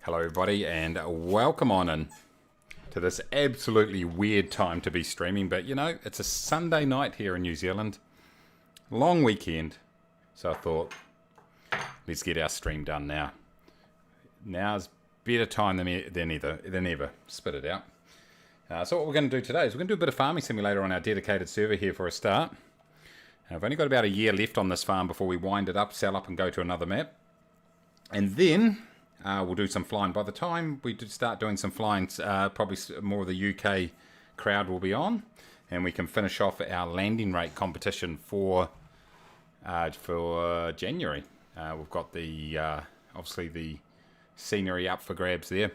Hello everybody and welcome on in to this absolutely weird time to be streaming, but you know, it's a Sunday night here in New Zealand, long weekend, so I thought let's get our stream done now. Now's better time than ever. Spit it out. So what we're going to do today is we're going to do a bit of farming simulator on our dedicated server here for a start. I've only got about a year left on this farm before we wind it up, sell up and go to another map, and then we'll do some flying. By the time we start doing some flying, probably more of the UK crowd will be on, and we can finish off our landing rate competition for January. We've got the obviously the scenery up for grabs there,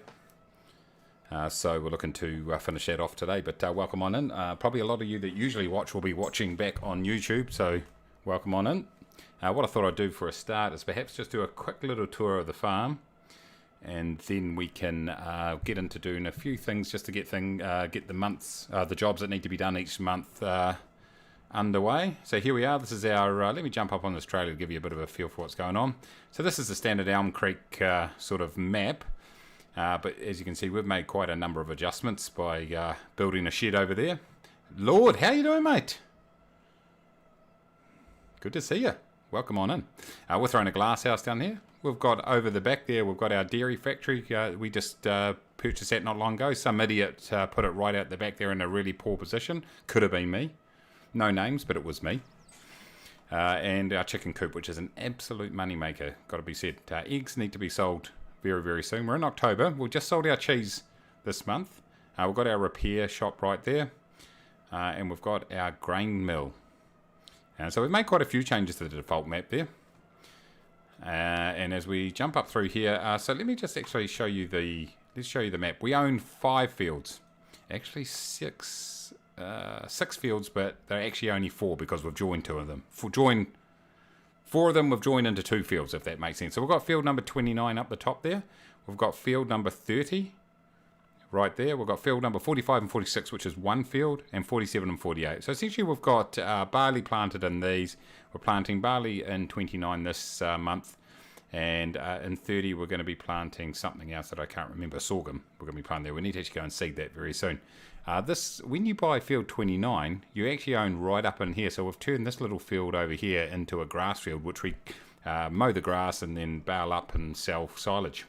so we're looking to finish that off today. But welcome on in. Probably a lot of you that usually watch will be watching back on YouTube, so welcome on in. What I thought I'd do for a start is perhaps just do a quick little tour of the farm, and then we can get into doing a few things just to get the jobs that need to be done each month underway. So here we are. This is our let me jump up on this trailer to give you a bit of a feel for what's going on. So this is the standard Elm Creek sort of map, but as you can see, we've made quite a number of adjustments by building a shed over there. Lord, how you doing, mate? Good to see you. Welcome on in. We're throwing a glass house down here. We've got over the back there, we've got our dairy factory. We just purchased that not long ago. Some idiot put it right out the back there in a really poor position. Could have been me. No names, but it was me. And our chicken coop, which is an absolute money maker, got to be said. Eggs need to be sold very, very soon. We're in October. We just sold our cheese this month. We've got our repair shop right there. And we've got our grain mill. So we've made quite a few changes to the default map there. And as we jump up through here, so let me just actually show you the map. We own 5 fields, actually six fields, but they're actually only 4 because we've joined 2 of them. 4 of them we've joined into 2 fields, if that makes sense. So we've got field number 29 up the top there. We've got field number 30 right there. We've got field number 45 and 46, which is 1 field, and 47 and 48. So essentially we've got barley planted in these. We're planting barley in 29 this month, and in 30 we're going to be planting something else that I can't remember. Sorghum we're going to be planting there. We need to actually go and seed that very soon. When you buy field 29, you actually own right up in here. So we've turned this little field over here into a grass field, which we mow the grass and then bale up and sell silage.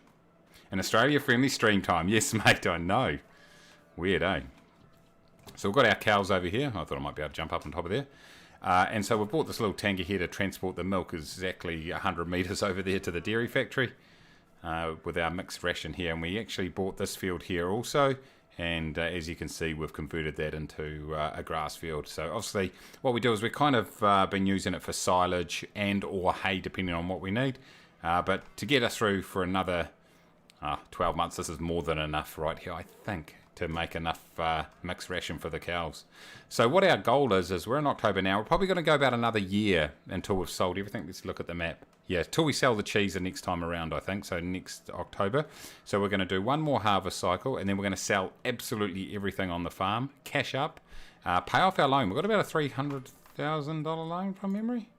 An Australia-friendly stream time. Yes, mate, I know. Weird, eh? So we've got our cows over here. I thought I might be able to jump up on top of there. And so we've bought this little tanker here to transport the milk exactly 100 metres over there to the dairy factory with our mixed ration here. And we actually bought this field here also. And as you can see, we've converted that into a grass field. So obviously what we do is we've kind of been using it for silage and or hay, depending on what we need. But to get us through for another 12 months, this is more than enough right here, I think, to make enough mixed ration for the cows. So what our goal is we're in October now. We're probably going to go about another year until we've sold everything. Let's look at the map. Yeah, till we sell the cheese the next time around, I think. So next October. So we're going to do one more harvest cycle, and then we're going to sell absolutely everything on the farm, cash up, pay off our loan. We've got about a $300,000 loan from memory.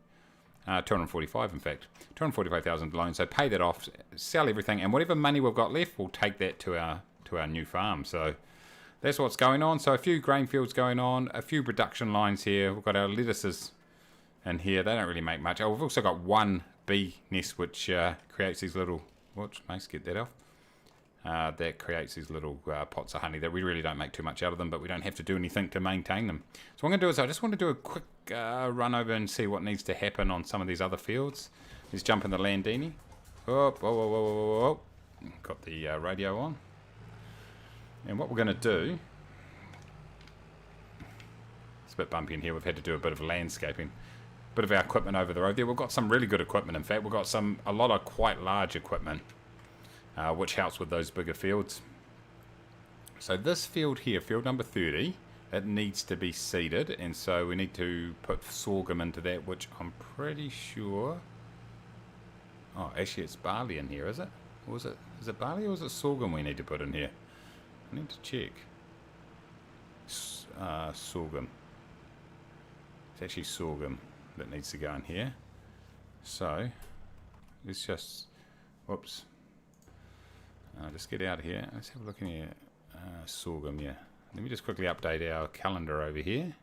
245 in fact, 245,000 loan. So pay that off, sell everything, and whatever money we've got left, we'll take that to our new farm. So that's what's going on. So a few grain fields going on, a few production lines here. We've got our lettuces in here. They don't really make much. Oh, we've also got one bee nest which creates these little, whoops, Mace, get that off. That creates these little pots of honey that we really don't make too much out of them, but we don't have to do anything to maintain them. So what I'm going to do is I just want to do a quick run over and see what needs to happen on some of these other fields. Let's jump in the Landini. Oh, whoa, whoa, whoa, whoa, whoa. Got the radio on. And what we're going to do, it's a bit bumpy in here, we've had to do a bit of landscaping. Bit of our equipment over the road there. We've got some really good equipment, in fact. We've got a lot of quite large equipment, which helps with those bigger fields. So this field here, field number 30, it needs to be seeded, and so we need to put sorghum into that, which I'm pretty sure... Oh, actually it's barley in here, is it? Or is it barley or is it sorghum we need to put in here? I need to check. Sorghum. It's actually sorghum that needs to go in here. So let's just, whoops. I'll just get out of here. Let's have a look in here. Sorghum, yeah. Let me just quickly update our calendar over here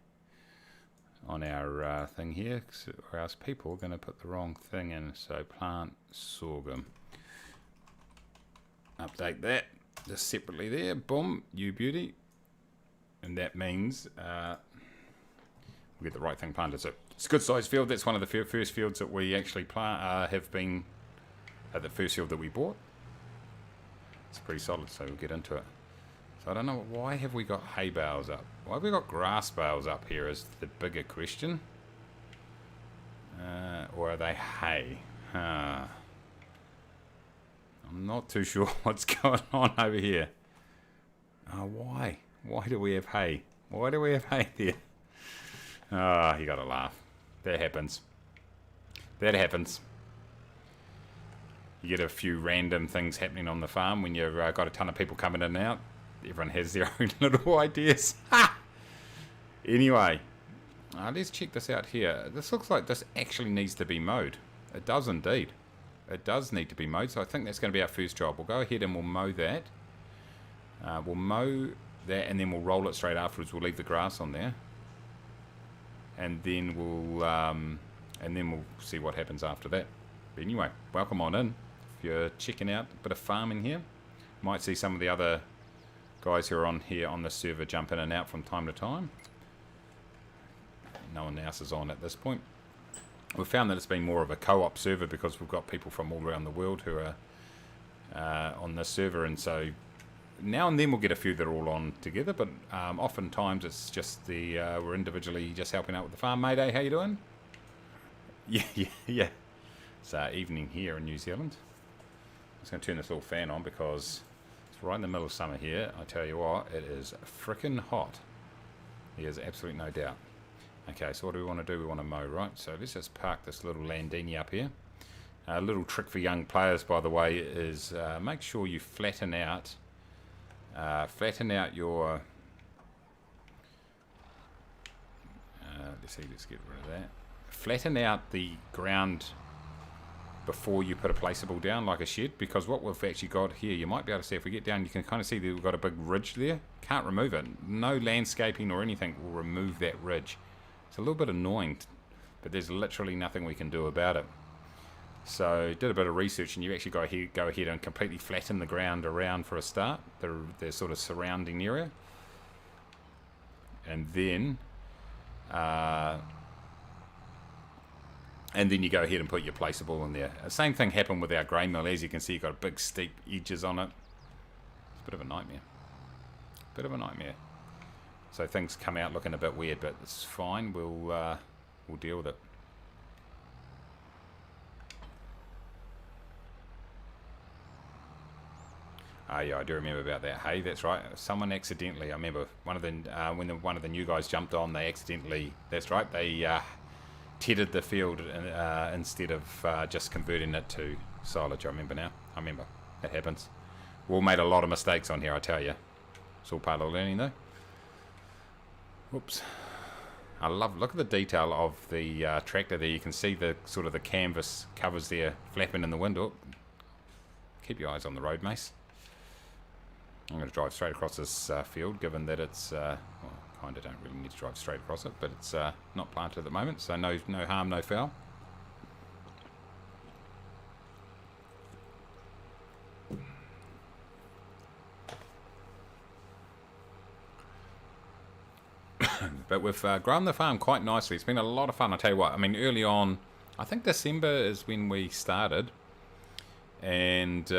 on our thing here, or else people are going to put the wrong thing in. So plant sorghum. Update that just separately there. Boom, you beauty. And that means we'll get the right thing planted. So it's a good sized field. That's one of the first fields that we actually have been at the first field that we bought. It's pretty solid, so we'll get into it. So I don't know, why have we got hay bales up? Why have we got grass bales up here is the bigger question. Or are they hay? I'm not too sure what's going on over here. Why? Why do we have hay? Why do we have hay there? You gotta laugh. That happens. That happens. You get a few random things happening on the farm when you've got a ton of people coming in and out. Everyone has their own little ideas. Anyway, let's check this out here. This looks like this actually needs to be mowed. It does indeed. It does need to be mowed, so I think that's going to be our first job. We'll go ahead and we'll mow that. We'll mow that and then we'll roll it straight afterwards. We'll leave the grass on there. And then we'll see what happens after that. But anyway, welcome on in. If you're checking out a bit of farming here, might see some of the other guys who are on here on the server jump in and out from time to time. No one else is on at this point. We've found that it's been more of a co-op server because we've got people from all around the world who are on this server, and so now and then we'll get a few that are all on together, but oftentimes it's just we're individually just helping out with the farm. Mayday, how you doing? Yeah. It's evening here in New Zealand. I'm just going to turn this little fan on because it's right in the middle of summer here. I tell you what, it is frickin' hot. There's absolutely no doubt. Okay, so what do we want to do? We want to mow, right? So let's just park this little Landini up here. A little trick for young players, by the way, is make sure you flatten out your... let's get rid of that. Flatten out the ground before you put a placeable down, like a shed, because what we've actually got here, you might be able to see if we get down, you can kind of see that we've got a big ridge there. Can't remove it. No landscaping or anything will remove that ridge. It's a little bit annoying, but there's literally nothing we can do about it. So did a bit of research, and you actually go ahead and completely flatten the ground around for a start, the sort of surrounding area, and then you go ahead and put your placeable in there. The same thing happened with our grain mill. As you can see, you've got big steep edges on it. It's a bit of a nightmare. So things come out looking a bit weird, but it's fine. We'll deal with it. Yeah, I do remember about that. Hey, that's right. Someone accidentally, I remember when one of the new guys jumped on, they accidentally, that's right, they tedded the field instead of just converting it to silage. I remember now. It happens. We all made a lot of mistakes on here, I tell you. It's all part of learning, though. Whoops. Look at the detail of the tractor there. You can see the sort of the canvas covers there flapping in the wind. Oh, keep your eyes on the road, Mace. I'm going to drive straight across this field, given that it's, well, kind of don't really need to drive straight across it, but it's not planted at the moment, so no harm, no foul. But we've grown the farm quite nicely. It's been a lot of fun, I tell you what. I mean, early on, I think December is when we started, and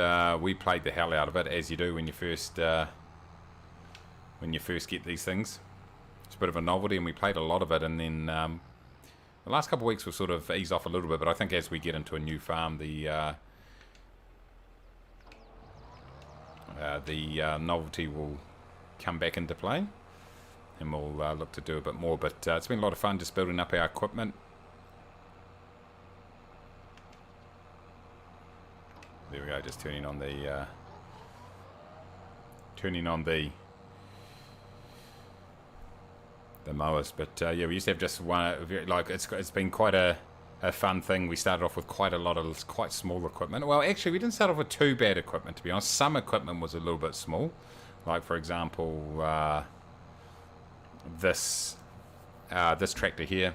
we played the hell out of it, as you do when you first get these things. It's a bit of a novelty, and we played a lot of it, and then the last couple of weeks we'll sort of ease off a little bit, but I think as we get into a new farm, the novelty will come back into play, and we'll look to do a bit more. But it's been a lot of fun just building up our equipment. There we go, just turning on the mowers. But yeah, we used to have just one. Like it's been quite a a fun thing. We started off with quite a lot of quite small equipment. Well, actually, we didn't start off with too bad equipment, to be honest. Some equipment was a little bit small. Like, for example, this tractor here.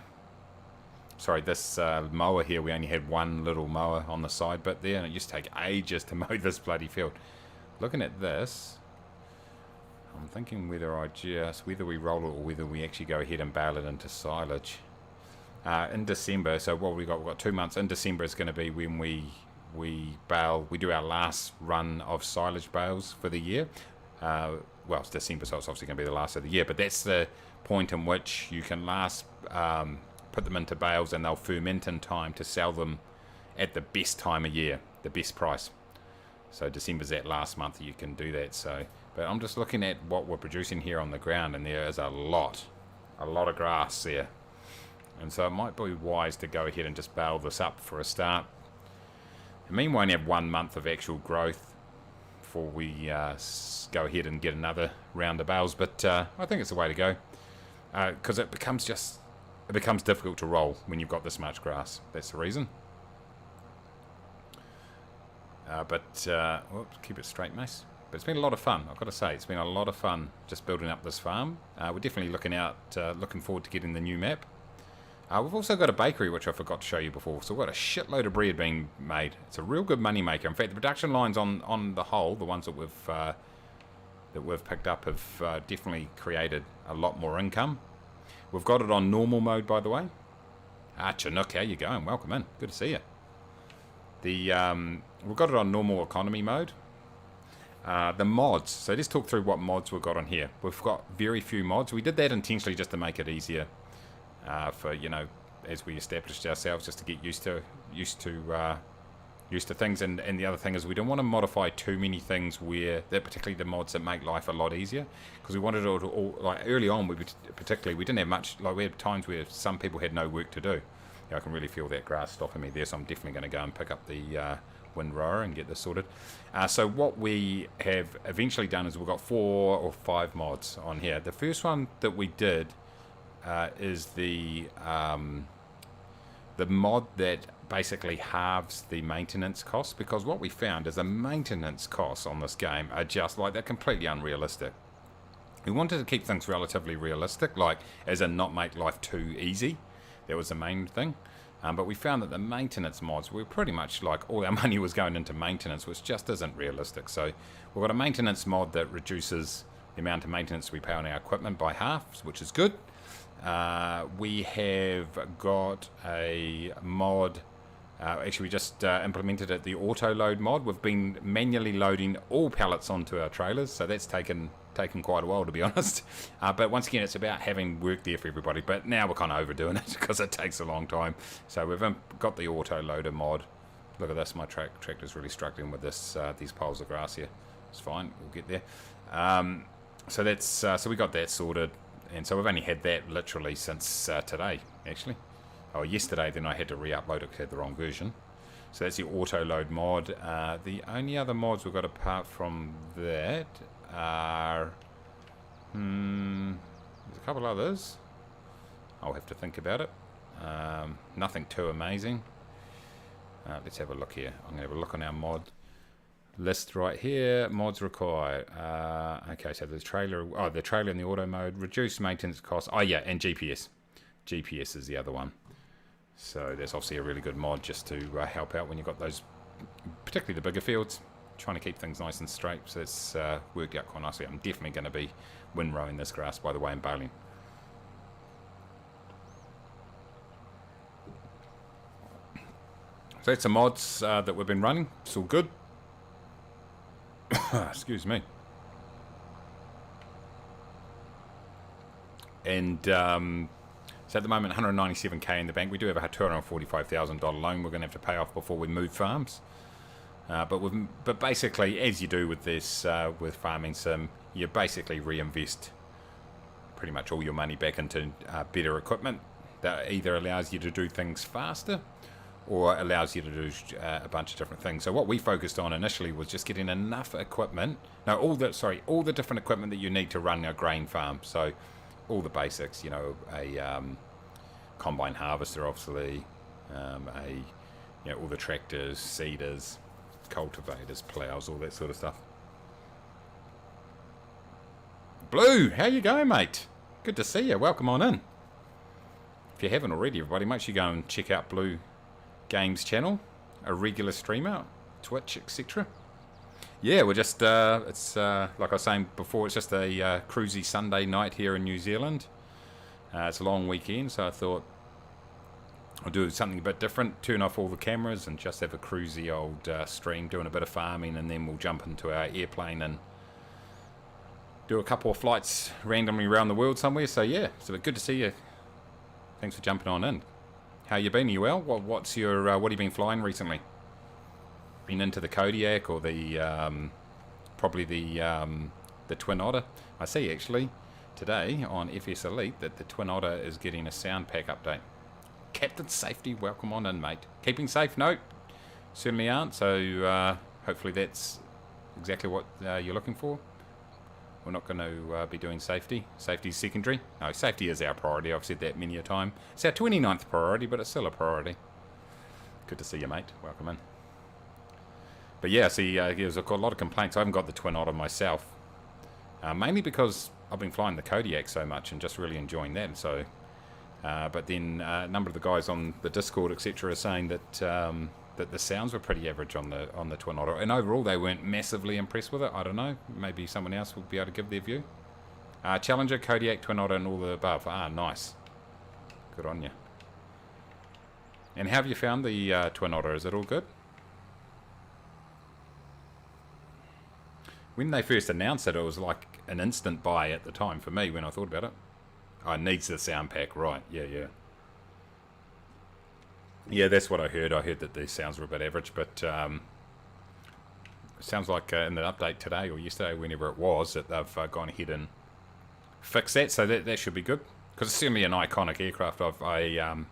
Sorry, this mower here, we only had one little mower on the side bit there, and it used to take ages to mow this bloody field. Looking at this, I'm thinking whether we roll it or whether we actually go ahead and bale it into silage. In December, so what we've got 2 months. In December is going to be when we do our last run of silage bales for the year. Well, it's December, so it's obviously going to be the last of the year, but that's the point in which you can put them into bales, and they'll ferment in time to sell them at the best time of year, the best price. So December's that last month that you can do that. So, but I'm just looking at what we're producing here on the ground, and there is a lot of grass there. And so it might be wise to go ahead and just bale this up for a start. I mean, we only have 1 month of actual growth before we go ahead and get another round of bales. But I think it's the way to go, because it becomes difficult to roll when you've got this much grass. That's the reason. Whoops, keep it straight, Mace. But it's been a lot of fun, I've got to say. It's been a lot of fun just building up this farm. We're definitely looking forward to getting the new map. We've also got a bakery, which I forgot to show you before. So we've got a shitload of bread being made. It's a real good money maker. In fact, the production lines on the whole, the ones that we've picked up, have definitely created a lot more income. We've got it on normal mode, by the way. Chinook, how you going? Welcome in. Good to see you. We've got it on normal economy mode. The mods. So let's talk through what mods we've got on here. We've got very few mods. We did that intentionally just to make it easier for, as we established ourselves, just to get used to things. And the other thing is we don't want to modify too many things particularly the mods that make life a lot easier, because we wanted it all, like early on, we didn't have much, like we had times where some people had no work to do. I can really feel that grass stopping me there, so I'm definitely going to go and pick up the windrower and get this sorted. So what we have eventually done is we've got 4 or 5 mods on here. The first one that we did is the mod that basically halves the maintenance costs, because what we found is the maintenance costs on this game are just like, they're completely unrealistic. We wanted to keep things relatively realistic, like as in not make life too easy. That was the main thing. But we found that the maintenance mods were pretty much like all our money was going into maintenance, which just isn't realistic. So we've got a maintenance mod that reduces the amount of maintenance we pay on our equipment by half, which is good. We have got a mod, actually we just implemented it, the auto load mod. We've been manually loading all pallets onto our trailers, so that's taken quite a while, to be honest. But once again, it's about having work there for everybody. But now we're kind of overdoing it because it takes a long time. So we've got the auto loader mod. Look at this, my tractor's really struggling with these piles of grass here. It's fine, we'll get there. So we got that sorted. And so we've only had that literally since today, actually. Oh, yesterday, then I had to re-upload it because I had the wrong version. So that's the auto load mod. The only other mods we've got apart from that are... there's a couple others. I'll have to think about it. Nothing too amazing. Let's have a look here. I'm going to have a look on our mod list right here. Mods required. Okay, so the trailer in the auto mode, reduced maintenance costs. Oh yeah, and GPS. GPS is the other one. So that's obviously a really good mod just to help out when you've got those, particularly the bigger fields, trying to keep things nice and straight. So it's worked out quite nicely. I'm definitely going to be windrowing this grass, by the way, and baling. So that's the mods that we've been running. It's all good. Excuse me. And so at the moment, 197k in the bank. We do have a $245,000 loan we're going to have to pay off before we move farms. But basically, as you do with this, with farming sim, you basically reinvest pretty much all your money back into better equipment that either allows you to do things faster or allows you to do a bunch of different things. So what we focused on initially was just getting enough equipment. No, all the different equipment that you need to run a grain farm. So all the basics, a combine harvester, obviously, All the tractors, seeders, cultivators, plows, all that sort of stuff. Blue, how you going, mate? Good to see you. Welcome on in. If you haven't already, everybody, make sure you go and check out Blue Games channel, a regular streamer, Twitch, etc. Yeah, we're just, it's like I was saying before, it's just a cruisy Sunday night here in New Zealand. It's a long weekend, so I thought I'll do something a bit different, turn off all the cameras and just have a cruisy old stream, doing a bit of farming, and then we'll jump into our airplane and do a couple of flights randomly around the world somewhere. So yeah, so good to see you. Thanks for jumping on in. How you been? Are you well? What's your what have you been flying recently? Been into the Kodiak or the probably the Twin Otter? I see actually today on FS Elite that the Twin Otter is getting a sound pack update. Captain Safety, welcome on in, mate. Keeping safe? No, certainly aren't. So hopefully that's exactly what you're looking for. We're not going to be doing safety. Safety's secondary. No, safety is our priority. I've said that many a time. It's our 29th priority, but it's still a priority. Good to see you, mate. Welcome in. But yeah, see, I've got a lot of complaints. I haven't got the Twin Otter myself. Mainly because I've been flying the Kodiak so much and just really enjoying that. So, but then a number of the guys on the Discord, etc., are saying that that the sounds were pretty average on the Twin Otter, and overall they weren't massively impressed with it. I don't know. Maybe someone else will be able to give their view. Challenger, Kodiak, Twin Otter, and all the above. Nice. Good on you. And how have you found the Twin Otter? Is it all good? When they first announced it, it was like an instant buy at the time for me when I thought about it. Oh, it needs the sound pack, right? Yeah. Yeah, that's what I heard. I heard that the sounds were a bit average, but it sounds like in the update today or yesterday, whenever it was, that they've gone ahead and fixed that, so that should be good. Because it's certainly an iconic aircraft. I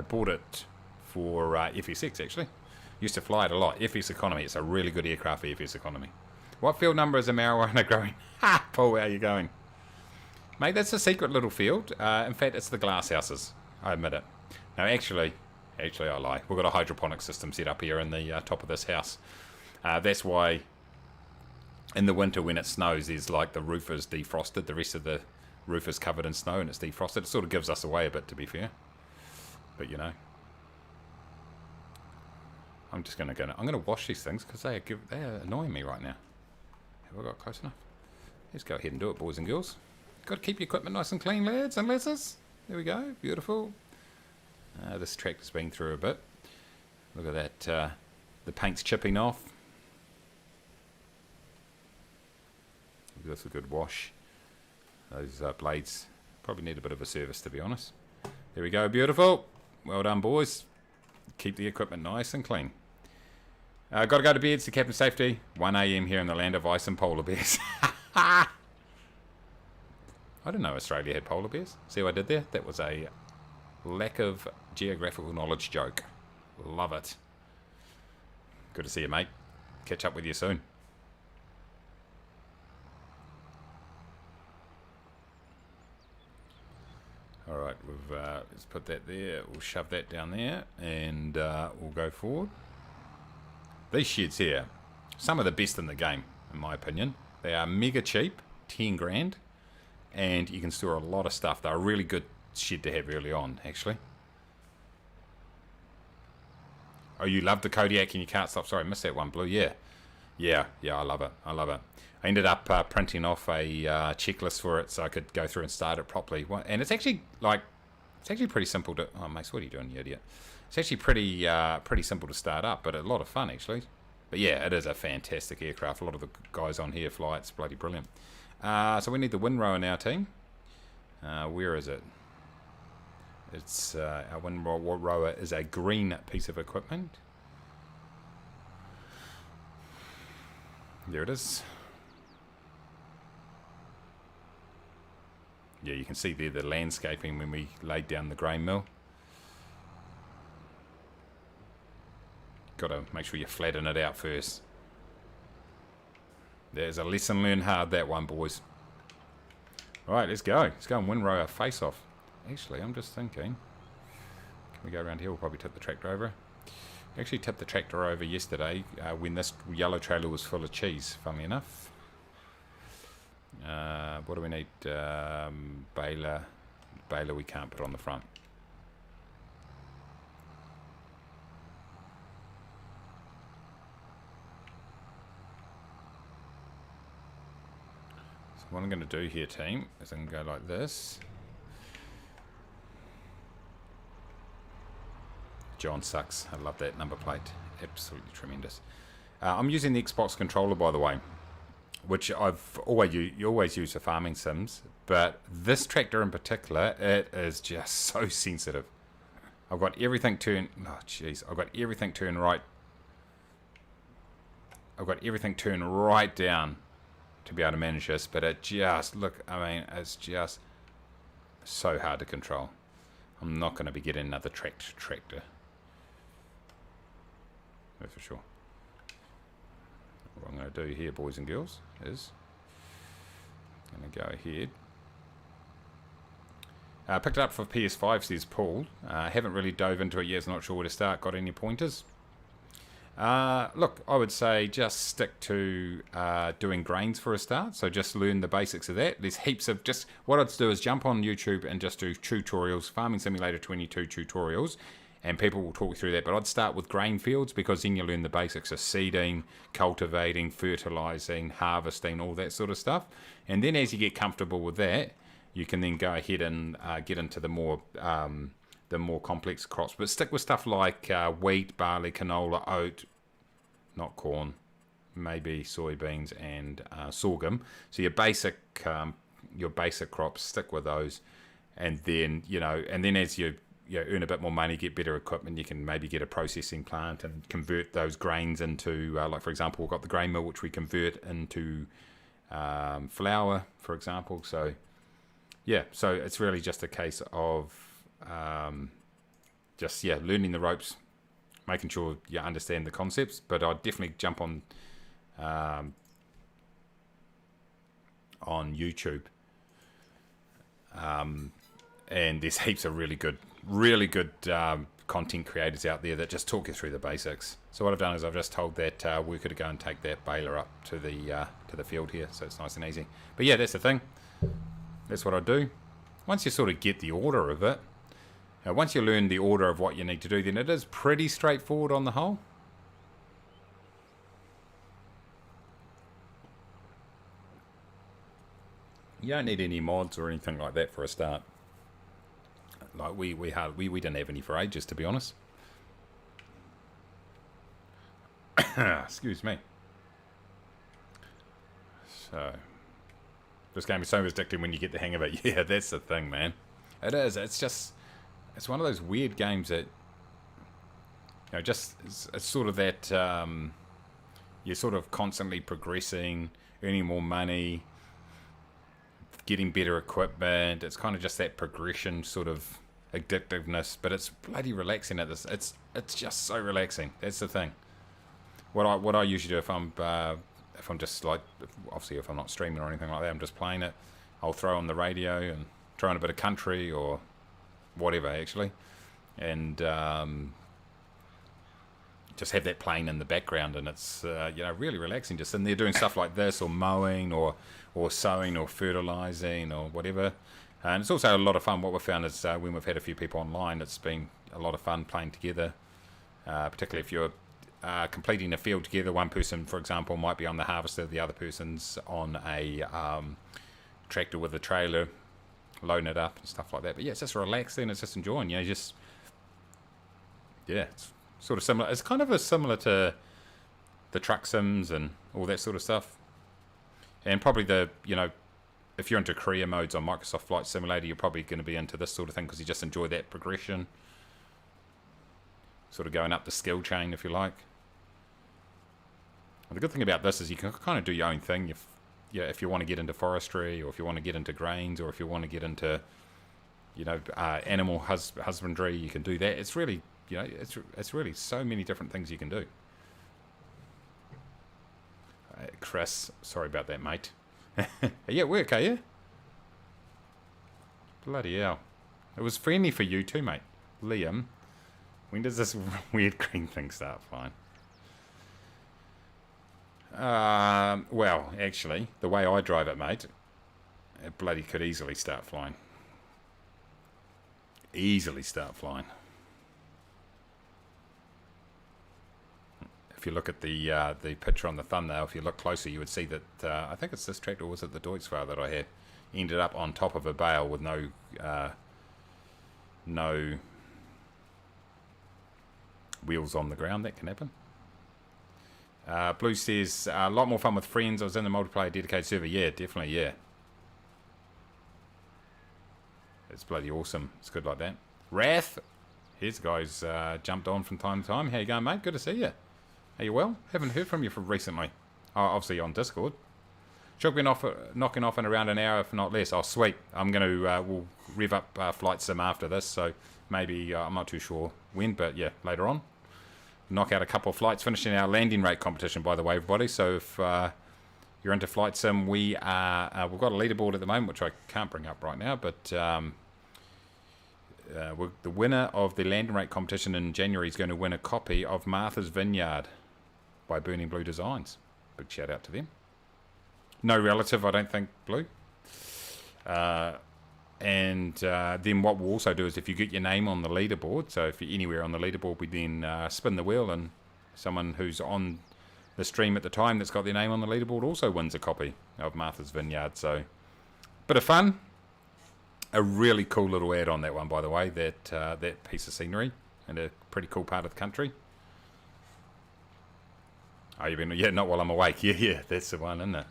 bought it for FSX, actually. Used to fly it a lot. FS Economy. It's a really good aircraft for FS Economy. What field number is a marijuana growing? Ha! Paul, how are you going? Mate, that's a secret little field. In fact, it's the glass houses. I admit it. No, Actually, I lie. We've got a hydroponic system set up here in the top of this house. That's why in the winter when it snows, there's like the roof is defrosted. The rest of the roof is covered in snow and it's defrosted. It sort of gives us away a bit, to be fair. But you know, I'm gonna wash these things because they're annoying me right now. Have I got close enough? Let's go ahead and do it, boys and girls. Got to keep your equipment nice and clean, lads and lasses. There we go. Beautiful. This tractor's been through a bit. Look at that. The paint's chipping off. Give this a good wash. Those blades probably need a bit of a service, to be honest. There we go. Beautiful. Well done, boys. Keep the equipment nice and clean. Got to go to bed. So Captain Safety. 1 a.m. here in the land of ice and polar bears. I didn't know Australia had polar bears. See what I did there? That was a lack of geographical knowledge joke. Love it. Good to see you, mate. Catch up with you soon. Alright, let's put that there. We'll shove that down there and we'll go forward. These sheds here, some of the best in the game, in my opinion. They are mega cheap, 10 grand, and you can store a lot of stuff. They're a really good shed to have early on, actually. Oh, you love the Kodiak and you can't stop. Sorry, I missed that one, Blue. Yeah, I love it. I ended up printing off a checklist for it so I could go through and start it properly. And it's actually pretty simple to. Oh, Mace, what are you doing, you idiot? It's actually pretty simple to start up, but a lot of fun actually. But yeah, it is a fantastic aircraft. A lot of the guys on here fly. It's bloody brilliant. So we need the windrow in our team. Where is it? It's our windrower is a green piece of equipment. There it is. Yeah, you can see there the landscaping when we laid down the grain mill. Got to make sure you flatten it out first. There's a lesson learned hard, that one, boys. All right, let's go. Let's go and windrow our face off. Actually, I'm just thinking, we go around here? We'll probably tip the tractor over. We actually tipped the tractor over yesterday when this yellow trailer was full of cheese, funnily enough. What do we need? Baler. Baler we can't put on the front. So what I'm going to do here, team, is I'm going to go like this. John sucks. I love that number plate. Absolutely tremendous. I'm using the Xbox controller, by the way, which I've always use for farming sims, but this tractor in particular, it is just so sensitive. I've got everything turned. Oh, jeez, I've got everything turned right. I've got everything turned right down to be able to manage this, but it just I mean, it's just so hard to control. I'm not going to be getting another tractor. That's for sure. What I'm going to do here, boys and girls, is I'm going to go ahead. Picked it up for PS5, says Paul. Haven't really dove into it yet, not sure where to start. Got any pointers? Look, I would say just stick to doing grains for a start. So just learn the basics of that. There's heaps of what I'd do is jump on YouTube and just do tutorials, Farming Simulator 22 tutorials, and people will talk you through that. But I'd start with grain fields because then you learn the basics of seeding, cultivating, fertilizing, harvesting, all that sort of stuff. And then as you get comfortable with that, you can then go ahead and get into the more complex crops. But stick with stuff like wheat, barley, canola, oat, not corn, maybe soybeans and sorghum. So your basic crops, stick with those, and then as you earn a bit more money, get better equipment, you can maybe get a processing plant and convert those grains into like, for example, we've got the grain mill which we convert into flour, for example. So yeah, so it's really just a case of learning the ropes, making sure you understand the concepts. But I'd definitely jump on YouTube, and there's heaps of really good content creators out there that just talk you through the basics. So what I've done is I've just told that worker to go and take that baler up to the field here, so it's nice and easy. But yeah, that's the thing. That's what I do. Once you sort of get the order of it, once you learn the order of what you need to do, then it is pretty straightforward on the whole. You don't need any mods or anything like that for a start. Like we didn't have any for ages, to be honest. Excuse me. So this game is so addicting when you get the hang of it. Yeah, that's the thing, man. It is. It's one of those weird games that, it's sort of that you're sort of constantly progressing, earning more money, getting better equipment. It's kind of just that progression sort of addictiveness, but it's bloody relaxing at this. It's just so relaxing. That's the thing. What I usually do if I'm just like, obviously if I'm not streaming or anything like that, I'm just playing it, I'll throw on the radio and throw on a bit of country or whatever actually, and just have that playing in the background, and it's really relaxing, just sitting there doing stuff like this, or mowing, or sowing, or fertilizing, or whatever. And it's also a lot of fun. What we've found is when we've had a few people online, it's been a lot of fun playing together, particularly if you're completing a field together. One person, for example, might be on the harvester, the other person's on a tractor with a trailer, loading it up and stuff like that. But yeah, it's just relaxing, it's just enjoying, it's sort of similar. It's kind of similar to the truck sims and all that sort of stuff. And probably if you're into career modes on Microsoft Flight Simulator, you're probably going to be into this sort of thing because you just enjoy that progression, sort of going up the skill chain, if you like. And the good thing about this is you can kind of do your own thing. If you want to get into forestry, or if you want to get into grains, or if you want to get into animal husbandry, you can do that. It's really it's really so many different things you can do. Chris, sorry about that, mate. Are you at work, are you? Bloody hell. It was friendly for you too, mate. Liam. When does this weird green thing start flying? Well, actually, the way I drive it, mate, it bloody could easily start flying. Easily start flying. If you look at the picture on the thumbnail, if you look closer, you would see that I think it's this tractor, or was it the Deutz-Fahr that I had, ended up on top of a bale with no wheels on the ground. That can happen. Blue says, a lot more fun with friends. I was in the multiplayer dedicated server. Yeah, definitely, yeah. It's bloody awesome. It's good like that. Wrath, here's the guys jumped on from time to time. How you going, mate? Good to see you. Are you well? Haven't heard from you for recently. Oh, obviously on Discord. Should be knocking off in around an hour, if not less. Oh, sweet. I'm going to, we'll rev up Flight Sim after this, so maybe, I'm not too sure when, but yeah, later on. Knock out a couple of flights, finishing our landing rate competition, by the way, everybody. So if you're into Flight Sim, we've got a leaderboard at the moment, which I can't bring up right now, but the winner of the landing rate competition in January is going to win a copy of Martha's Vineyard by Burning Blue Designs. Big shout out to them. No relative, I don't think, Blue. And then what we'll also do is if you get your name on the leaderboard, so if you're anywhere on the leaderboard, we then spin the wheel, and someone who's on the stream at the time that's got their name on the leaderboard also wins a copy of Martha's Vineyard. So, bit of fun. A really cool little ad on that one, by the way, that piece of scenery, and a pretty cool part of the country. Oh, you've been, yeah, not while I'm awake. Yeah, that's the one, isn't it?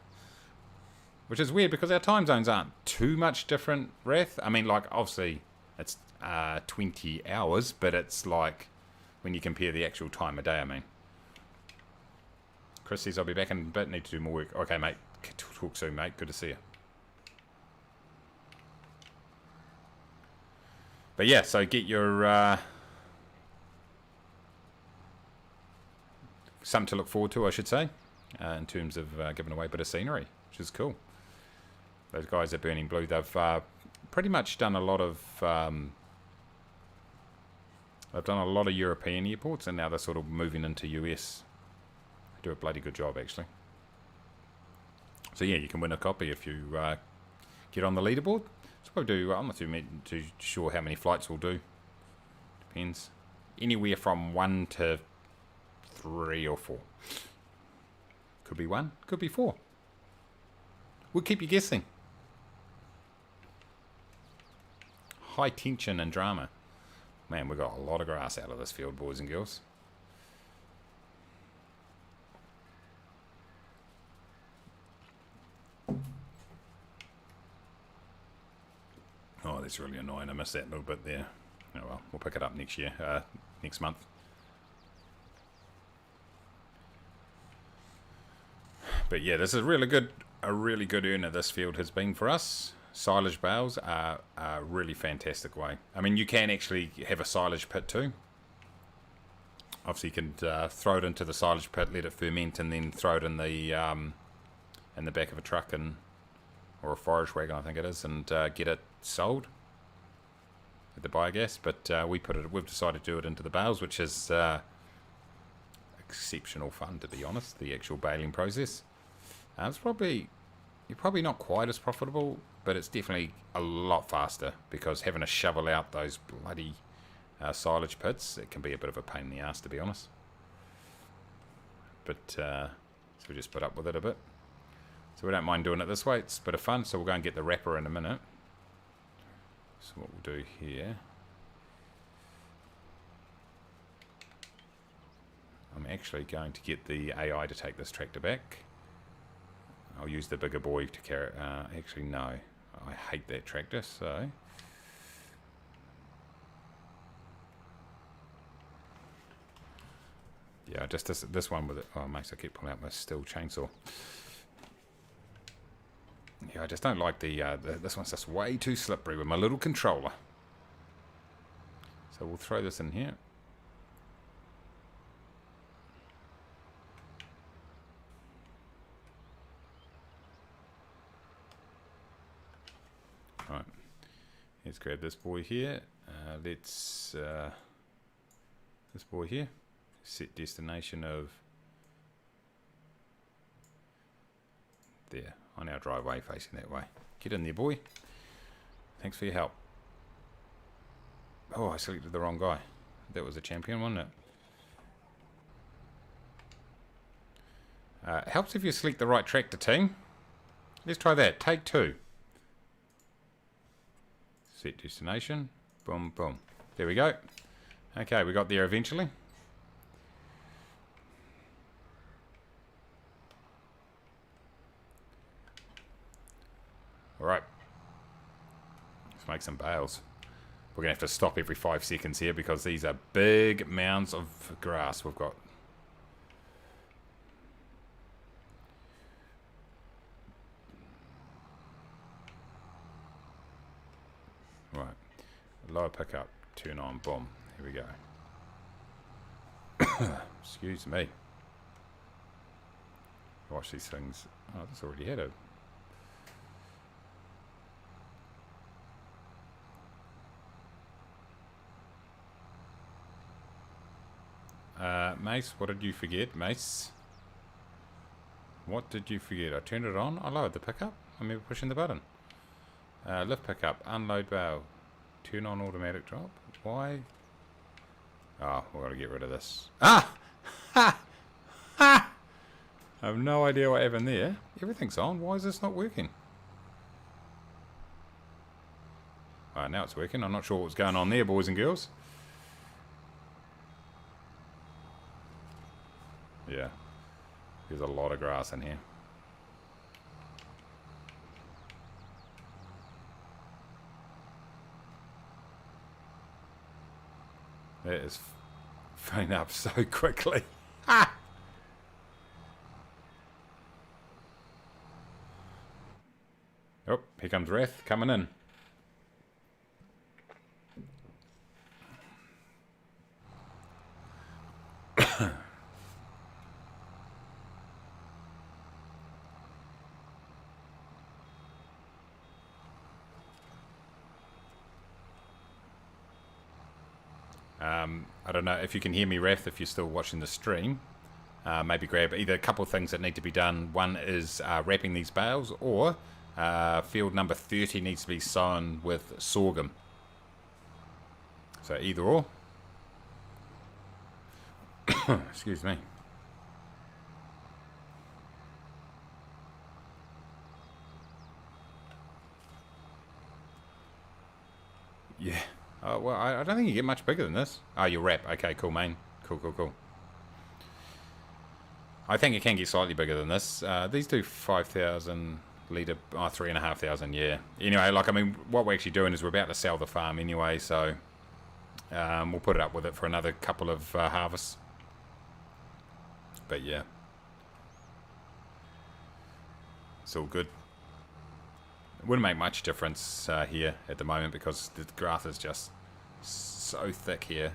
Which is weird because our time zones aren't too much different, Wrath. I mean, like, obviously, it's 20 hours, but it's like, when you compare the actual time of day, I mean. Chris says, I'll be back in a bit, need to do more work. Okay, mate. Talk soon, mate. Good to see you. But yeah, so get your... something to look forward to, I should say, in terms of giving away a bit of scenery, which is cool. Those guys at Burning Blue, they've pretty much done a lot of European airports, and now they're sort of moving into US. They do a bloody good job, actually. So yeah, you can win a copy if you get on the leaderboard. So we'll do. I'm not too sure how many flights we'll do. Depends. Anywhere from 1 to 3 or 4. Could be 1, could be 4. We'll keep you guessing. High tension and drama. Man, we got a lot of grass out of this field, boys and girls. Oh, that's really annoying. I missed that little bit there. Oh well, we'll pick it up next year, next month. But yeah, this is a really good earner this field has been for us. Silage bales are a really fantastic way. I mean, you can actually have a silage pit too. Obviously, you can throw it into the silage pit, let it ferment, and then throw it in the back of a truck or a forage wagon, I think it is, and get it sold at the biogas. But we've decided to do it into the bales, which is exceptional fun, to be honest. The actual baling process. You're probably not quite as profitable, but it's definitely a lot faster, because having to shovel out those bloody silage pits, it can be a bit of a pain in the ass, to be honest. But so we just put up with it a bit. So we don't mind doing it this way. It's a bit of fun. So we'll go and get the wrapper in a minute. So what we'll do here, I'm actually going to get the AI to take this tractor back. I'll use the bigger boy to carry it. Actually, no. I hate that tractor, so... Yeah, just this one with it. Oh, mate, I keep pulling out my steel chainsaw. Yeah, I just don't like this one's just way too slippery with my little controller. So we'll throw this in here. Let's grab this boy here. Let's This boy here. Set destination of there, on our driveway facing that way. Get in there, boy. Thanks for your help. Oh, I selected the wrong guy. That was a champion, wasn't it? Helps if you select the right tractor, team. Let's try that. Take 2. Set destination. Boom, boom. There we go. Okay, we got there eventually. Alright. Let's make some bales. We're going to have to stop every 5 seconds here because these are big mounds of grass we've got. Right. Lower pickup. Turn on. Boom. Here we go. Excuse me. Watch these things. Oh, this already had a... Mace, what did you forget, Mace? What did you forget? I turned it on. I lowered the pickup. I remember pushing the button. Lift pickup. Unload bale. Turn on automatic drop. Why? Oh, we've got to get rid of this. Ah! Ha! Ha! I have no idea what happened there. Everything's on. Why is this not working? Alright, now it's working. I'm not sure what's going on there, boys and girls. Yeah. There's a lot of grass in here. That is filling up so quickly. Ah! Oh, here comes Wrath coming in. I don't know if you can hear me, Wrath, if you're still watching the stream. Maybe grab either a couple of things that need to be done. One is wrapping these bales, or field number 30 needs to be sown with sorghum. So either or. Excuse me. Yeah. Oh, well, I don't think you get much bigger than this. Oh, you wrap. Okay, cool, main. Cool, cool, cool. I think it can get slightly bigger than this. These do 5,000 litre, 3,500, yeah. Anyway, like, I mean, what we're actually doing is we're about to sell the farm anyway, so we'll put it up with it for another couple of harvests. But yeah. It's all good. It wouldn't make much difference here at the moment because the grass is just so thick here.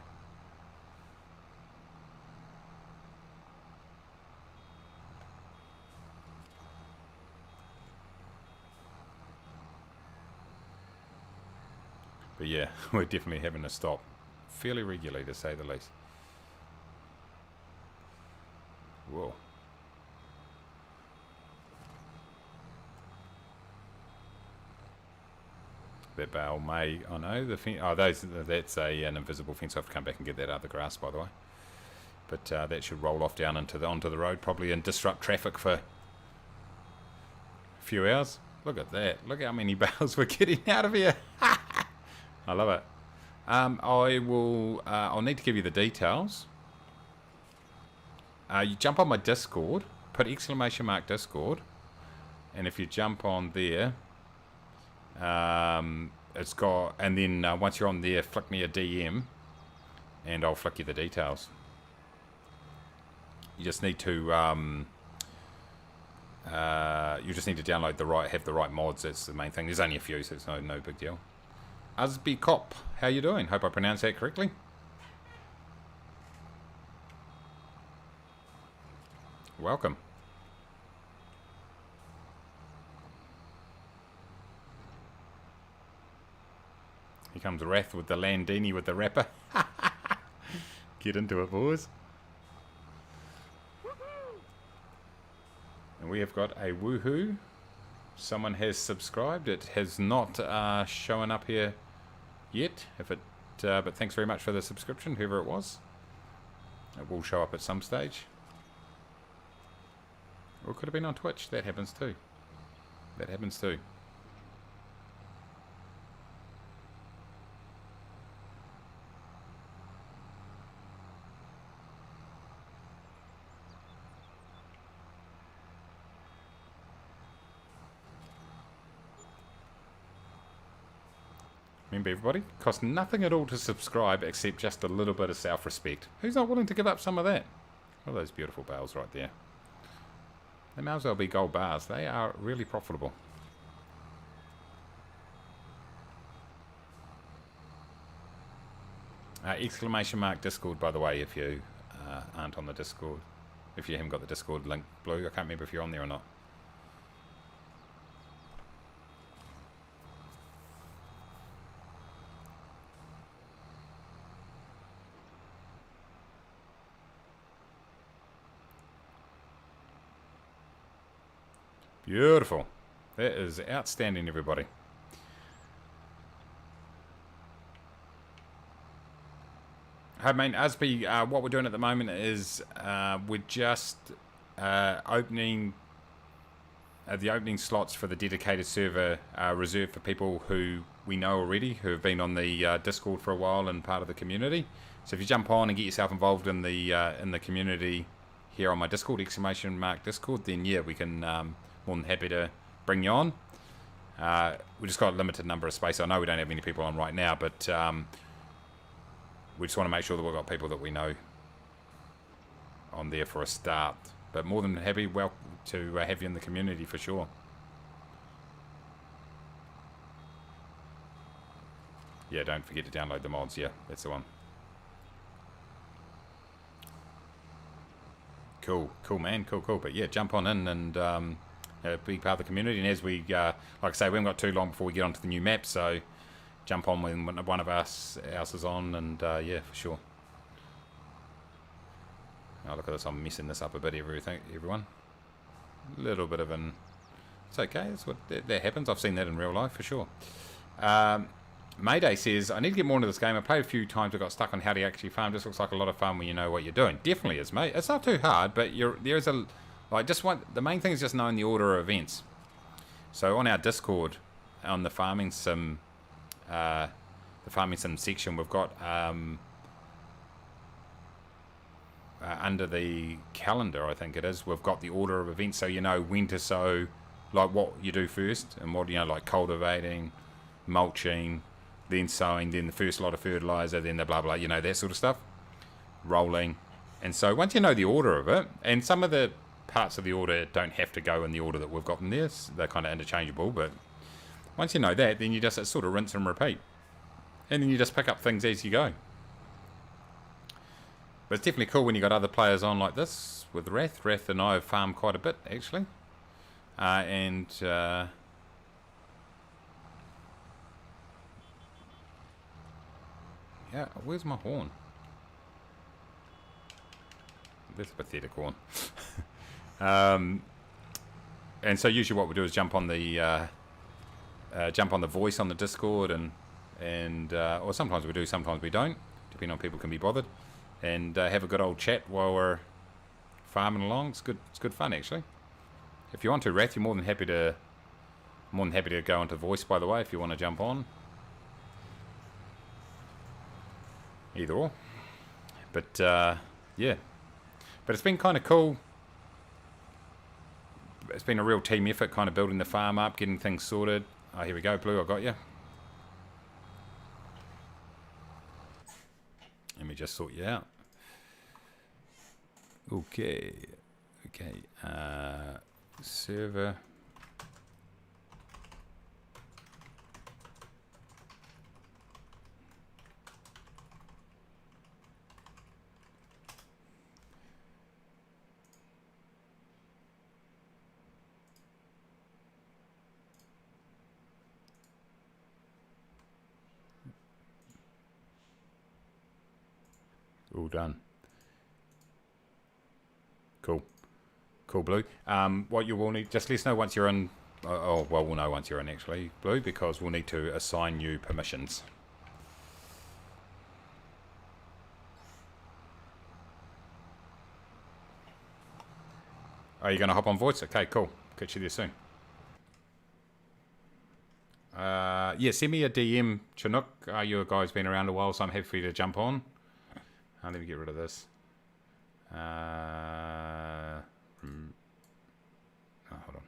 But yeah, we're definitely having to stop fairly regularly, to say the least. Whoa. That bale may... Oh no, the fence... Oh, that's an invisible fence. I have to come back and get that out of the grass, by the way. But that should roll off down onto the road probably and disrupt traffic for a few hours. Look at that. Look how many bales we're getting out of here. I love it. I'll need to give you the details. You jump on my Discord, put ! Discord, and if you jump on there, it's got, and then once you're on there, flick me a DM, and I'll flick you the details. You just need to, download have the right mods. That's the main thing. There's only a few, so it's no big deal. Usby Cop, how you doing? Hope I pronounced that correctly. Welcome. Here comes Wrath with the Landini with the wrapper. Get into it, boys. And we have got a woohoo. Someone has subscribed. It has not shown up here yet. But thanks very much for the subscription, whoever it was. It will show up at some stage. Or it could have been on Twitch. That happens too. That happens too. Remember everybody, costs nothing at all to subscribe except just a little bit of self-respect. Who's not willing to give up some of that? Look at those beautiful bales right there. They may as well be gold bars. They are really profitable. Exclamation mark Discord, by the way, if you aren't on the Discord. If you haven't got the Discord link, Blue. I can't remember if you're on there or not. Beautiful. That is outstanding, everybody. Hey, mate, Usby, what we're doing at the moment is we're just opening the opening slots for the dedicated server reserved for people who we know already, who have been on the Discord for a while and part of the community. So if you jump on and get yourself involved in the community here on my Discord, exclamation mark Discord, then yeah, we can more than happy to bring you on. We just got a limited number of space. I know we don't have many people on right now, but we just want to make sure that we've got people that we know on there for a start. But more than happy to have you in the community for sure. Yeah, don't forget to download the mods. Yeah, that's the one. Cool, man, cool. But yeah, jump on in and be part of the community. And as we, like I say, we haven't got too long before we get onto the new map, so jump on when one of us else is on, and yeah, for sure. Oh, look at this, I'm messing this up a bit, everyone. A little bit of an... It's okay, that's what that happens. I've seen that in real life, for sure. Mayday says, I need to get more into this game. I played a few times, I got stuck on how to actually farm. This looks like a lot of fun when you know what you're doing. Definitely is, mate. It's not too hard, but there is a... Like, the main thing is just knowing the order of events. So on our Discord, on the farming sim... the farming sim section, we've got under the calendar, I think it is, we've got the order of events, so you know when to sow, like what you do first, and what, you know, like cultivating, mulching, then sowing, then the first lot of fertilizer, then the blah blah, you know, that sort of stuff, rolling. And so once you know the order of it, and some of the parts of the order don't have to go in the order that we've got in there, so they're kind of interchangeable, but once you know that, then you just sort of rinse and repeat. And then you just pick up things as you go. But it's definitely cool when you got other players on like this with Wrath. Wrath and I have farmed quite a bit, actually. Yeah, where's my horn? That's a pathetic horn. And so usually what we do is jump on the voice on the Discord, and or sometimes we do, sometimes we don't, depending on people can be bothered, and have a good old chat while we're farming along. It's good fun, actually. If you want to, Wrath, you're more than happy to go into voice, by the way, if you want to jump on. Either or. But yeah, but it's been kind of cool. It's been a real team effort, kind of building the farm up, getting things sorted. Oh, here we go, Blue, I got you. Let me just sort you out. Okay. Server. All done. Cool. Cool, Blue. What you will need, just let us know once you're in. Oh, well, we'll know once you're in, actually, Blue, because we'll need to assign you permissions. Are you going to hop on voice? Okay, cool. Catch you there soon. Yeah, send me a DM, Chinook. You guys been around a while, so I'm happy for you to jump on. Let me get rid of this. Oh, hold on.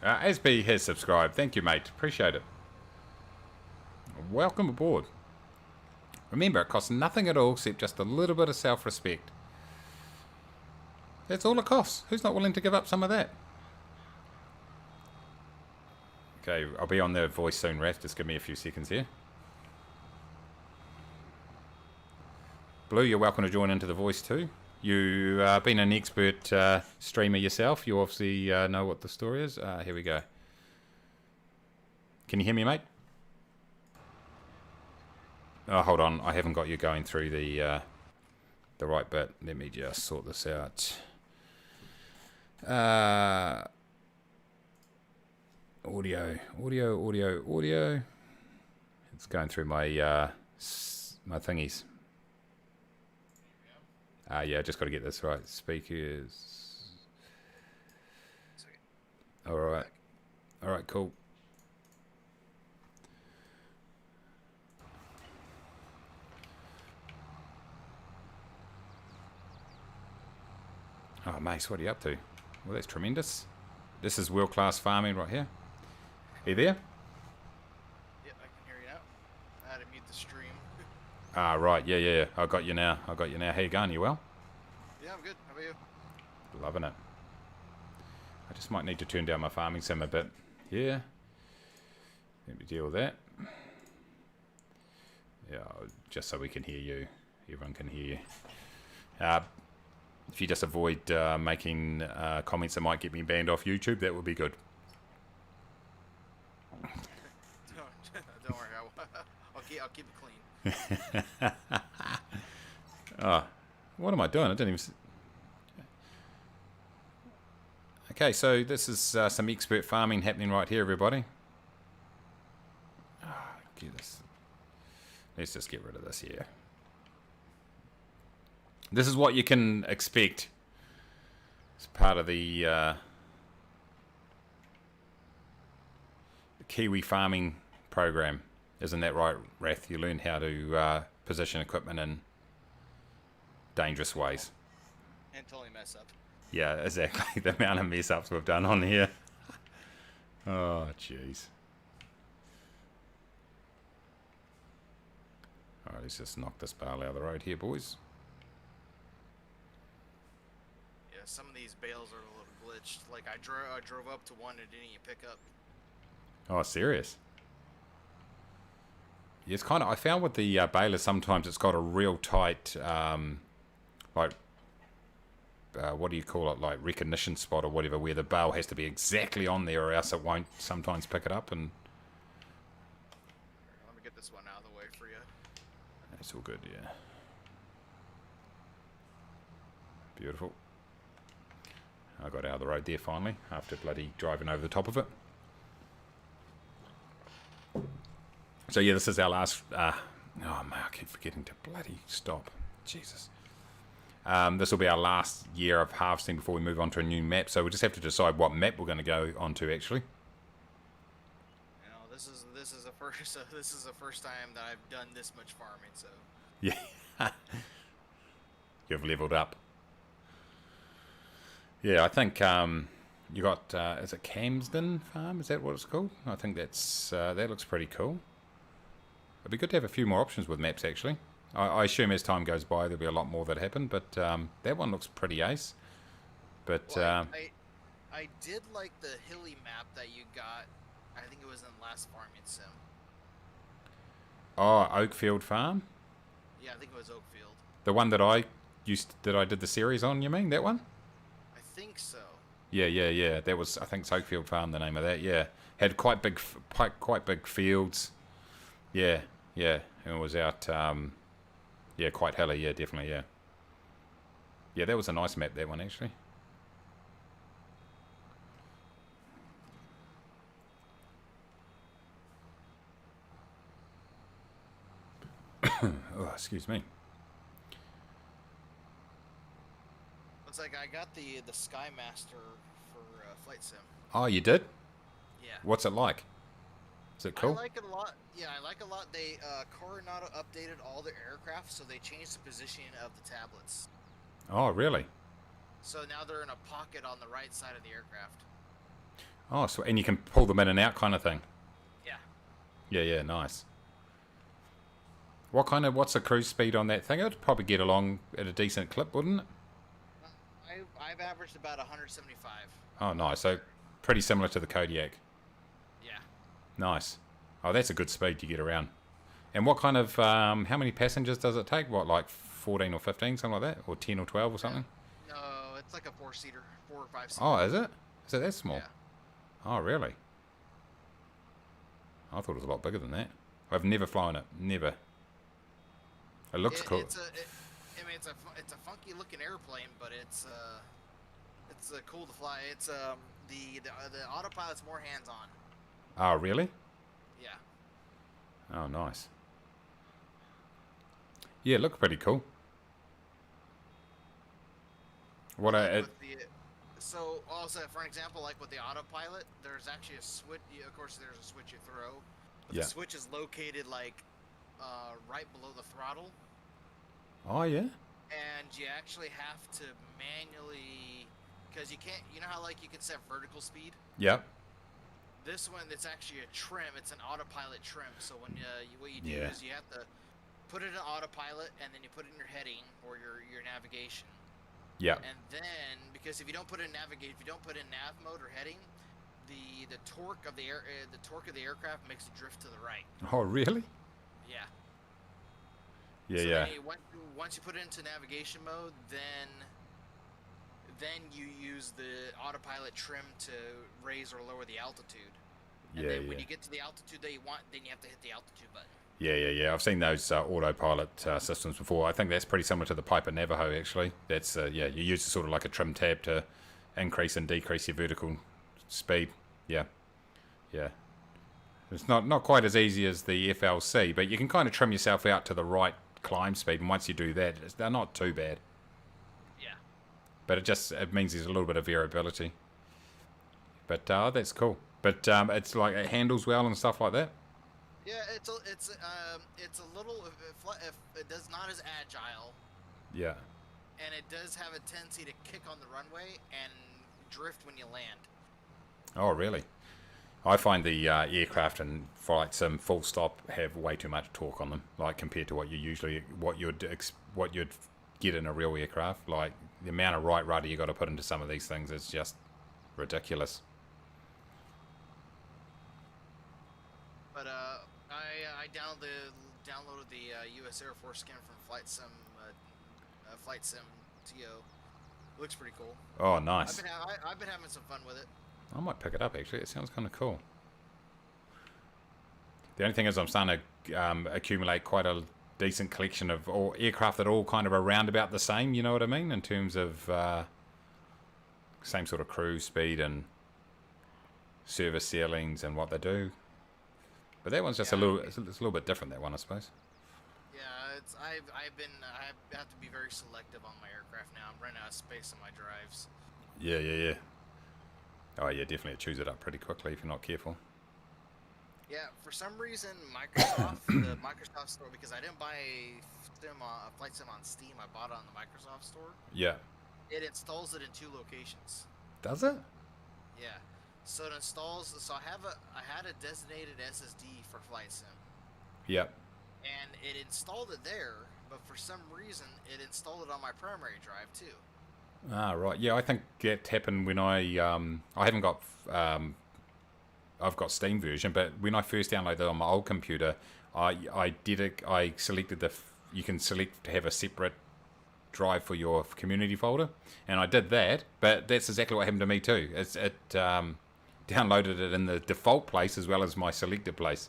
SB has subscribed. Thank you, mate. Appreciate it. Welcome aboard. Remember, it costs nothing at all except just a little bit of self-respect. That's all it costs. Who's not willing to give up some of that? Okay, I'll be on the voice soon, Raph. Just give me a few seconds here. Blue, you're welcome to join into the voice too. You've been an expert streamer yourself. You obviously know what the story is. Here we go. Can you hear me, mate? Oh, hold on. I haven't got you going through the right bit. Let me just sort this out. Audio. It's going through my my thingies. Yeah, just got to get this right. Speakers. All right, cool. Oh, Mace, what are you up to? Well, that's tremendous. This is world-class farming right here. Are you there? Yep, I can hear you now. I had to mute the stream. Right. Yeah. I got you now. How you going? You well? Yeah, I'm good. How about you? Loving it. I just might need to turn down my farming sim a bit. Yeah. Let me deal with that. Yeah, just so we can hear you. Everyone can hear you. If you just avoid making comments that might get me banned off YouTube, that would be good. Don't worry, I'll keep it clean. Oh, what am I doing? I didn't even. Okay, so this is some expert farming happening right here, everybody. Let's just get rid of this here. This is what you can expect as part of the Kiwi farming program. Isn't that right, Rath? You learn how to position equipment in dangerous ways. And totally mess up. Yeah, exactly. The amount of mess ups we've done on here. Oh, jeez. Alright, let's just knock this bale out of the road here, boys. Yeah, some of these bales are a little glitched. Like I drove up to one and didn't even pick up. Oh, serious? Yeah, it's kind of. I found with the balers sometimes it's got a real tight, like, what do you call it? Like recognition spot or whatever, where the bale has to be exactly on there, or else it won't sometimes pick it up. And let me get this one out of the way for you. That's all good, yeah. Beautiful. I got out of the road there finally after bloody driving over the top of it. So yeah, this is our last. Oh man, I keep forgetting to bloody stop. Jesus. This will be our last year of harvesting before we move on to a new map. So we just have to decide what map we're going to go onto. Actually. You know, this is the first. This is the first time that I've done this much farming. So. Yeah. You've leveled up. Yeah, I think you got. Is it Camsden Farm? Is that what it's called? I think that's that looks pretty cool. It'd be good to have a few more options with maps, actually. I assume as time goes by, there'll be a lot more that happen, but that one looks pretty ace. But well, I did like the hilly map that you got. I think it was in last farming sim. Oh, Oakfield Farm? Yeah, I think it was Oakfield. The one that I did the series on, you mean? That one? I think so. Yeah. That was, I think, Soakfield Farm, the name of that, yeah. Had quite big fields. Yeah. And it was out, quite hilly, yeah, definitely, yeah. Yeah, that was a nice map, that one, actually. Oh, excuse me. It's like I got the Sky Master for Flight Sim. Oh, you did? Yeah. What's it like? Is it cool? I like it a lot. Yeah, I like it a lot. They Coronado updated all their aircraft, so they changed the positioning of the tablets. Oh, really? So now they're in a pocket on the right side of the aircraft. Oh, so and you can pull them in and out, kind of thing. Yeah. Yeah, nice. What's the cruise speed on that thing? It'd probably get along at a decent clip, wouldn't it? I've averaged about 175. Oh, nice. So pretty similar to the Kodiak. Yeah. Nice. Oh, that's a good speed to get around. And what kind of, how many passengers does it take? What, like 14 or 15, something like that? Or 10 or 12 or something? No, it's like a 4-seater, 4 or 5-seater. Oh, is it? Is it that small? Yeah. Oh, really? I thought it was a lot bigger than that. I've never flown it. Never. It looks cool. It's a funky looking airplane, but it's cool to fly. It's the autopilot's more hands on. Oh, really? Yeah. Oh, nice. Yeah, it looked pretty cool. What so also for an example, like with the autopilot, there's actually a switch. Of course, there's a switch you throw. But Yeah. The switch is located like right below the throttle. Oh, yeah? And you actually have to manually, because you can't. You know how like you can set vertical speed. Yep. This one, it's actually a trim. It's an autopilot trim. So when what you do Yeah. is you have to put it in autopilot, and then you put it in your heading or your navigation. Yep. And then, because if you don't put in nav mode or heading, the torque of the aircraft makes it drift to the right. Oh, really? Yeah. Yeah. Once you put it into navigation mode, then you use the autopilot trim to raise or lower the altitude. And then when you get to the altitude that you want, then you have to hit the altitude button. Yeah. I've seen those autopilot systems before. I think that's pretty similar to the Piper Navajo, actually. That's, you use sort of like a trim tab to increase and decrease your vertical speed. Yeah. It's not quite as easy as the FLC, but you can kind of trim yourself out to the right climb speed, and once you do that, they're not too bad. Yeah. But it means there's a little bit of variability. But that's cool. But it's like it handles well and stuff like that. Yeah, it's a little it does not as agile. Yeah. And it does have a tendency to kick on the runway and drift when you land. Oh, really? I find the aircraft and flight sim full stop have way too much torque on them, like compared to what you'd get in a real aircraft. Like the amount of right rudder you got to put into some of these things is just ridiculous. But I downloaded the U.S. Air Force skin from Flight Sim TO. Looks pretty cool. Oh, nice. I've been having some fun with it. I might pick it up, actually. It sounds kind of cool. The only thing is I'm starting to accumulate quite a decent collection of all aircraft that are all kind of around about the same, you know what I mean? In terms of same sort of cruise speed and service ceilings and what they do. But that one's just it's a little bit different, that one, I suppose. Yeah, I have to be very selective on my aircraft now. I'm running out of space on my drives. Yeah. Oh, yeah, definitely. It chews it up pretty quickly if you're not careful. Yeah, for some reason, Microsoft, the Microsoft store, because I didn't buy a Flight Sim on Steam, I bought it on the Microsoft store. Yeah. It installs it in 2 locations. Does it? Yeah. So it installs. So I had a designated SSD for Flight Sim. Yep. And it installed it there, but for some reason, it installed it on my primary drive too. Ah, right. Yeah, I think that happened when I haven't got I've got Steam version, but when I first downloaded it on my old computer, I selected you can select to have a separate drive for your community folder, and I did that. But that's exactly what happened to me too. It downloaded it in the default place as well as my selected place.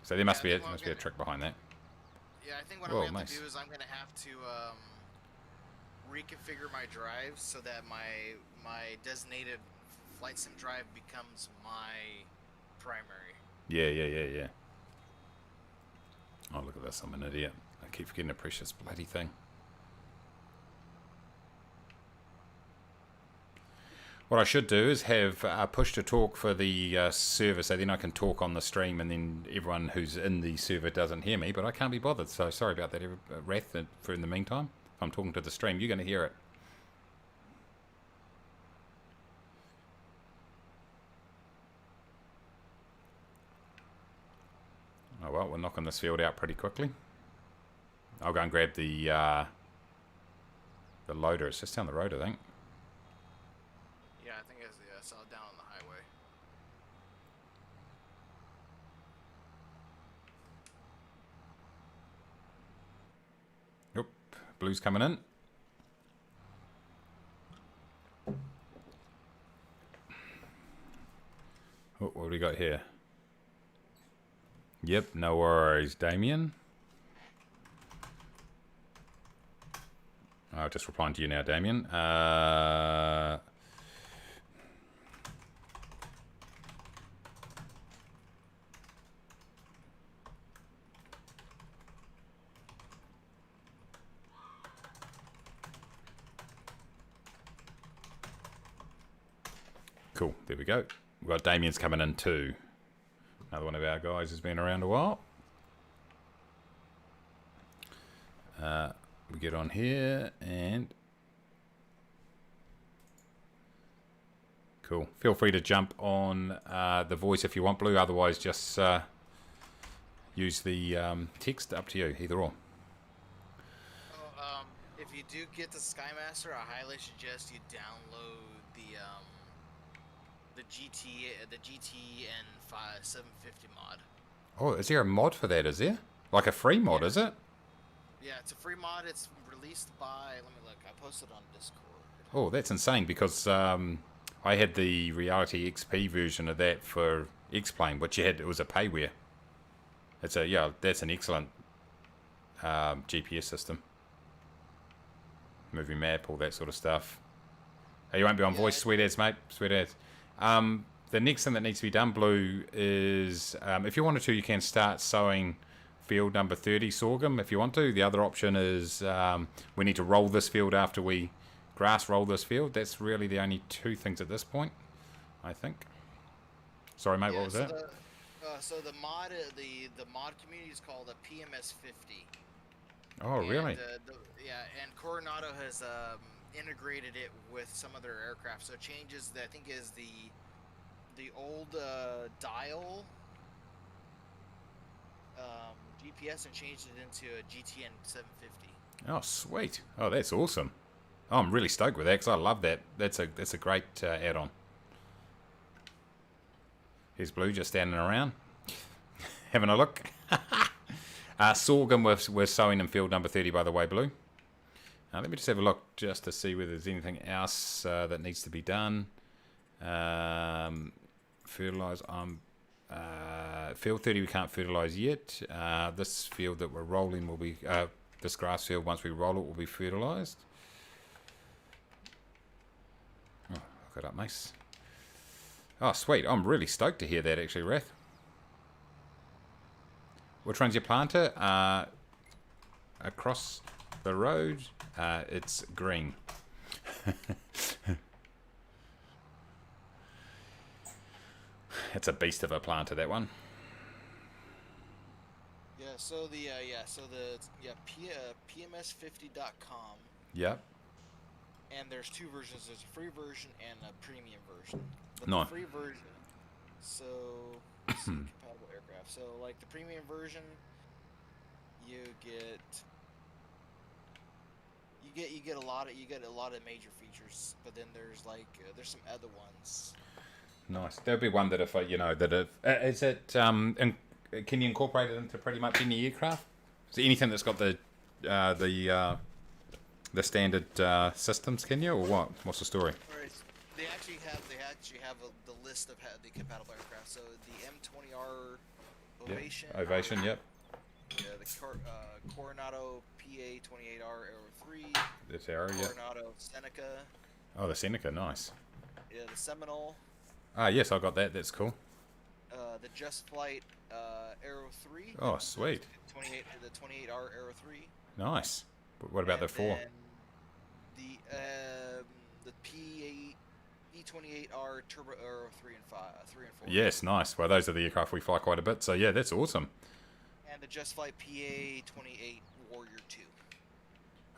So there must be a trick behind that. Yeah, I think what I'm going to do is I'm going to have to reconfigure my drives so that my designated flight sim drive becomes my primary. Yeah. Oh, look at this. I'm an idiot. I keep forgetting a precious bloody thing. What I should do is have push to talk for the server, so then I can talk on the stream, and then everyone who's in the server doesn't hear me, but I can't be bothered, so sorry about that, Wrath, for in the meantime. If I'm talking to the stream, you're going to hear it. Oh well, we're knocking this field out pretty quickly. I'll go and grab the loader. It's just down the road, I think. Yeah, I think I saw it down on the highway. Yep, blue's coming in. Oh, what do we got here? Yep, no worries, Damien. I'll just replying to you now, Damien. Cool, there we go. We've got Damien's coming in too. Another one of our guys who's been around a while. We get on here and cool. Feel free to jump on the voice if you want, Blue. Otherwise, just use the text. Up to you, either or. Oh, if you do get the Skymaster, I highly suggest you download the GTN 750 mod. Oh, is there a mod for that? Is there like a free mod? Yeah. Is it? Yeah, it's a free mod. It's released by. Let me look. I posted on Discord. Oh, that's insane because I had the Reality XP version of that for X-Plane, which it was a payware. It's a that's an excellent GPS system. Movie map, all that sort of stuff. You won't be on voice, sweet ads, mate. Sweet ads. The next thing that needs to be done, Blue, is if you wanted to, you can start sowing field number 30 sorghum if you want to. The other option is we need to roll this field after we grass roll this field. That's really the only two things at this point, I think. Sorry, mate, what was that? So the mod community is called a PMS 50. Oh, really? And Coronado has integrated it with some other aircraft, so it changes. I think is the old dial GPS and changed it into a GTN 750. Oh, sweet! Oh, that's awesome. Oh, I'm really stoked with that because I love that. That's a great add-on. Here's Blue just standing around, having a look. Sorghum, we're sowing in field number 30, by the way, Blue. Let me just have a look just to see whether there's anything else that needs to be done. Fertilise. Field 30 we can't fertilise yet. This field that we're rolling will be this grass field. Once we roll it, will be fertilised. Oh, look it up, nice. Oh, sweet! I'm really stoked to hear that, actually, Wrath. Which one's your planter? Across the road, it's green. It's a beast of a planter, that one. Yeah. So PMS50.com. Yep. And there's two versions. There's a free version and a premium version. But No. The free version. So compatible aircraft. So like the premium version, you get a lot of major features. But then there's there's some other ones. Nice. There'll be one that if is it can you incorporate it into pretty much any aircraft? Is there anything that's got the the standard systems, can you, or what? What's the story? Right. They actually have the list of the compatible aircraft. So the M20R Ovation. Yep. Ovation, yep. Yeah, the Coronado PA-28R Aero 3. This Aero, yep. Coronado Seneca. Oh, the Seneca, nice. Yeah, the Seminole. Ah, yes, I got that. That's cool. The Just Flight Aero 3. Oh, sweet. The 28R Aero 3. Nice. What about the 4? The P28R Turbo Aero 3 and 4. Yes, nice. Well, those are the aircraft we fly quite a bit, so yeah, that's awesome. And the Just Flight PA-28 Warrior 2.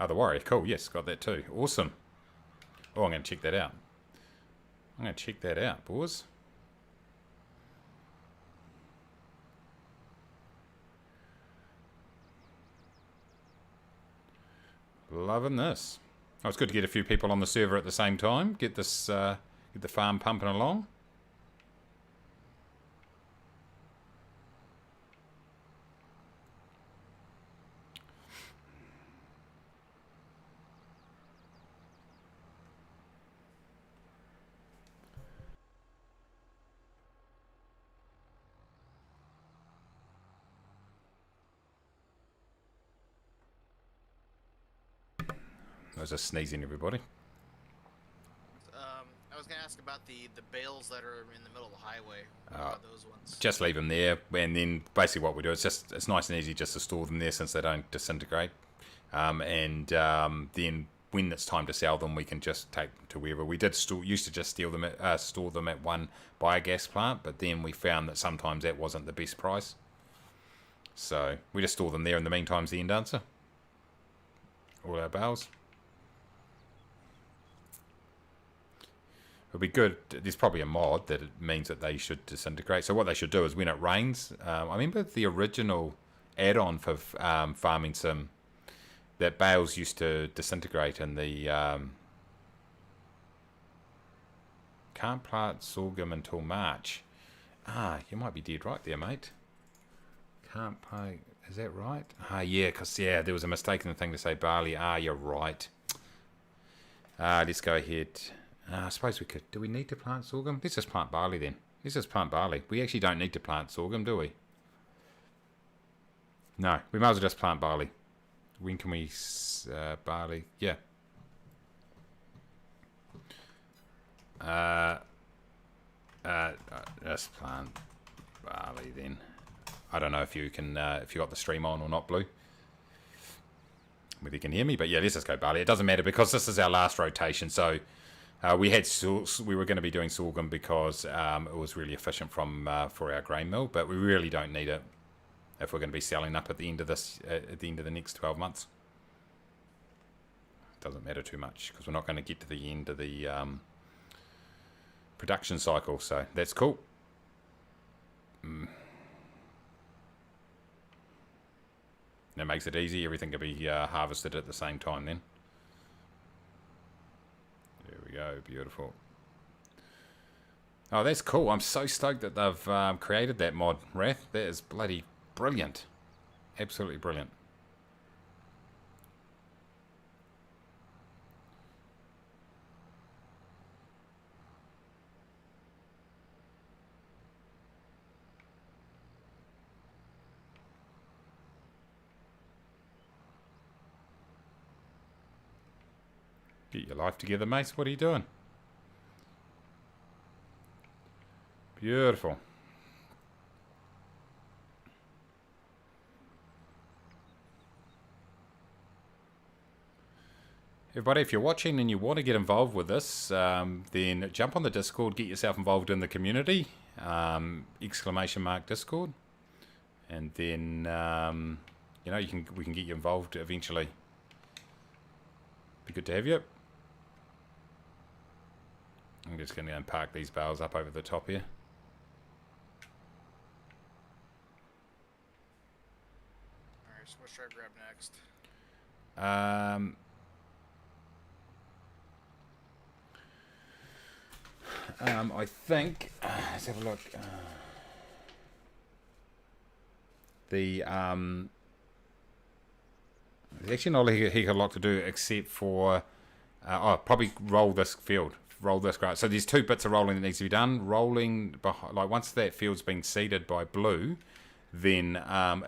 Oh, the Warrior. Cool. Yes, got that too. Awesome. Oh, I'm going to check that out. I'm going to check that out, boys. Loving this. Oh, it's good to get a few people on the server at the same time. Get this, get the farm pumping along. I was just sneezing, everybody. I was going to ask about the bales that are in the middle of the highway. What about those ones? Just leave them there, and then basically what we do is it's nice and easy just to store them there since they don't disintegrate. Then when it's time to sell them, we can just take them to wherever. We used to just store them at one biogas plant, but then we found that sometimes that wasn't the best price. So we just store them there. In the meantime, is the end answer. All our bales. It'll be good. There's probably a mod that it means that they should disintegrate. So what they should do is when it rains, I remember the original add-on for Farming Sim, that bales used to disintegrate in the can't plant sorghum until March. Ah, you might be dead right there, mate. Can't plant. Is that right? Ah, yeah, because there was a mistake in the thing to say barley. Ah, you're right. Let's go ahead. I suppose we could. Do we need to plant sorghum? Let's just plant barley then. Let's just plant barley. We actually don't need to plant sorghum, do we? No, we might as well just plant barley. When can we... barley? Yeah. Just plant barley then. I don't know if you can, if you got the stream on or not, Blue. Whether you can hear me, but yeah, let's just go barley. It doesn't matter because this is our last rotation. So we were going to be doing sorghum because it was really efficient for our grain mill, but we really don't need it if we're going to be selling up at the end of the next 12 months. It doesn't matter too much because we're not going to get to the end of the production cycle. So that's cool. That makes it easy. Everything can be harvested at the same time then. There we go. Beautiful. Oh, that's cool. I'm so stoked that they've created that mod, Wrath. That is bloody brilliant. Absolutely brilliant. Get your life together, mates. What are you doing? Beautiful. Everybody, if you're watching and you want to get involved with this, then jump on the Discord, get yourself involved in the community, !Discord, and then we can get you involved eventually. Be good to have you. I'm just going to go and park these bales up over the top here. Alright, so what should I grab next? I think, let's have a look. There's actually not a heck of a lot to do except for probably roll this field, roll this grass. So there's 2 bits of rolling that needs to be done. Rolling behind, like once that field's been seeded by blue, then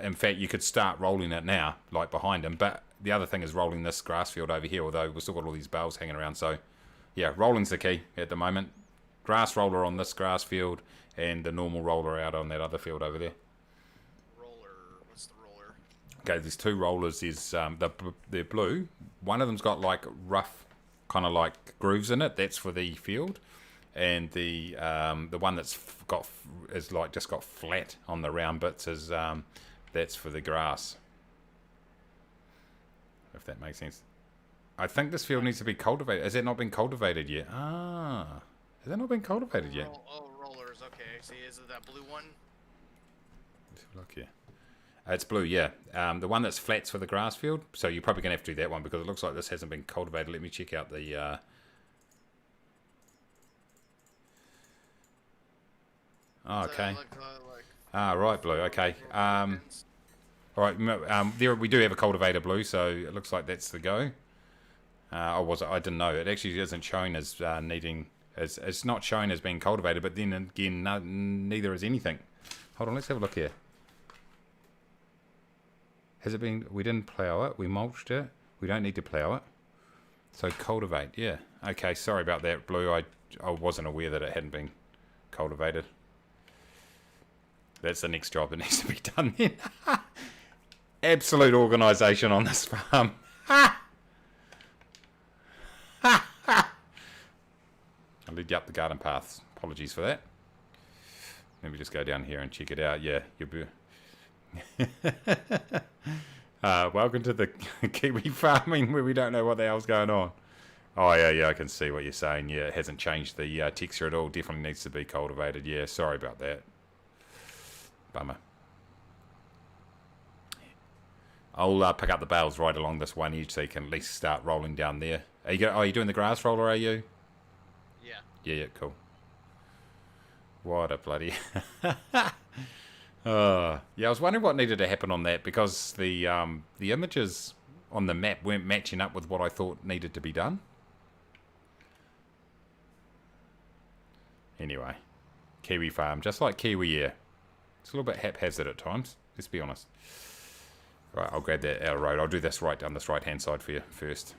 in fact you could start rolling it now, like behind him. But the other thing is rolling this grass field over here. Although we've still got all these bales hanging around, so yeah, rolling's the key at the moment. Grass roller on this grass field, and the normal roller out on that other field over there. What's the roller? Okay, there's 2 rollers. There's they're blue. One of them's got like rough, kind of like grooves in it. That's for the field, and the one that's just got flat on the round bits is that's for the grass. If that makes sense. I think this field needs to be cultivated. Has it not been cultivated yet? Ah, has it not been cultivated yet? Rollers. Okay. See, is it that blue one? Let's have a look here. It's blue, yeah. The one that's flat's for the grass field. So you're probably going to have to do that one because it looks like this hasn't been cultivated. Let me check out the... Oh, okay. Right, blue. Okay. All right. There we do have a cultivator blue, so it looks like that's the go. Or was it? I didn't know. It actually isn't shown as needing. It's not shown as being cultivated, but then again, neither is anything. Hold on. Let's have a look here. Has it been? We didn't plough it. We mulched it. We don't need to plough it. So cultivate. Yeah. Okay. Sorry about that, blue. I wasn't aware that it hadn't been cultivated. That's the next job that needs to be done then. Absolute organisation on this farm. I'll lead you up the garden paths. Apologies for that. Let me just go down here and check it out. Yeah, you'll be... welcome to the Kiwi farming where we don't know what the hell's going on. Oh, yeah, I can see what you're saying. Yeah, it hasn't changed the texture at all. Definitely needs to be cultivated. Yeah, sorry about that. Bummer. I'll pick up the bales right along this one edge so you can at least start rolling down there. Are you doing the grass roller, are you? Yeah, cool. What a bloody... yeah, I was wondering what needed to happen on that because the images on the map weren't matching up with what I thought needed to be done. Anyway, Kiwi farm, just like Kiwi Air. It's a little bit haphazard at times, let's be honest. Right, I'll grab that out of the road. I'll do this right down this right-hand side for you first.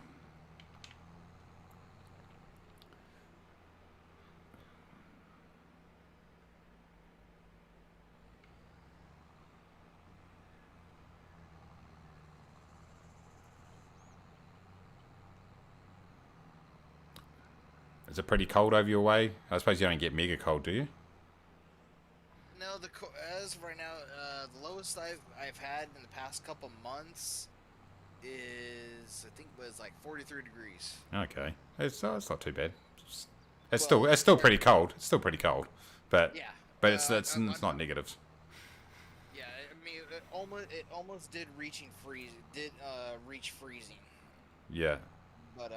Is it pretty cold over your way? I suppose you don't get mega cold, do you? No, as of right now, the lowest I've had in the past couple months is I think was like 43 degrees. Okay, it's not too bad. It's still pretty cold. It's still pretty cold, but yeah, it's not negatives. Yeah, I mean it almost did reach freezing. Yeah. But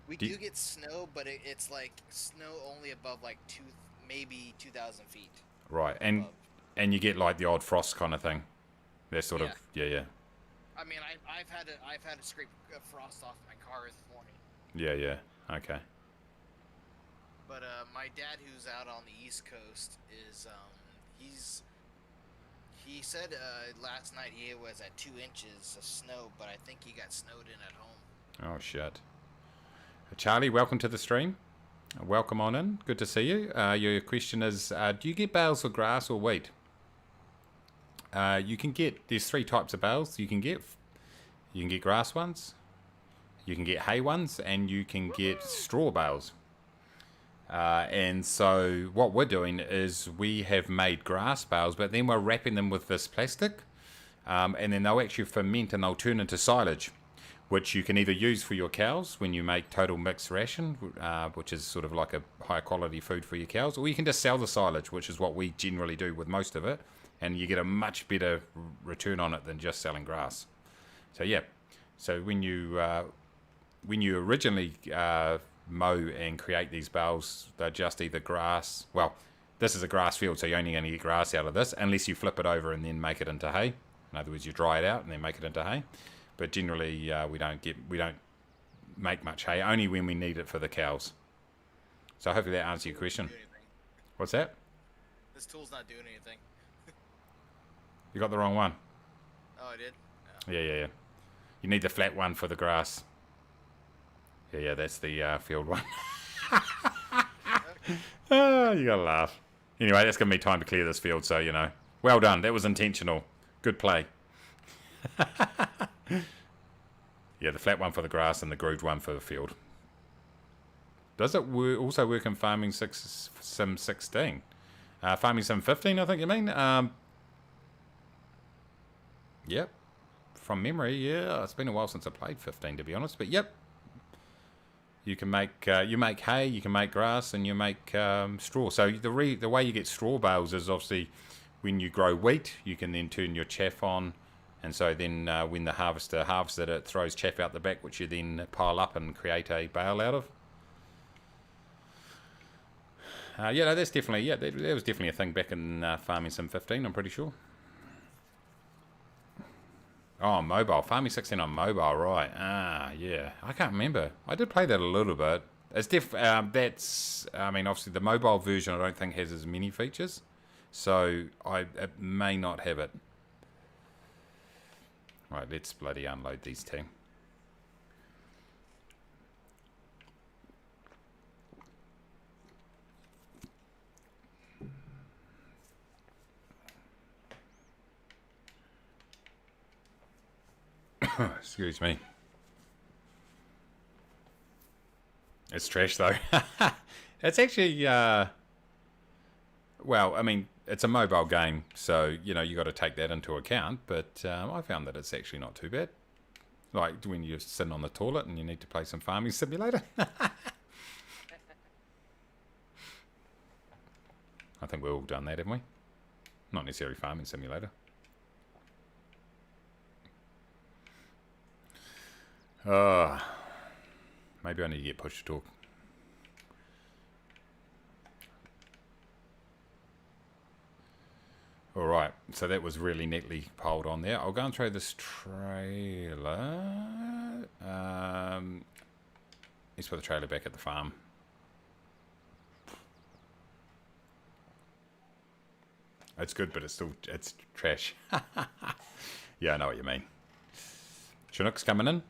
we do get snow, but it's like snow only above like maybe 2,000 feet. Right, and you get like the odd frost kind of thing. They're sort of yeah. I mean, I've had to scrape frost off my car this morning. Yeah. Okay. But my dad, who's out on the East Coast, is he said last night he was at 2 inches of snow, but I think he got snowed in at home. Oh shit. Charlie, welcome to the stream. Welcome on in. Good to see you. Your question is, do you get bales for grass or wheat? There's 3 types of bales you can get. You can get grass ones, you can get hay ones, and you can get straw bales. And so what we're doing is we have made grass bales, but then we're wrapping them with this plastic, and then they'll actually ferment and they'll turn into silage, which you can either use for your cows when you make total mixed ration, which is sort of like a high quality food for your cows, or you can just sell the silage, which is what we generally do with most of it, and you get a much better return on it than just selling grass. So yeah, so when you originally mow and create these bales, they're just either grass. Well, this is a grass field, so you're only going to get grass out of this, unless you flip it over and then make it into hay. In other words, you dry it out and then make it into hay. but generally we don't make much hay, only when we need it for the cows. So hopefully that answers your question. What's that? This tool's not doing anything. You got the wrong one. Oh, I did? Oh. Yeah. You need the flat one for the grass. Yeah, that's the field one. Oh, you gotta laugh. Anyway, that's gonna be time to clear this field, so, you know. Well done. That was intentional. Good play. Yeah, the flat one for the grass and the grooved one for the field. Does it also work in Farming Sim 16? Farming Sim 15, I think you mean? Yep. From memory, yeah. It's been a while since I played 15, to be honest. But yep. You can make you make hay, you can make grass, and you make straw. So the way you get straw bales is obviously when you grow wheat, you can then turn your chaff on. And so then when the harvester harvests it, it throws chaff out the back, which you then pile up and create a bale out of. Yeah, no, that's definitely, that was definitely a thing back in Farming Sim 15, I'm pretty sure. Oh, mobile. Farming 16 on mobile, right. Yeah. I can't remember. I did play that a little bit. It's that's, I mean, obviously the mobile version I don't think has as many features. So it may not have it. Right, let's bloody unload these two. Excuse me. It's trash though. It's actually, well, I mean, it's a mobile game, so, you know, you got to take that into account, but I found that it's actually not too bad. Like when you're sitting on the toilet and you need to play some Farming Simulator. I think we've all done that, haven't we? Not necessarily Farming Simulator. Maybe I need to get push to talk. Alright, so that was really neatly piled on there. I'll go and throw this trailer. Let's put the trailer back at the farm. It's good, but it's trash. Yeah, I know what you mean. Chinook's coming in.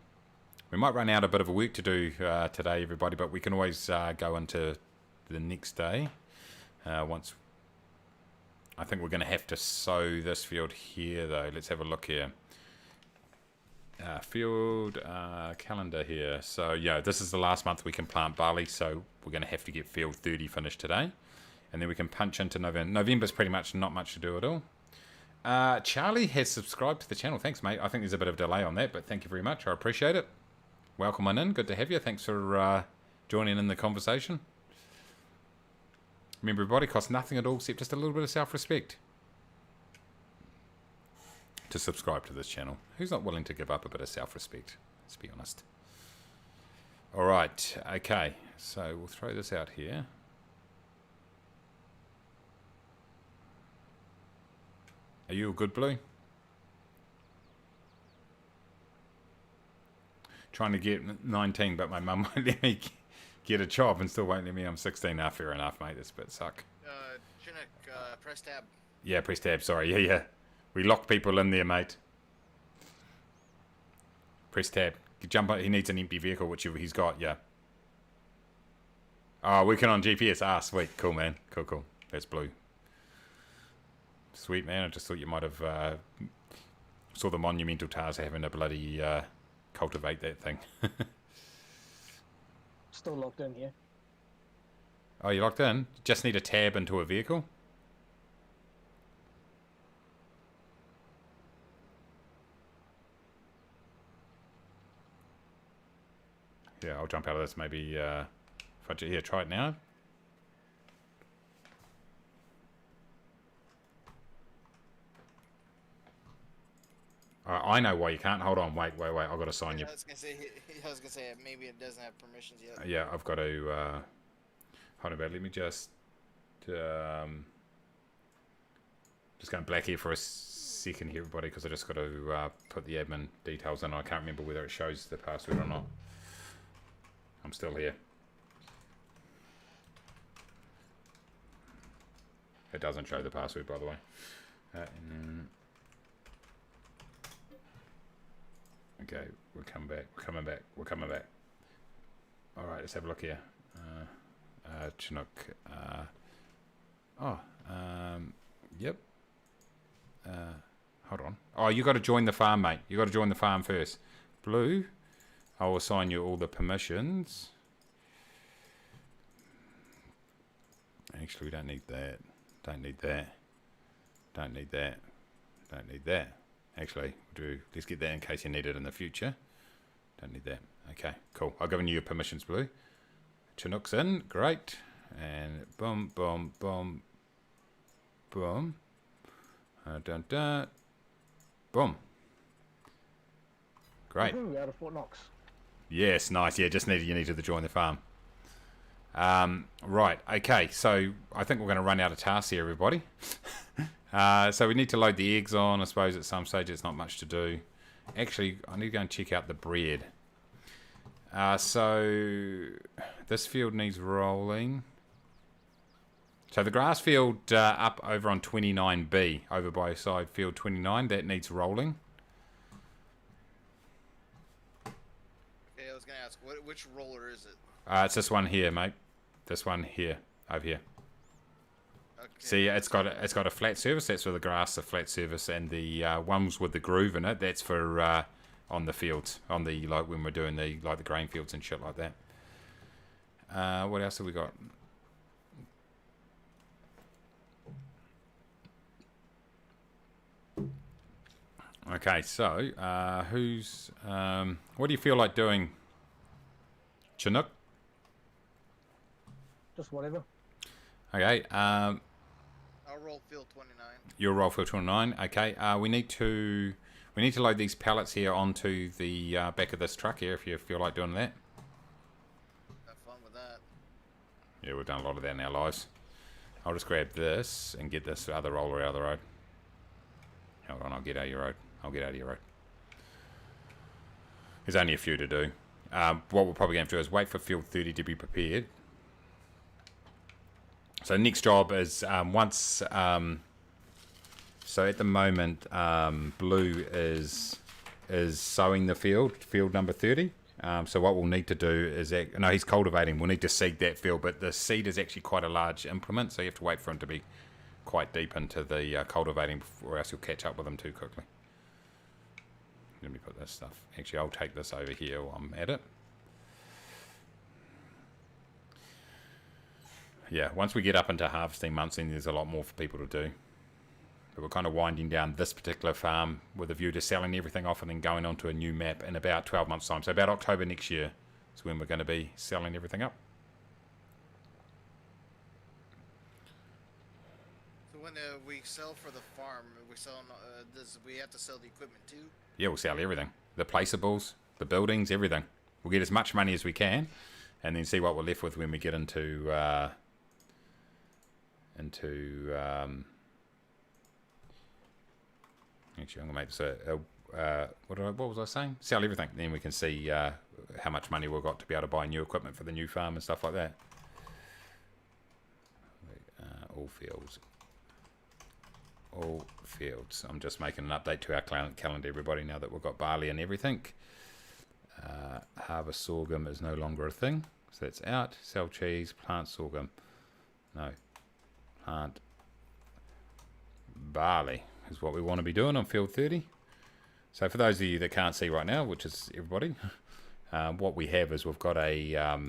We might run out a bit of a work to do today, everybody, but we can always go into the next day. Once, I think we're going to have to sow this field here, though. Let's have a look here. Field calendar here. So, yeah, this is the last month we can plant barley, so we're going to have to get field 30 finished today. And then we can punch into November. November's pretty much not much to do at all. Charlie has subscribed to the channel. Thanks, mate. I think there's a bit of delay on that, but thank you very much. I appreciate it. Welcome on in. Good to have you. Thanks for joining in the conversation. Remember, everybody, costs nothing at all except just a little bit of self-respect to subscribe to this channel. Who's not willing to give up a bit of self-respect? Let's be honest. All right. Okay. So we'll throw this out here. Are you a good blue? Trying to get 19, but my mum won't let me get a job and still won't let me. I'm 16 now. Fair enough, mate. That's a bit suck. Chinook, press tab. Yeah, press tab. Sorry. Yeah. We lock people in there, mate. Press tab. Jump on. He needs an empty vehicle, which he's got. Yeah. Oh, working on GPS. Ah, sweet. Cool, man. Cool. That's blue. Sweet, man. I just thought you might have saw the monumental task having to bloody cultivate that thing. Still locked in here. Oh, you locked in? Just need a tab into a vehicle? Yeah, I'll jump out of this maybe. Here, try it now. I know why you can't. Hold on, wait. I've got to sign you. I was gonna say maybe it doesn't have permissions yet. Yeah, I've got to. Hold on, let me just. Just going black here for a second here, everybody, because I just got to put the admin details in. I can't remember whether it shows the password or not. I'm still here. It doesn't show the password, by the way. Okay, we're coming back. We're coming back. We're coming back. All right, let's have a look here. Chinook. Yep. Hold on. Oh, you got to join the farm, mate. You got to join the farm first. Blue. I will assign you all the permissions. Actually, we don't need that. Don't need that. Don't need that. Don't need that. Actually, we'll do. Let's get that in case you need it in the future. Don't need that. Okay, cool. I've given you your permissions, Blue. Chinook's in. Great. And boom, boom, boom, boom. Dun, dun. Boom. Great. Ooh, out of Fort Knox. Yes, nice. Yeah, just you needed to join the farm. Right. Okay. So I think we're going to run out of tasks here, everybody. So we need to load the eggs on. I suppose at some stage it's not much to do. Actually, I need to go and check out the bread. So this field needs rolling. So the grass field up over on 29B, over by side field 29, that needs rolling. Okay, I was going to ask, which roller is it? It's this one here, mate. This one here, over here. Okay. See, it's got a flat surface. That's for the grass, the flat surface, and the ones with the groove in it. That's for on the fields, on the like when we're doing the the grain fields and shit like that. What else have we got? Okay, so who's what do you feel like doing, Chinook? Just whatever. Okay, I'll roll field 29. you'll roll field 29. Okay, we need to load these pallets here onto the back of this truck here. If you feel like doing that. Have fun with that. Yeah, we've done a lot of that in our lives. I'll just grab this and get this other roller out of the road. Hold on, I'll get out of your road. I'll get out of your road. There's only a few to do. What we're probably going to do is wait for field 30 to be prepared. So next job is once... so at the moment, Blue is sowing the field number 30. So what we'll need to do is... No, he's cultivating. We'll need to seed that field, but the seed is actually quite a large implement, so you have to wait for him to be quite deep into the cultivating, or else you'll catch up with him too quickly. Let me put this stuff. Actually, I'll take this over here while I'm at it. Yeah, once we get up into harvesting months, then there's a lot more for people to do. But we're kind of winding down this particular farm with a view to selling everything off and then going on to a new map in about 12 months' time. So about October next year is when we're going to be selling everything up. So when we sell for the farm, we sell. Does we have to sell the equipment too? Yeah, we'll sell everything. The placeables, the buildings, everything. We'll get as much money as we can and then see what we're left with when we get into actually, I'm going to make this what was I saying? Sell everything. Then we can see how much money we've got to be able to buy new equipment for the new farm and stuff like that. All fields. All fields. I'm just making an update to our calendar, everybody, now that we've got barley and everything. Harvest sorghum is no longer a thing, so that's out. Sell cheese, plant sorghum. No. Plant barley is what we want to be doing on field 30. So for those of you that can't see right now, which is everybody, what we have is we've got a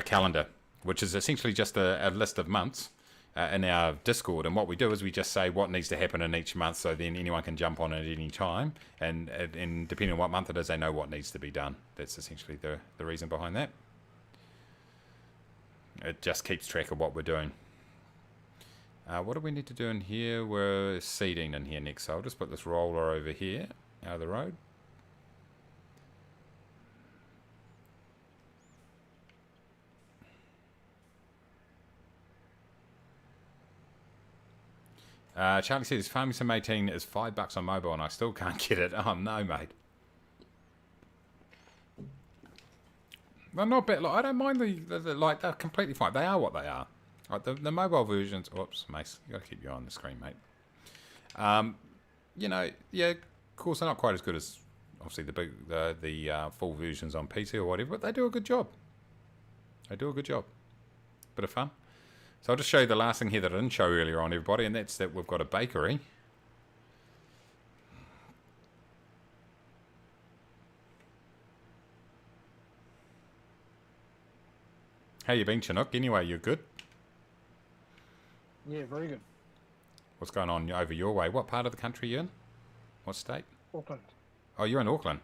calendar, which is essentially just a list of months in our Discord, and what we do is we just say what needs to happen in each month, so then anyone can jump on it at any time, and depending on what month it is, they know what needs to be done. That's essentially the reason behind that. It just keeps track of what we're doing. What do we need to do in here? We're seeding in here next, so I'll just put this roller over here out of the road. Charlie says Farming Sim 18 is $5 on mobile and I still can't get it. Oh no, mate. Well, not bad. Like, I don't mind the like. They're completely fine. They are what they are. Like the mobile versions. Oops, Mace. You got to keep your eye on the screen, mate. You know, yeah. Of course, they're not quite as good as obviously the full versions on PC or whatever, but they do a good job. They do a good job. Bit of fun. So I'll just show you the last thing here that I didn't show earlier on, everybody, and that's that we've got a bakery. How you been, Chinook? Anyway, you're good? Yeah, very good. What's going on over your way? What part of the country are you in? What state? Auckland. Oh, you're in Auckland.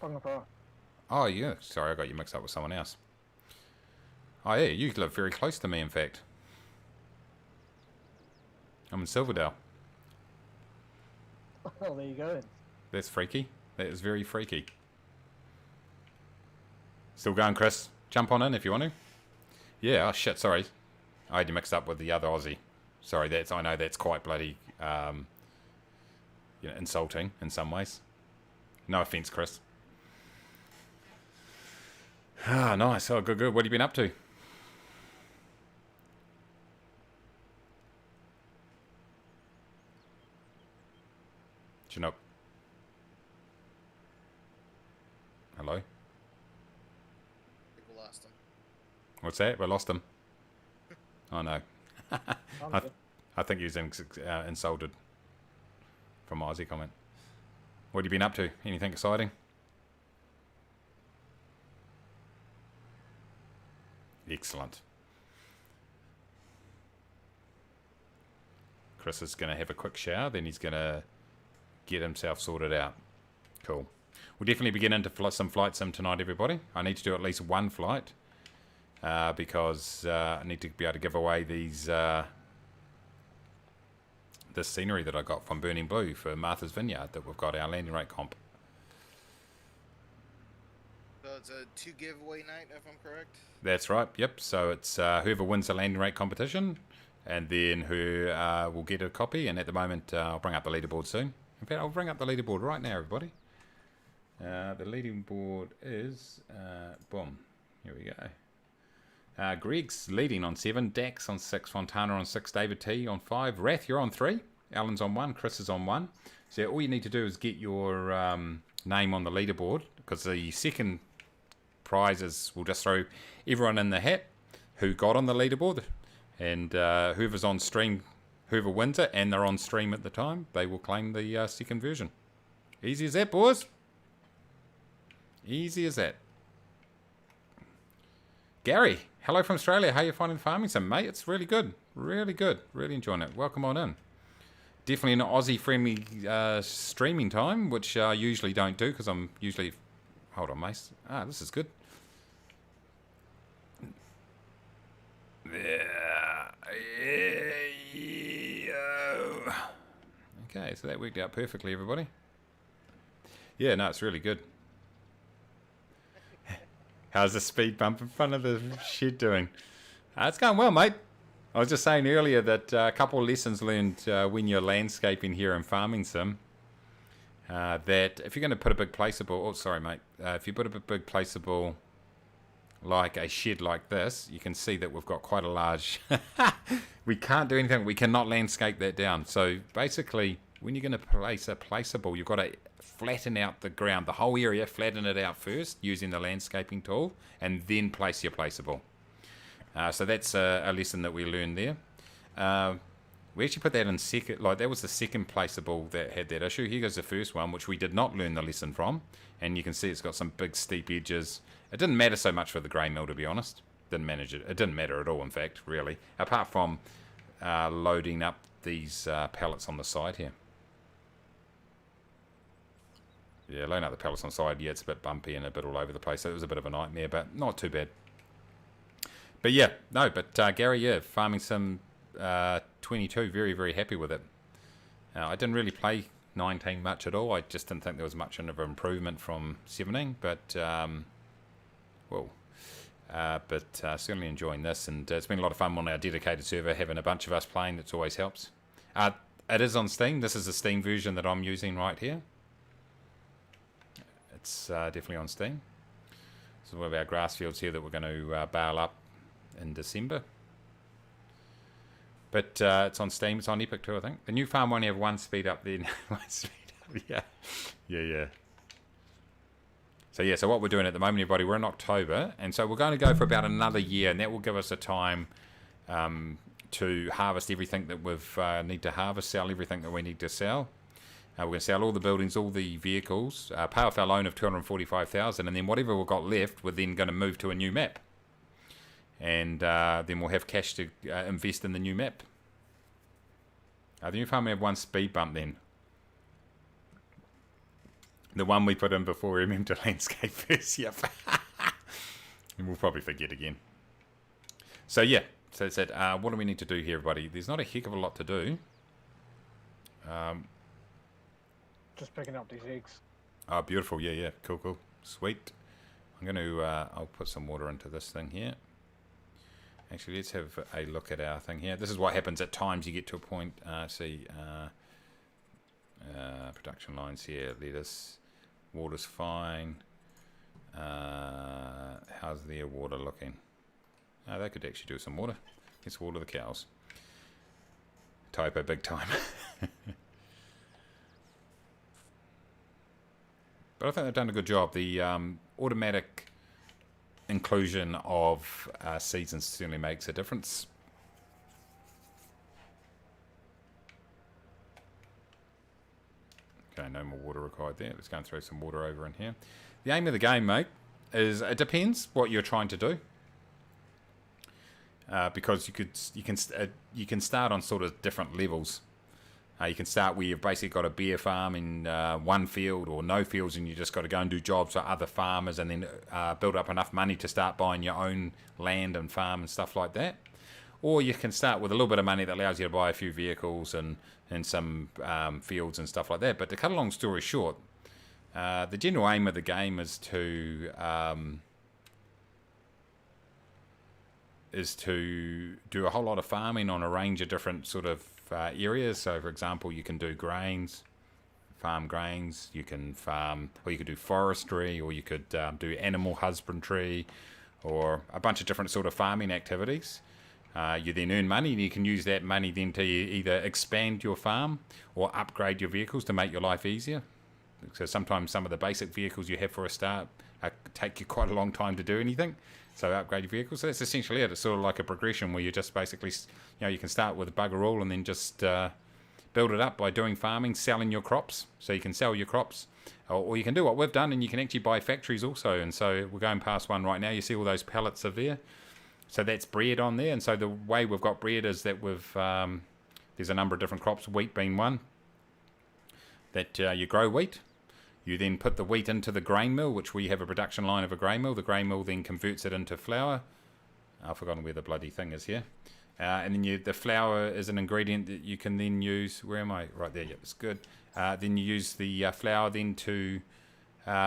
Whangapara. Oh, yeah. Sorry, I got you mixed up with someone else. Oh, yeah. You live very close to me, in fact. I'm in Silverdale. Oh, there you go then. That's freaky. That is very freaky. Still going, Chris? Jump on in if you want to. Yeah, oh shit, sorry. I had you mixed up with the other Aussie. Sorry, I know that's quite bloody insulting in some ways. No offence, Chris. Ah, nice. Oh, good. What have you been up to? Chinook. Hello? I think we lost him. What's that? We lost him. Oh no. I'm good. I think he was insulted from my Aussie comment. What have you been up to? Anything exciting? Excellent. Chris is going to have a quick shower, then he's going to get himself sorted out. Cool. We'll definitely begin into some flight sim tonight, everybody. I need to do at least one flight because I need to be able to give away these this scenery that I got from Burning Blue for Martha's Vineyard that we've got our landing rate comp. So it's a 2 giveaway night, if I'm correct. That's right. Yep. So it's whoever wins the landing rate competition, and then who will get a copy. And at the moment, I'll bring up the leaderboard soon. In fact, I'll bring up the leaderboard right now, everybody. The leaderboard is boom. Here we go. Greg's leading on 7, Dax on 6, Fontana on 6, David T on 5, Rath, you're on 3, Alan's on 1, Chris is on 1. So all you need to do is get your name on the leaderboard, because the second prize is we'll just throw everyone in the hat who got on the leaderboard, and whoever's on stream, whoever wins it and they're on stream at the time, they will claim the second version. Easy as that, boys. Easy as that. Gary, hello from Australia. How are you finding farming sim, mate? It's really good. Really good. Really enjoying it. Welcome on in. Definitely an Aussie-friendly streaming time, which I usually don't do because I'm usually... Hold on, Mace. Ah, this is good. Okay, so that worked out perfectly, everybody. Yeah, no, it's really good. How's the speed bump in front of the shed doing? It's going well, mate. I was just saying earlier that a couple of lessons learned when you're landscaping here in Farming Sim. That if you're going to put a big placeable... Oh, sorry, mate. If you put a big placeable like a shed like this, you can see that we've got quite a large... We can't do anything. We cannot landscape that down. So basically, when you're going to place a placeable, you've got to flatten out the ground, the whole area, flatten it out first using the landscaping tool, and then place your placeable. So that's a lesson that we learned there. We actually put that in second, like that was the second placeable that had that issue. Here goes the first one, which we did not learn the lesson from, and you can see it's got some big steep edges. It didn't matter so much for the grey mill, to be honest. Didn't manage it. It didn't matter at all, in fact, really, apart from loading up these pallets on the side here. Yeah, loading up the pallets on the side, yeah, it's a bit bumpy and a bit all over the place, so it was a bit of a nightmare, but not too bad. But yeah, no, but Gary, yeah, Farming Sim 22, very, very happy with it. I didn't really play 19 much at all. I just didn't think there was much of an improvement from 17, but, certainly enjoying this, and it's been a lot of fun on our dedicated server, having a bunch of us playing, it always helps. It is on Steam. This is the Steam version that I'm using right here. It's definitely on Steam. This is one of our grass fields here that we're going to bale up in December. But it's on Steam. It's on Epic too, I think. The new farm won't have one speed up then. One speed up, yeah. So yeah, so what we're doing at the moment, everybody, we're in October, and so we're going to go for about another year, and that will give us a time to harvest everything that we've need to harvest, sell everything that we need to sell. We're going to sell all the buildings, all the vehicles, pay off our loan of 245,000, and then whatever we've got left, we're then going to move to a new map, and then we'll have cash to invest in the new map. The new farm will have one speed bump then. The one we put in before we remember to landscape first, yep. And we'll probably forget again. So yeah, so it said, what do we need to do here, everybody? There's not a heck of a lot to do. Just picking up these eggs. Oh, beautiful, yeah, cool, sweet. I'm going to, I'll put some water into this thing here. Actually, let's have a look at our thing here. This is what happens at times you get to a point, production lines here, lettuce, water's fine. How's their water looking? They could actually do some water. Let's water the cows. Typo big time. But I think they've done a good job. The automatic inclusion of seasons certainly makes a difference. Okay, no more water required there. Let's go and throw some water over in here. The aim of the game, mate, is it depends what you're trying to do. Because you can start on sort of different levels. You can start where you've basically got a beer farm in one field or no fields, and you just got to go and do jobs for other farmers, and then build up enough money to start buying your own land and farm and stuff like that. Or you can start with a little bit of money that allows you to buy a few vehicles and some fields and stuff like that. But to cut a long story short, the general aim of the game is to do a whole lot of farming on a range of different sort of areas. So, for example, you can do grains, farm grains. You can farm, or you could do forestry, or you could do animal husbandry, or a bunch of different sort of farming activities. You then earn money, and you can use that money then to either expand your farm or upgrade your vehicles to make your life easier. So sometimes some of the basic vehicles you have for a start take you quite a long time to do anything. So upgrade your vehicles. So that's essentially it. It's sort of like a progression where you just basically, you can start with bugger all and then just build it up by doing farming, selling your crops. So you can sell your crops, or you can do what we've done, and you can actually buy factories also. And so we're going past one right now. You see all those pallets are there. So that's bread on there. And so the way we've got bread is that there's a number of different crops, wheat being one, that you grow wheat. You then put the wheat into the grain mill, which we have a production line of a grain mill. The grain mill then converts it into flour. I've forgotten where the bloody thing is here. And then the flour is an ingredient that you can then use. Where am I? Right there. Yep, it's good. Then you use the flour then to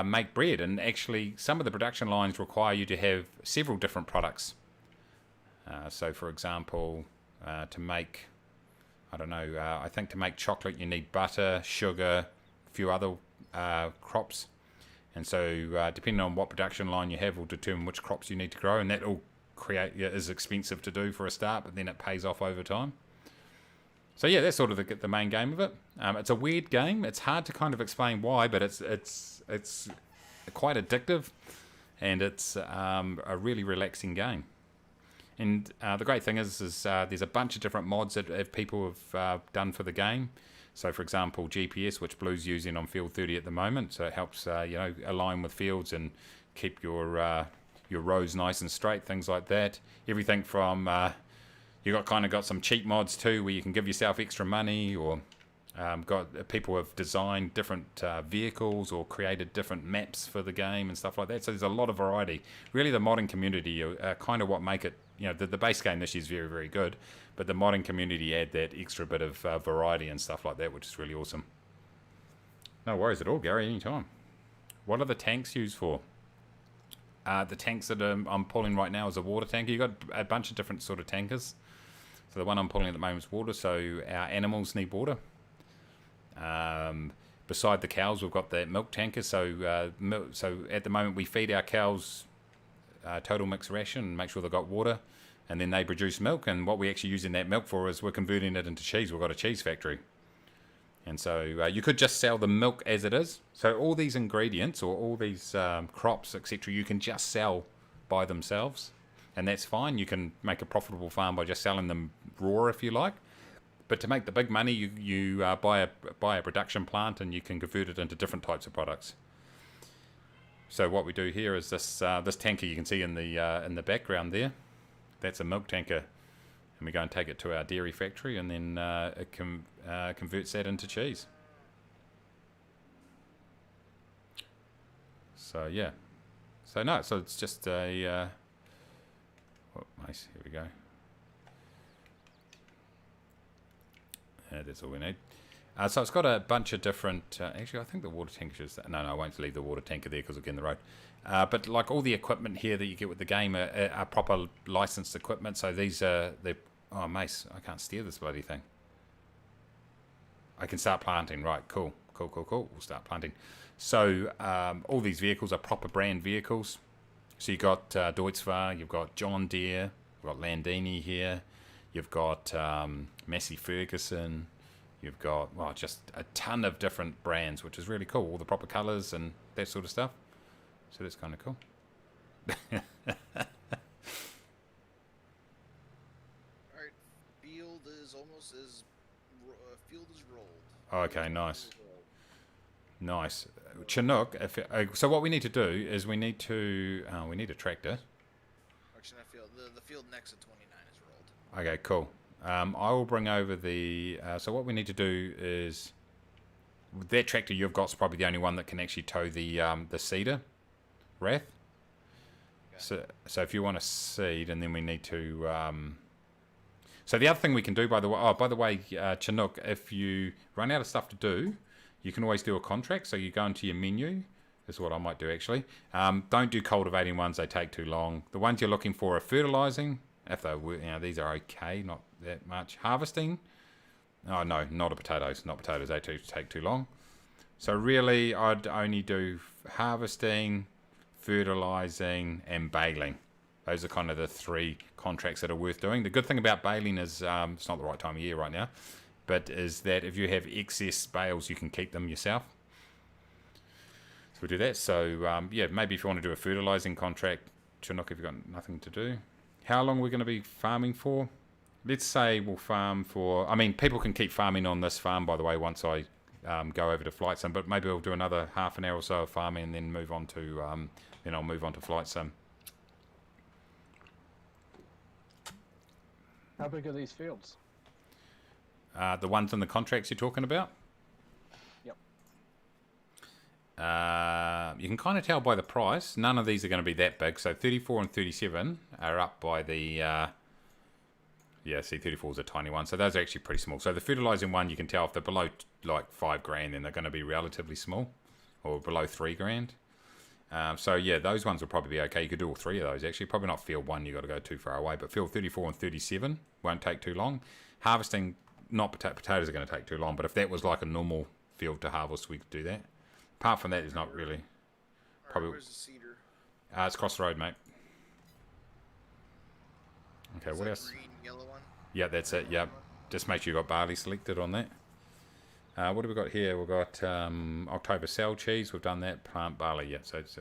make bread. And actually, some of the production lines require you to have several different products. So, for example, to make, I think to make chocolate you need butter, sugar, a few other crops. And so depending on what production line you have will determine which crops you need to grow, and that all is expensive to do for a start, but then it pays off over time. So yeah, that's sort of the main game of it. It's a weird game. It's hard to kind of explain why, but it's quite addictive, and it's a really relaxing game. And the great thing is there's a bunch of different mods that people have done for the game. So, for example, GPS, which Blue's using on Field 30 at the moment, so it helps align with fields and keep your rows nice and straight, things like that. Everything from you got some cheat mods too, where you can give yourself extra money, or people have designed different vehicles or created different maps for the game and stuff like that. So there's a lot of variety. Really, the modding community are kind of what make it. The base game this year is very, very good, but the modding community add that extra bit of variety and stuff like that, which is really awesome. No worries at all, Gary, anytime. What are the tanks used for? The tanks that I'm pulling right now is a water tanker. You've got a bunch of different sort of tankers. So the one I'm pulling at the moment is water, so our animals need water. Beside the cows, we've got the milk tanker. So so at the moment we feed our cows total mixed ration and make sure they've got water, and then they produce milk. And what we actually using that milk for is we're converting it into cheese. We've got a cheese factory. And so you could just sell the milk as it is. So all these ingredients or all these crops, etc., you can just sell by themselves. And that's fine. You can make a profitable farm by just selling them raw if you like. But to make the big money, you buy a production plant and you can convert it into different types of products. So what we do here is this this tanker you can see in the background there. That's a milk tanker, and we go and take it to our dairy factory, and then it converts that into cheese. So yeah, so it's just a oh, nice. Here we go. That's all we need. So it's got a bunch of different... actually, I think the water tanker is... No, I won't leave the water tanker there because it'll get in the road. But like all the equipment here that you get with the game are proper licensed equipment. So these are... Oh, Mace, I can't steer this bloody thing. I can start planting. Right, cool. We'll start planting. So all these vehicles are proper brand vehicles. So you've got Deutz-Fahr, you've got John Deere, you've got Landini here. You've got Massey Ferguson. You've got, well, just a ton of different brands, which is really cool. All the proper colours and that sort of stuff. So that's kind of cool. Alright, field is almost as... field is rolled. Okay, nice. Nice. Chinook, so what we need to do is we need to... we need a tractor. Actually, the field next to 29 is rolled. Okay, cool. I will bring over the... so what we need to do is... That tractor you've got is probably the only one that can actually tow the seeder, Wrath. Okay. So if you want to seed, and then we need to... so the other thing we can do, by the way, Chinook, if you run out of stuff to do, you can always do a contract. So you go into your menu. This is what I might do, actually. Don't do cultivating ones. They take too long. The ones you're looking for are fertilizing. If they were, these are okay, not that much. Harvesting. Oh, no, not potatoes. Not potatoes. They take too long. So really, I'd only do harvesting, fertilizing, and baling. Those are kind of the three contracts that are worth doing. The good thing about baling is it's not the right time of year right now, but is that if you have excess bales, you can keep them yourself. So we'll do that. So yeah, maybe if you want to do a fertilizing contract, Chinook, if you've got nothing to do. How long we're going to be farming for? Let's say we'll farm for... I mean, people can keep farming on this farm, by the way, once I go over to Flight Sim, but maybe we'll do another half an hour or so of farming and then move on to... then I'll move on to Flight Sim. How big are these fields? The ones in the contracts you're talking about? Yep. You can kind of tell by the price. None of these are going to be that big. So 34 and 37 are up by the... yeah, see, 34 is a tiny one. So those are actually pretty small. So the fertilizing one, you can tell if they're below like 5 grand, then they're going to be relatively small. Or below 3 grand. So yeah, those ones will probably be okay. You could do all three of those actually. Probably not field 1, you've got to go too far away. But field 34 and 37 won't take too long. Harvesting, not potatoes are going to take too long. But if that was like a normal field to harvest, we could do that. Apart from that, there's not really. Probably. Where's the cedar? It's across the road, mate. Okay, Is what that else? green, yellow one? Yeah, that's it. Yep. Just make sure you got barley selected on that. What have we got here? We've got October cell cheese. We've done that. Plant barley. Yeah. So it's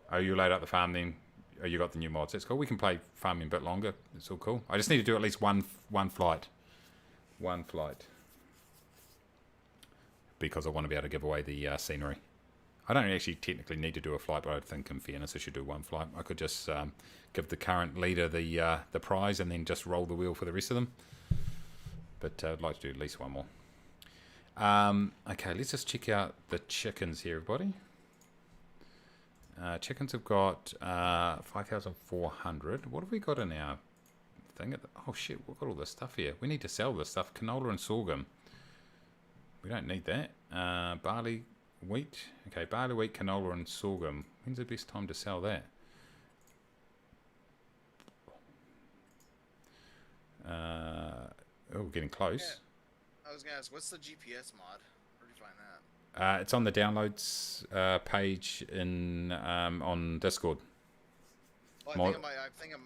oh, you laid out the farm then. Oh, you got the new mods. That's cool. We can play farming a bit longer. It's all cool. I just need to do at least one flight. One flight. Because I want to be able to give away the scenery. I don't actually technically need to do a flight, but I think in fairness I should do one flight. I could just give the current leader the prize and then just roll the wheel for the rest of them. But I'd like to do at least one more. Okay, let's just check out the chickens here, everybody. Chickens have got 5,400. What have we got in our thing? Oh shit, we've got all this stuff here. We need to sell this stuff. Canola and sorghum. We don't need that. Barley, wheat. Okay, barley, wheat, canola and sorghum. When's the best time to sell that? Oh, getting close. Yeah. I was gonna ask, what's the GPS mod? Where do you find that? It's on the downloads page in on Discord. Well, I think I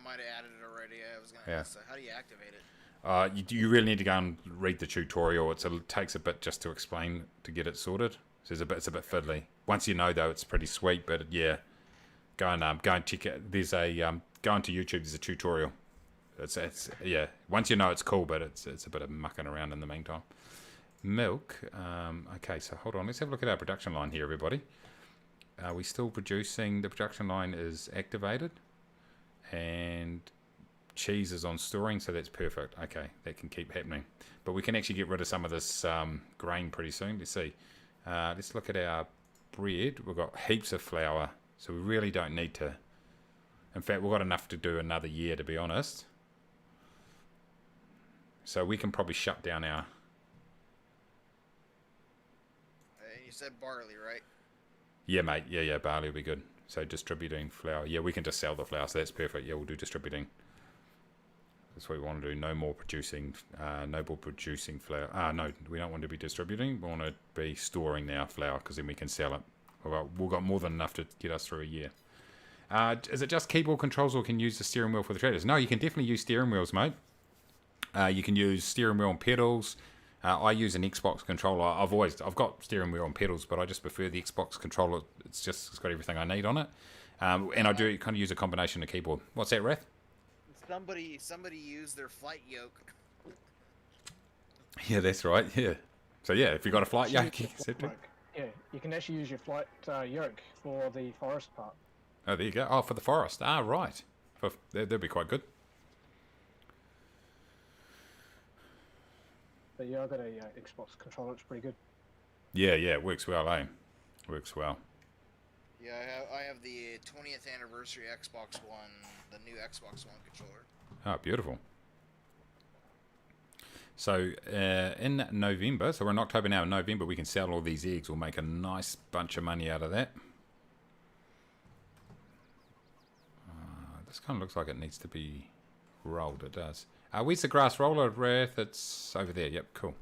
might have added it already. I was gonna ask, how do you activate it? You really need to go and read the tutorial. It takes a bit just to explain to get it sorted. So it's a bit fiddly. Once you know though, it's pretty sweet. But yeah, go and check it. There's a go onto YouTube. There's a tutorial. It's yeah. Once you know, it's cool, but it's a bit of mucking around in the meantime. Milk. Okay, so hold on. Let's have a look at our production line here, everybody. Are we still producing? The production line is activated, and cheese is on storing, so that's perfect. Okay, that can keep happening. But we can actually get rid of some of this grain pretty soon. Let's see. Let's look at our bread. We've got heaps of flour, so we really don't need to. In fact, we've got enough to do another year, to be honest. So we can probably shut down our... You said barley, right? Yeah, mate. Yeah, barley will be good. So distributing flour. Yeah, we can just sell the flour, so that's perfect. Yeah, we'll do distributing. That's what we want to do. No more producing flour. No, we don't want to be distributing. We want to be storing now flour, because then we can sell it. We've got more than enough to get us through a year. Is it just keyboard controls, or can you use the steering wheel for the tractors? No, you can definitely use steering wheels, mate. You can use steering wheel and pedals. I use an Xbox controller. I've got steering wheel and pedals, but I just prefer the Xbox controller. It's got everything I need on it. And I do kind of use a combination of keyboard. What's that, Wrath? Somebody used their flight yoke. Yeah, that's right. Yeah. So yeah, if you've got a flight yoke, you can set it. Yeah, you can actually use your flight yoke for the forest part. Oh, there you go. Oh, for the forest. Ah, right. That'd be quite good. But yeah, I've got a Xbox controller. It's pretty good. Yeah, it works well, eh? Works well. Yeah, I have the 20th anniversary Xbox One, the new Xbox One controller. Ah, beautiful. So in November, so we're in October now. In November, we can sell all these eggs. We'll make a nice bunch of money out of that. This kind of looks like it needs to be rolled. It does. Where's the grass roller, Wrath? It's over there. Yep, cool.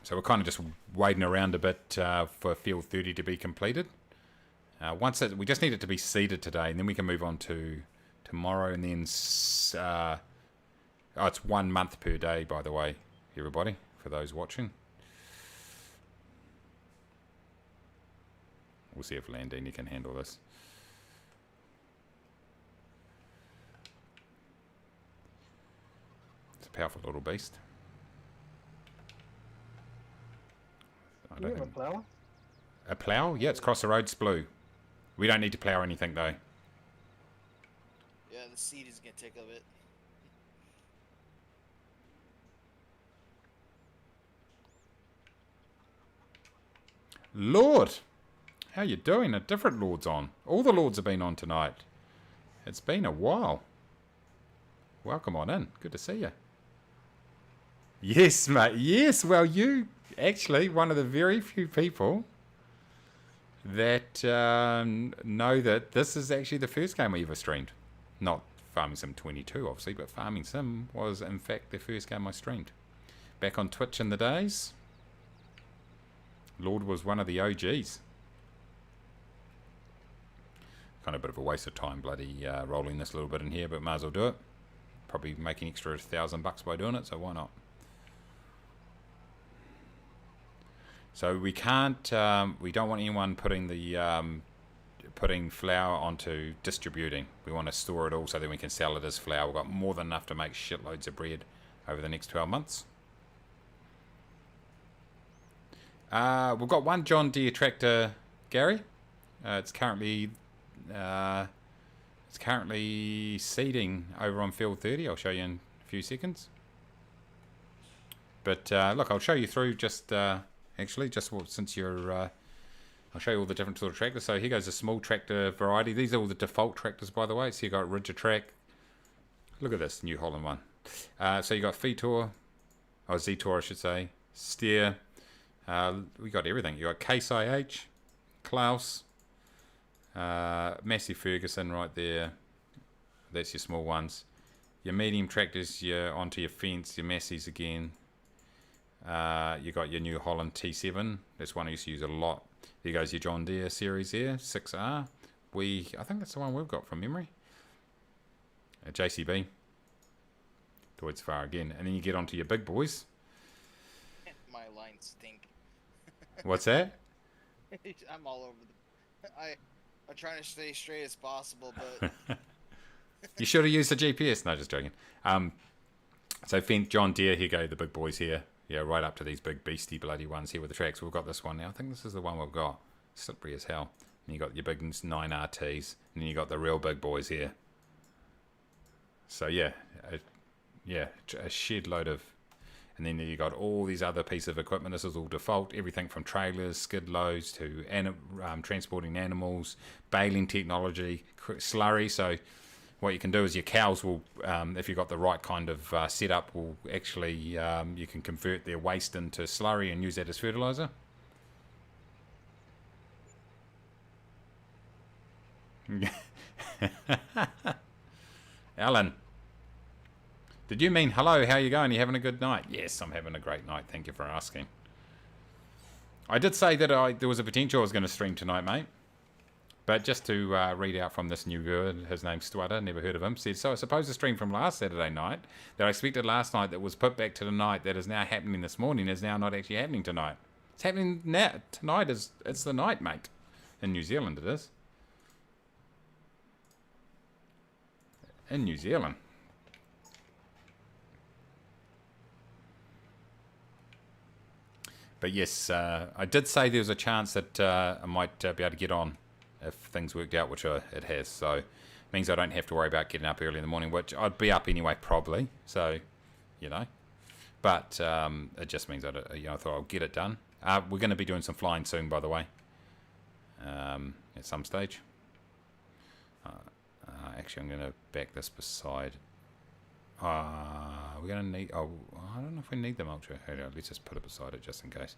So we're kind of just waiting around a bit for Field 30 to be completed. We just need it to be seeded today, and then we can move on to tomorrow, and then... it's 1 month per day, by the way, everybody, for those watching. We'll see if Landini can handle this. It's a powerful little beast. Do you have a plough? A plough? Yeah, it's across the road. It's blue. We don't need to plough anything, though. Yeah, the seed is going to take a bit. Lord! How you doing? A different Lord's on. All the Lords have been on tonight. It's been a while. Welcome on in. Good to see you. Yes, mate. Yes. Well, you actually one of the very few people that know that this is actually the first game we ever streamed. Not Farming Sim 22, obviously, but Farming Sim was, in fact, the first game I streamed. Back on Twitch in the days. Lord was one of the OGs. Kind of a bit of a waste of time bloody rolling this a little bit in here, but might as well do it. Probably making extra $1,000 by doing it, so why not? So we can't, we don't want anyone putting the putting flour onto distributing. We want to store it all so that we can sell it as flour. We've got more than enough to make shitloads of bread over the next 12 months. We've got one John Deere tractor, Gary. It's currently seeding over on field 30. I'll show you in a few seconds. But look, I'll show you through just since you're. I'll show you all the different sort of tractors. So here goes a small tractor variety. These are all the default tractors, by the way. So you got Ridgetrack. Look at this New Holland one. So you got Fetor, or Zetor, I should say. Steer. We got everything. You got Case IH, Klaus, Massey Ferguson right there. That's your small ones. Your medium tractors, you're onto your fence, your Massey's again. You got your New Holland T7. That's one I used to use a lot. There goes your John Deere series there, 6R. I think that's the one we've got from memory. A JCB. Towards far again. And then you get onto your big boys. My lines stink. What's that? I'm all over the... I'm trying to stay straight as possible, but... You should have used the GPS. No, just joking. So John Deere, here go the big boys here. Yeah, right up to these big beastie bloody ones here with the tracks. We've got this one now. I think this is the one we've got. Slippery as hell. And you got your big 9RTs. And then you got the real big boys here. So yeah, a shed load of... And then you got all these other pieces of equipment. This is all default. Everything from trailers, skid loads to transporting animals, baling technology, slurry. So what you can do is your cows will, if you've got the right kind of setup, will actually, you can convert their waste into slurry and use that as fertilizer. Alan, did you mean hello? How you going? You having a good night? Yes, I'm having a great night. Thank you for asking. I did say that there was a potential I was going to stream tonight, mate. But just to read out from this new viewer, his name's Stutter, never heard of him, said, so I suppose the stream from last Saturday night that I expected last night that was put back to the night that is now happening this morning is now not actually happening tonight. It's happening now. Tonight it's the night, mate. In New Zealand it is. In New Zealand. But yes, I did say there was a chance that I might be able to get on if things worked out, which it has. So it means I don't have to worry about getting up early in the morning, which I'd be up anyway probably. So, you know. But it just means I thought I'll get it done. We're going to be doing some flying soon, by the way, at some stage. Actually, I'm going to back this beside. We're going to need... Oh, I don't know if we need the mulcher. Let's just put it beside it just in case.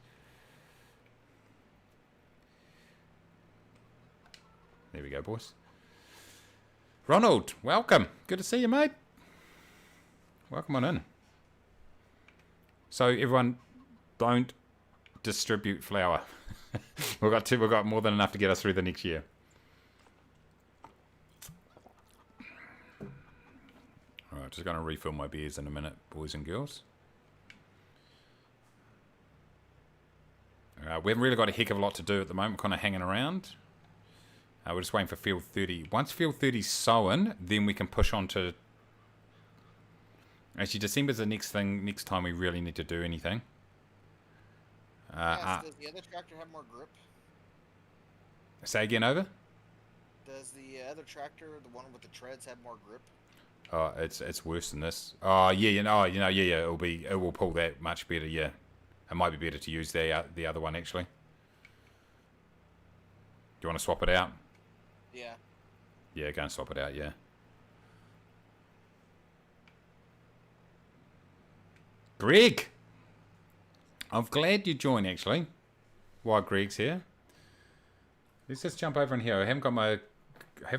There we go, boys. Ronald, welcome. Good to see you, mate. Welcome on in. So, everyone, don't distribute flour. We've got more than enough to get us through the next year. Alright, just going to refill my beers in a minute, boys and girls. We haven't really got a heck of a lot to do at the moment. We're kind of hanging around. We're just waiting for field 30. Once field 30's sown, then we can push on to... Actually, December's the next time we really need to do anything. Does the other tractor have more grip? Say again, over? Does the other tractor, the one with the treads, have more grip? Oh, it's worse than this. Oh yeah, it will pull that much better. Yeah, it might be better to use the other one actually. Do you want to swap it out? Yeah. Yeah, go and swap it out. Yeah. Greg, I'm glad you joined actually. While Greg's here, let's just jump over in here. I haven't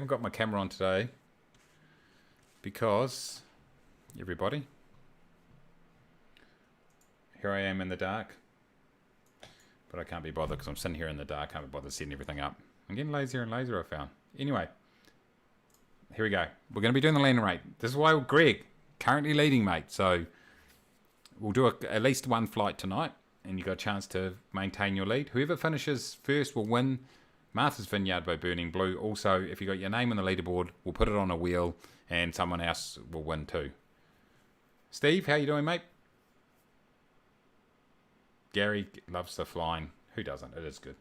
got my camera on today. Because, everybody, here I am in the dark, but I can't be bothered because I'm sitting here in the dark, can't be bothered setting everything up. I'm getting lazier and lazier, I found. Anyway, here we go. We're going to be doing the landing rate. This is why Greg, currently leading, mate. So, we'll do at least one flight tonight, and you've got a chance to maintain your lead. Whoever finishes first will win Martha's Vineyard by Burning Blue. Also, if you got your name on the leaderboard, we'll put it on a wheel, and someone else will win too. Steve, how you doing, mate? Gary loves the flying. Who doesn't? It is good.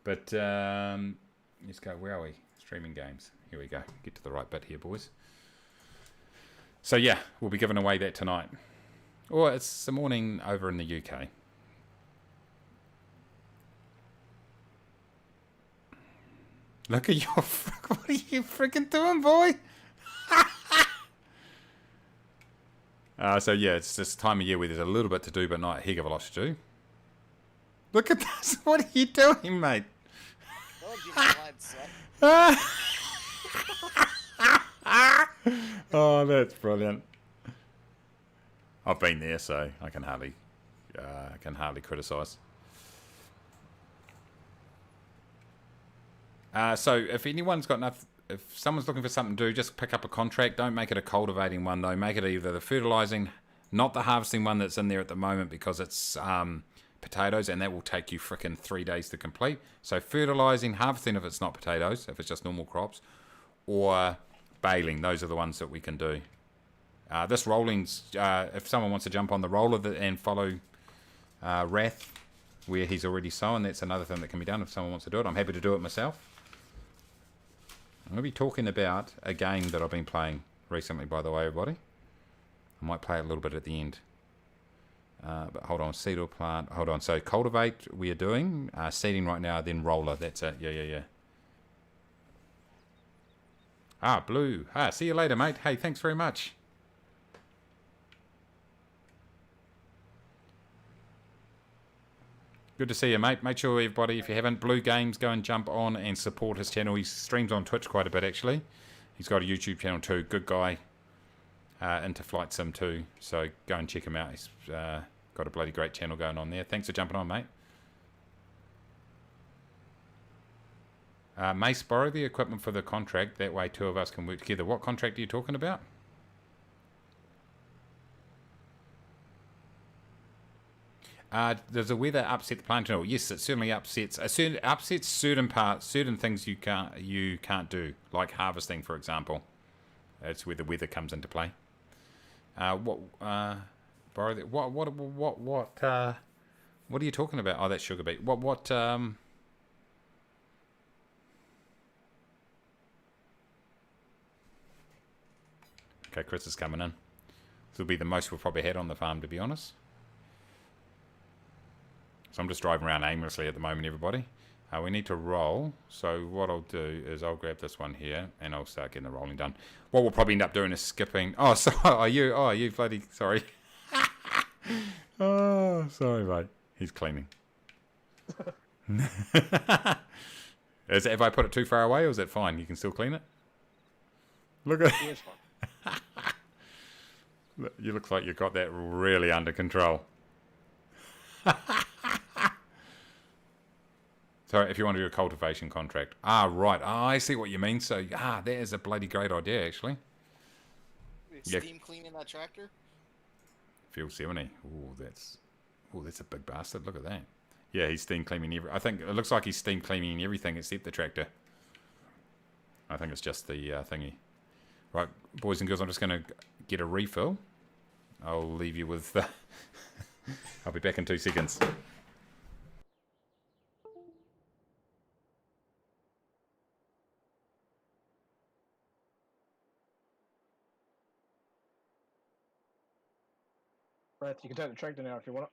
But let's go. Where are we? Streaming games. Here we go. Get to the right bit here, boys. So yeah, we'll be giving away that tonight. Or it's the morning over in the UK. Look at your... What are you freaking doing, boy? So yeah, it's this time of year where there's a little bit to do, but not a heck of a lot to do. Look at this. What are you doing, mate? Oh, that's brilliant. I've been there, so I can hardly criticise. So if anyone's got enough, if someone's looking for something to do, just pick up a contract. Don't make it a cultivating one though. Make it either the fertilising, not the harvesting one that's in there at the moment because it's potatoes, and that will take you frickin' 3 days to complete. So fertilising, harvesting if it's not potatoes, if it's just normal crops, or baling. Those are the ones that we can do. This rolling's, if someone wants to jump on the roller and follow Wrath where he's already sown, that's another thing that can be done if someone wants to do it. I'm happy to do it myself. I'm going to be talking about a game that I've been playing recently, by the way, everybody. I might play it a little bit at the end. But hold on, seed or plant. Hold on, so cultivate we are doing. Seeding right now, then roller. That's it. Yeah. Ah, Blue. Ah, see you later, mate. Hey, thanks very much. Good to see you, mate. Make sure everybody, if you haven't, Blue Games, go and jump on and support his channel. He streams on Twitch quite a bit, actually. He's got a YouTube channel too. Good guy. Into Flight Sim too. So go and check him out. He's got a bloody great channel going on there. Thanks for jumping on, mate. Mace, borrow the equipment for the contract. That way two of us can work together. What contract are you talking about? Does the weather upset the plant? No, yes, it certainly upsets. It upsets certain parts, certain things you can't do, like harvesting, for example. That's where the weather comes into play. Borrow that. What are you talking about? Oh, that's sugar beet. Okay, Chris is coming in. This will be the most we've probably had on the farm, to be honest. So I'm just driving around aimlessly at the moment, everybody. We need to roll. So what I'll do is I'll grab this one here and I'll start getting the rolling done. What we'll probably end up doing is skipping. Oh, so are you? Oh, you bloody sorry. Oh, sorry, mate. He's cleaning. Have I put it too far away, or is it fine? You can still clean it. Look at. Yeah, it's fine. You look like you've got that really under control. So if you want to do a cultivation contract. Ah, right. Ah, I see what you mean. So, that is a bloody great idea, actually. Steam cleaning that tractor? Fuel 70. That's a big bastard. Look at that. Yeah, he's steam cleaning I think it looks like he's steam cleaning everything except the tractor. I think it's just the thingy. Right, boys and girls, I'm just going to get a refill. I'll leave you with... I'll be back in 2 seconds. Right, you can take the tractor now if you want it.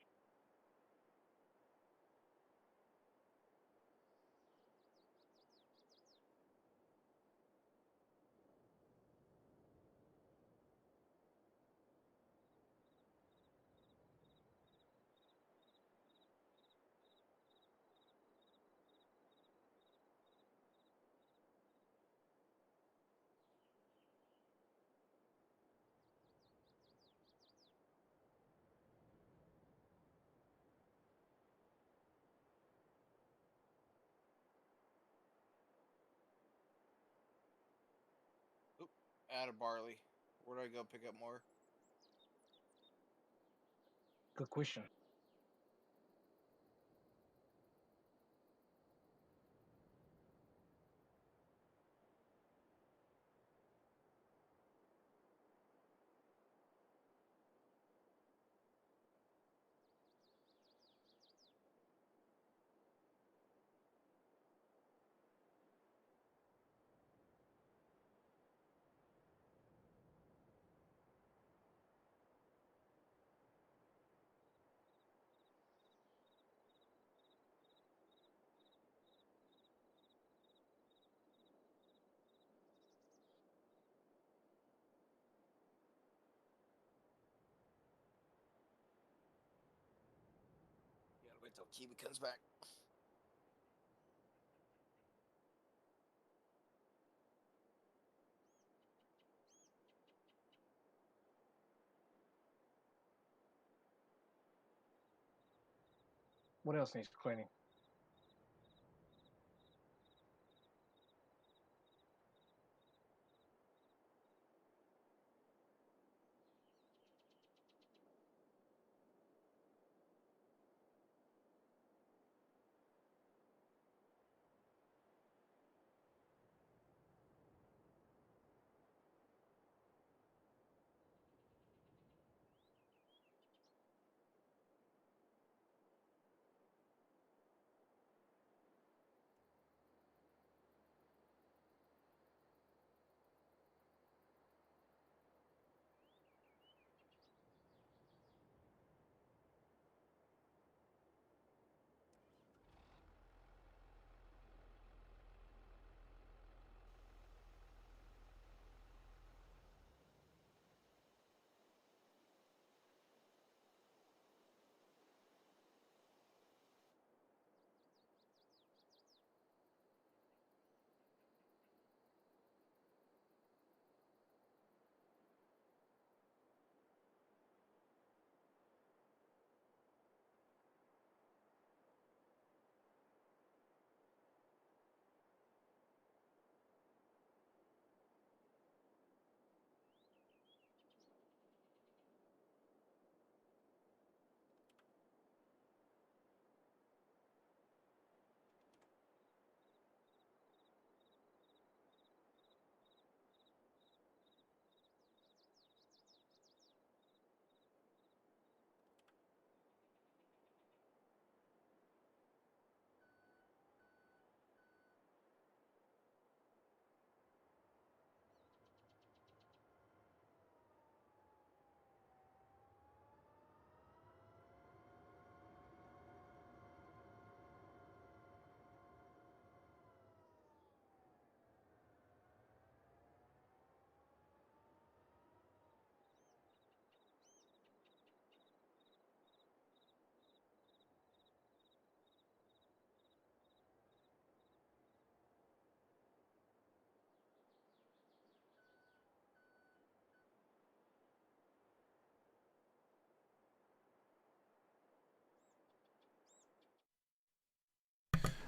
Oop, out of barley. Where do I go pick up more? Good question. Gotta wait till Kiwi comes back. What else needs cleaning?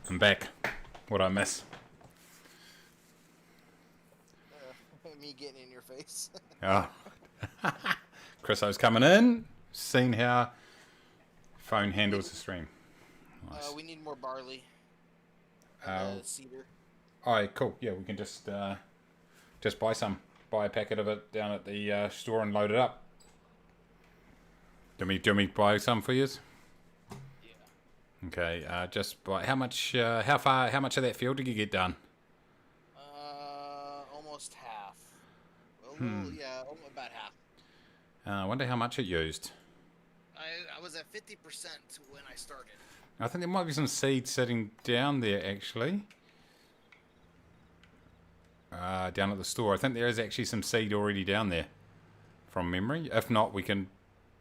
I'm back. What'd I miss? Me getting in your face. Oh. Chris, I was coming in, seeing how phone handles the stream. Nice. We need more barley. And cedar. Alright, cool. Yeah, we can just buy some. Buy a packet of it down at the store and load it up. Do me buy some for you? Yeah. Okay. Just buy. How much? How much of that field did you get done? Almost half. Well, yeah, about half. I wonder how much it used. I was at 50% when I started. I think there might be some seed sitting down there actually. Down at the store. I think there is actually some seed already down there. From memory. If not, we can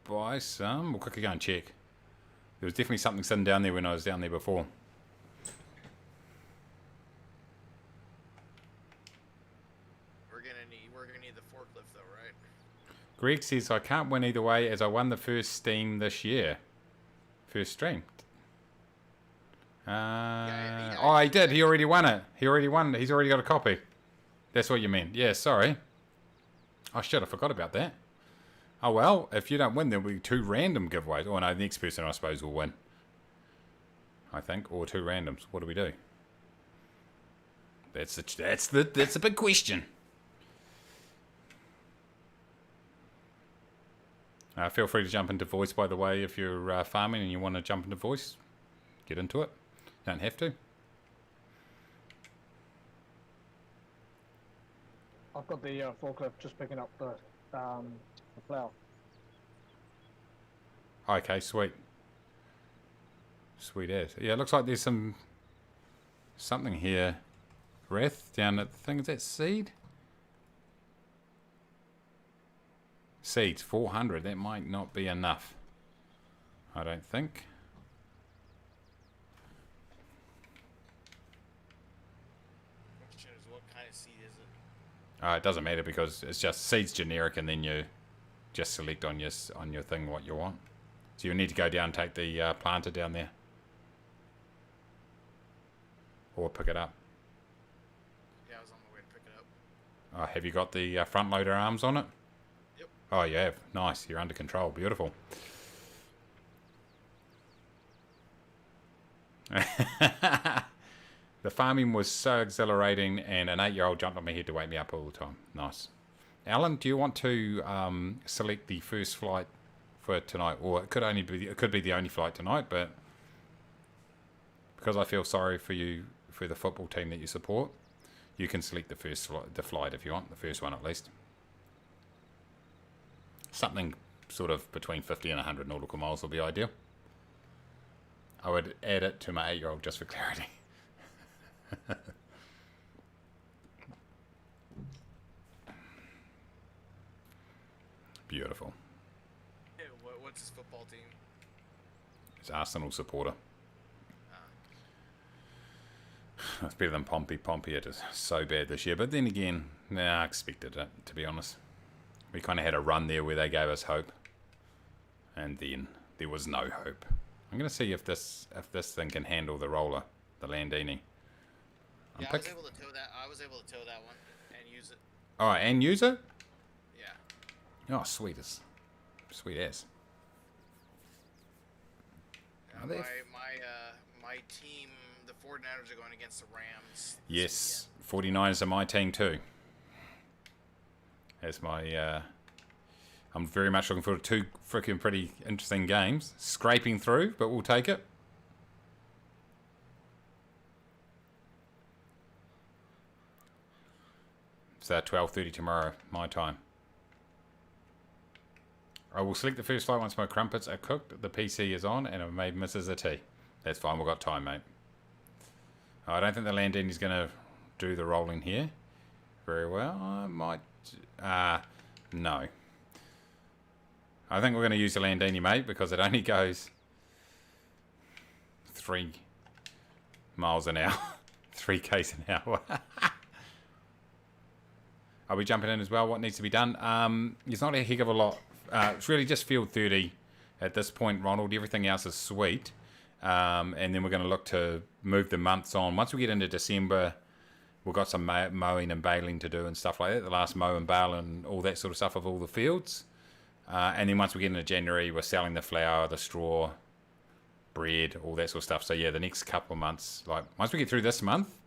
buy some. We'll quickly go and check. There was definitely something sitting down there when I was down there before. We're gonna need the forklift though, right? Greg says I can't win either way as I won the first Steam this year. First stream. Oh, he did. He already won it. He already won it. He's already got a copy. That's what you meant. Yeah, sorry. Oh, shit. I forgot about that. Oh, well. If you don't win, there'll be 2 random giveaways. Oh, no. The next person, I suppose, will win. I think. Or 2 randoms. What do we do? That's the big question. Feel free to jump into voice, by the way, if you're farming and you want to jump into voice. Get into it. Don't have to. I've got the forklift just picking up the plough. Okay, sweet. Sweet as. Yeah, it looks like there's something here. Wrath down at the thing. Is that seed? Seeds, 400. That might not be enough. I don't think. Question is, what kind of seed is it? It doesn't matter because it's just seeds generic, and then you just select on your thing what you want. So you need to go down and take the planter down there. or pick it up? Yeah, I was on the way to pick it up. Oh, have you got the front loader arms on it? Yep. Oh, you have. Nice. You're under control. Beautiful. The farming was so exhilarating, and an 8-year-old jumped on my head to wake me up all the time. Nice. Alan, do you want to select the first flight for tonight? Or it could be the only flight tonight, but because I feel sorry for you, for the football team that you support, you can select the flight if you want, the first one at least. Something sort of between 50 and 100 nautical miles will be ideal. I would add it to my 8-year-old just for clarity. Beautiful. Yeah, what's his football team? He's Arsenal supporter. It's better than Pompey. Pompey, it is so bad this year. But then again, I expected it, to be honest. We kind of had a run there where they gave us hope. And then there was no hope. I'm going to see if this thing can handle the roller, the Landini. Yeah, I was able to tow that. I was able to tow that one and use it. Oh, and use it? Yeah. Oh, sweet as. Sweet as. My team, the 49ers are going against the Rams. Yes, 49ers are my team too. That's my... I'm very much looking forward to 2 freaking pretty interesting games. Scraping through, but we'll take it. It's 12:30 tomorrow, my time. I will select the first flight once my crumpets are cooked, the PC is on, and I've made Mrs. a tea. That's fine, we've got time, mate. I don't think the Landini's going to do the rolling here very well. I might... no. I think we're going to use the Landini, mate, because it only goes 3 miles an hour. 3 k's an hour. Are we jumping in as well? What needs to be done? There's not a heck of a lot. It's really just field 30 at this point, Ronald. Everything else is sweet. And then we're going to look to move the months on. Once we get into December, we've got some mowing and baling to do and stuff like that. The last mow and bale and all that sort of stuff of all the fields. And then once we get into January, we're selling the flour, the straw, bread, all that sort of stuff. So yeah, the next couple of months, like once we get through this month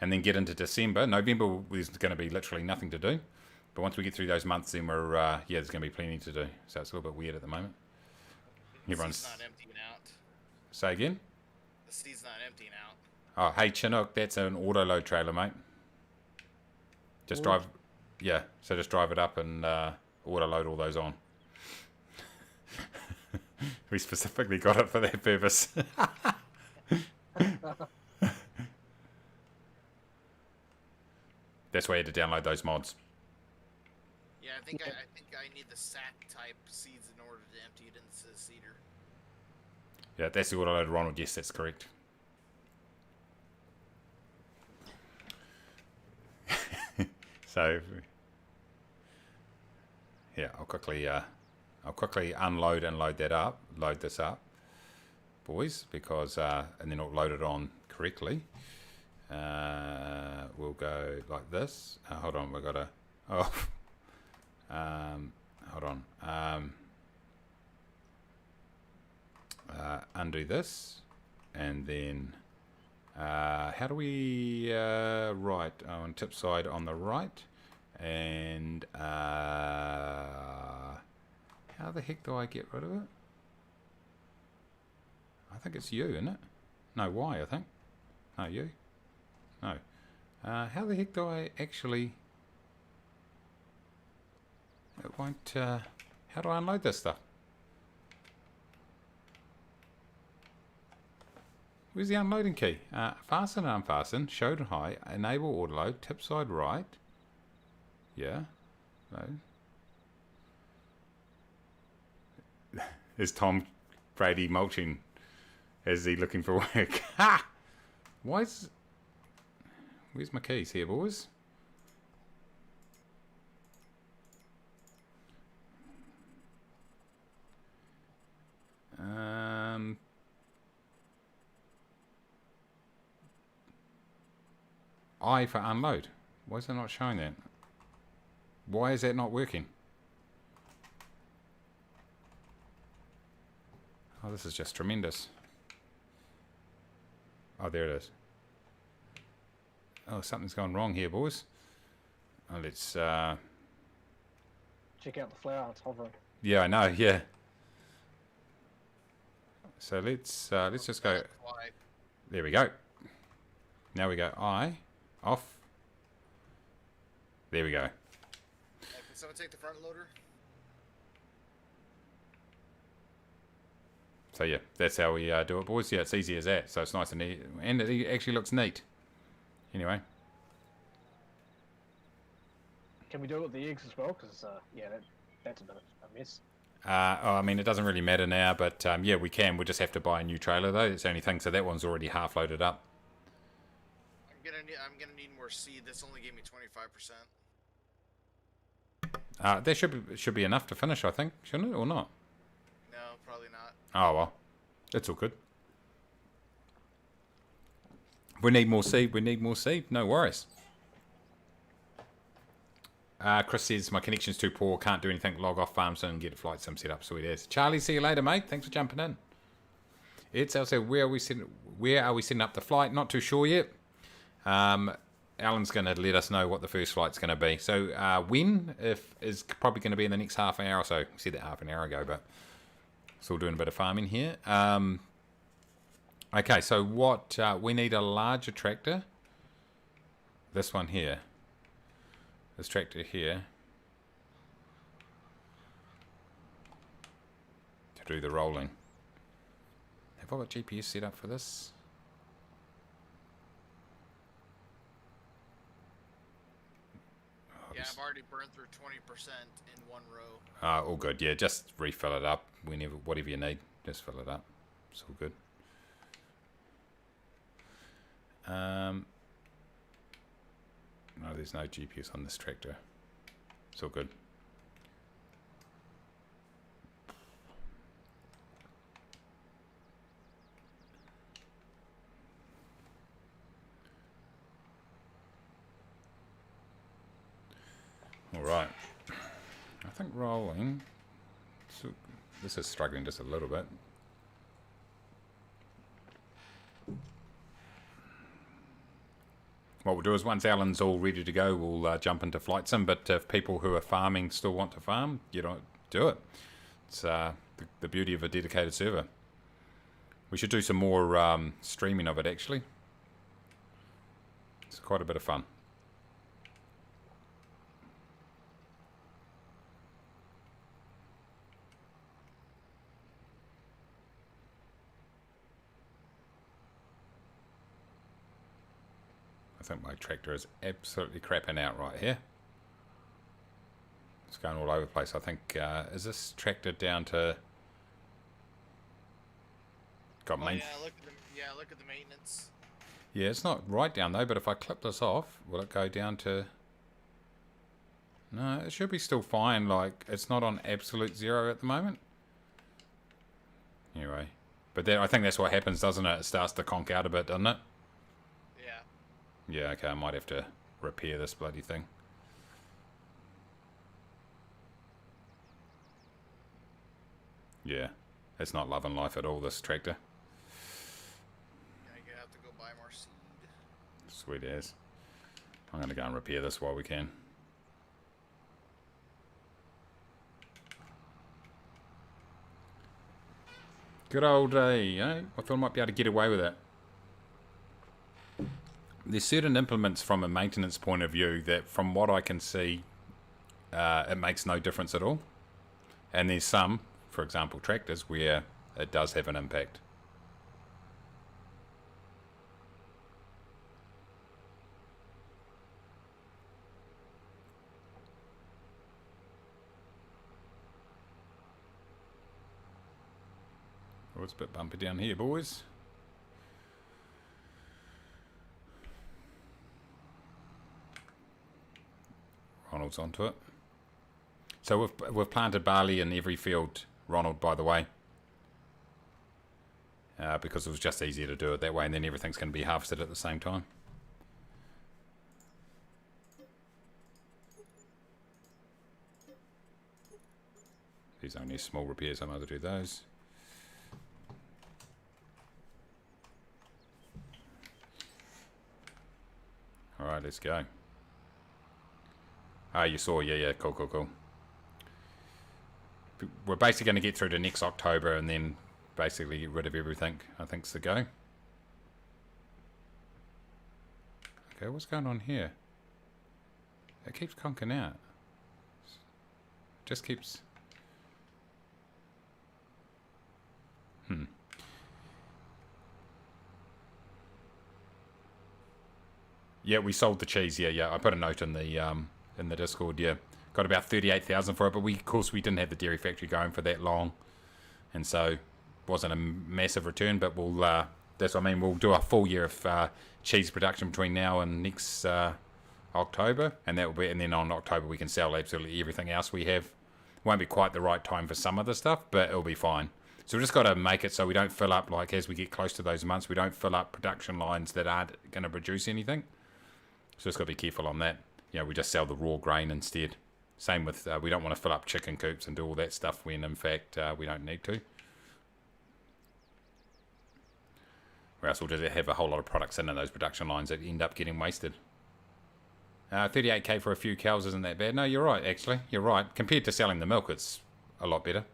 and then get into December, November there's going to be literally nothing to do. But once we get through those months, then we're, there's going to be plenty to do. So it's a little bit weird at the moment. Everyone's not emptying out. Say again? The seed's not emptying out. Oh, hey Chinook, that's an auto load trailer, mate. Just drive, yeah. So just drive it up and auto load all those on. We specifically got it for that purpose. That's why you had to download those mods. Yeah, I think I need the sack type seeds in order to empty it into the seeder. Yeah, that's the auto load, Ronald. Yes, that's correct. So, yeah, I'll quickly unload and load this up, boys, because and then I'll load it on correctly. We'll go like this. Hold on, we've got to. Oh, hold on. Undo this, and then how do we right on tip side on the right, and how the heck do I get rid of it? I think it's U, isn't it? No, Y, I think. No, U. No. How the heck do I actually... It won't... how do I unload this stuff? Where's the unloading key? Fasten and unfasten, show to high, enable auto load, tip side right. Yeah. No. Is Tom Brady mulching? Is he looking for work? Ha! Where's my keys here, boys? I for unload. Why is it not showing that? Why is that not working? Oh, this is just tremendous. Oh, there it is. Oh, something's gone wrong here, boys. Oh, let's... Check out the flower, it's hovering. Yeah, I know, yeah. So let's just go... There we go. Now we go I, off. There we go. Can someone take the front loader? So yeah, that's how we do it, boys. Yeah, it's easy as that. So it's nice and neat, and it actually looks neat. Anyway. Can we do it with the eggs as well? Because yeah, that's a bit of a mess. Oh, I mean, it doesn't really matter now, but yeah, we can. We just have to buy a new trailer though. It's the only thing. So that one's already half loaded up. I'm gonna need more seed. This only gave me 25%. That should be enough to finish, I think, shouldn't it, or not? No, probably not. Oh well, it's all good. We need more seed. We need more seed. No worries. Chris says my connection's too poor. Can't do anything. Log off farm sim and get a flight sim set up. Sweet as. Charlie, see you later, mate. Thanks for jumping in. It's also where are we setting up the flight? Not too sure yet. Alan's going to let us know what the first flight's going to be. So when is probably going to be in the next half an hour or so. I said that half an hour ago, but still doing a bit of farming here. Okay, so what we need a larger tractor. This one here. This tractor here. To do the rolling. Have I got GPS set up for this? Yeah, I've already burned through 20% in one row. All good. Yeah, just refill it up whenever, whatever you need. Just fill it up. It's all good. No, there's no GPS on this tractor. It's all good. All right. I think rolling. So this is struggling just a little bit. What we'll do is once Alan's all ready to go, we'll jump into flight sim. But if people who are farming still want to farm, you don't do it. It's the beauty of a dedicated server. We should do some more streaming of it, actually. It's quite a bit of fun. I think my tractor is absolutely crapping out right here. It's going all over the place. I think, is this tractor down to... Got main... look at the maintenance. Yeah, it's not right down though, but if I clip this off, will it go down to... No, it should be still fine. Like, it's not on absolute zero at the moment. Anyway. But I think that's what happens, doesn't it? It starts to conk out a bit, doesn't it? Yeah, okay, I might have to repair this bloody thing. Yeah, it's not loving life at all, this tractor. I'm gonna have to go buy more seed. Sweet as. I'm gonna go and repair this while we can. Good old day, eh? I thought I might be able to get away with it. There's certain implements from a maintenance point of view that, from what I can see, it makes no difference at all. And there's some, for example tractors, where it does have an impact. Oh, it's a bit bumpy down here, boys. Ronald's onto it. So we've planted barley in every field, Ronald, by the way. Because it was just easier to do it that way, and then everything's going to be harvested at the same time. These only small repairs, I might as well do those. Alright, let's go. Ah, you saw, yeah, cool. We're basically going to get through to next October and then basically get rid of everything, I think's the go. Okay, what's going on here? It keeps conking out. Just keeps... Yeah, we sold the cheese. Yeah. I put a note in the Discord. Yeah, got about 38,000 for it, but of course we didn't have the dairy factory going for that long, and so wasn't a massive return. But we'll that's what I mean. We'll do a full year of cheese production between now and next October, and that will be. And then on October we can sell absolutely everything else we have. Won't be quite the right time for some of the stuff, but it'll be fine. So we just got to make it so we don't fill up, like as we get close to those months, we don't fill up production lines that aren't going to produce anything. So just got to be careful on that. You know, we just sell the raw grain instead. Same with, we don't want to fill up chicken coops and do all that stuff when in fact we don't need to. Or else we'll just have a whole lot of products in those production lines that end up getting wasted. 38k for a few cows isn't that bad. No, you're right, actually. You're right. Compared to selling the milk, it's a lot better.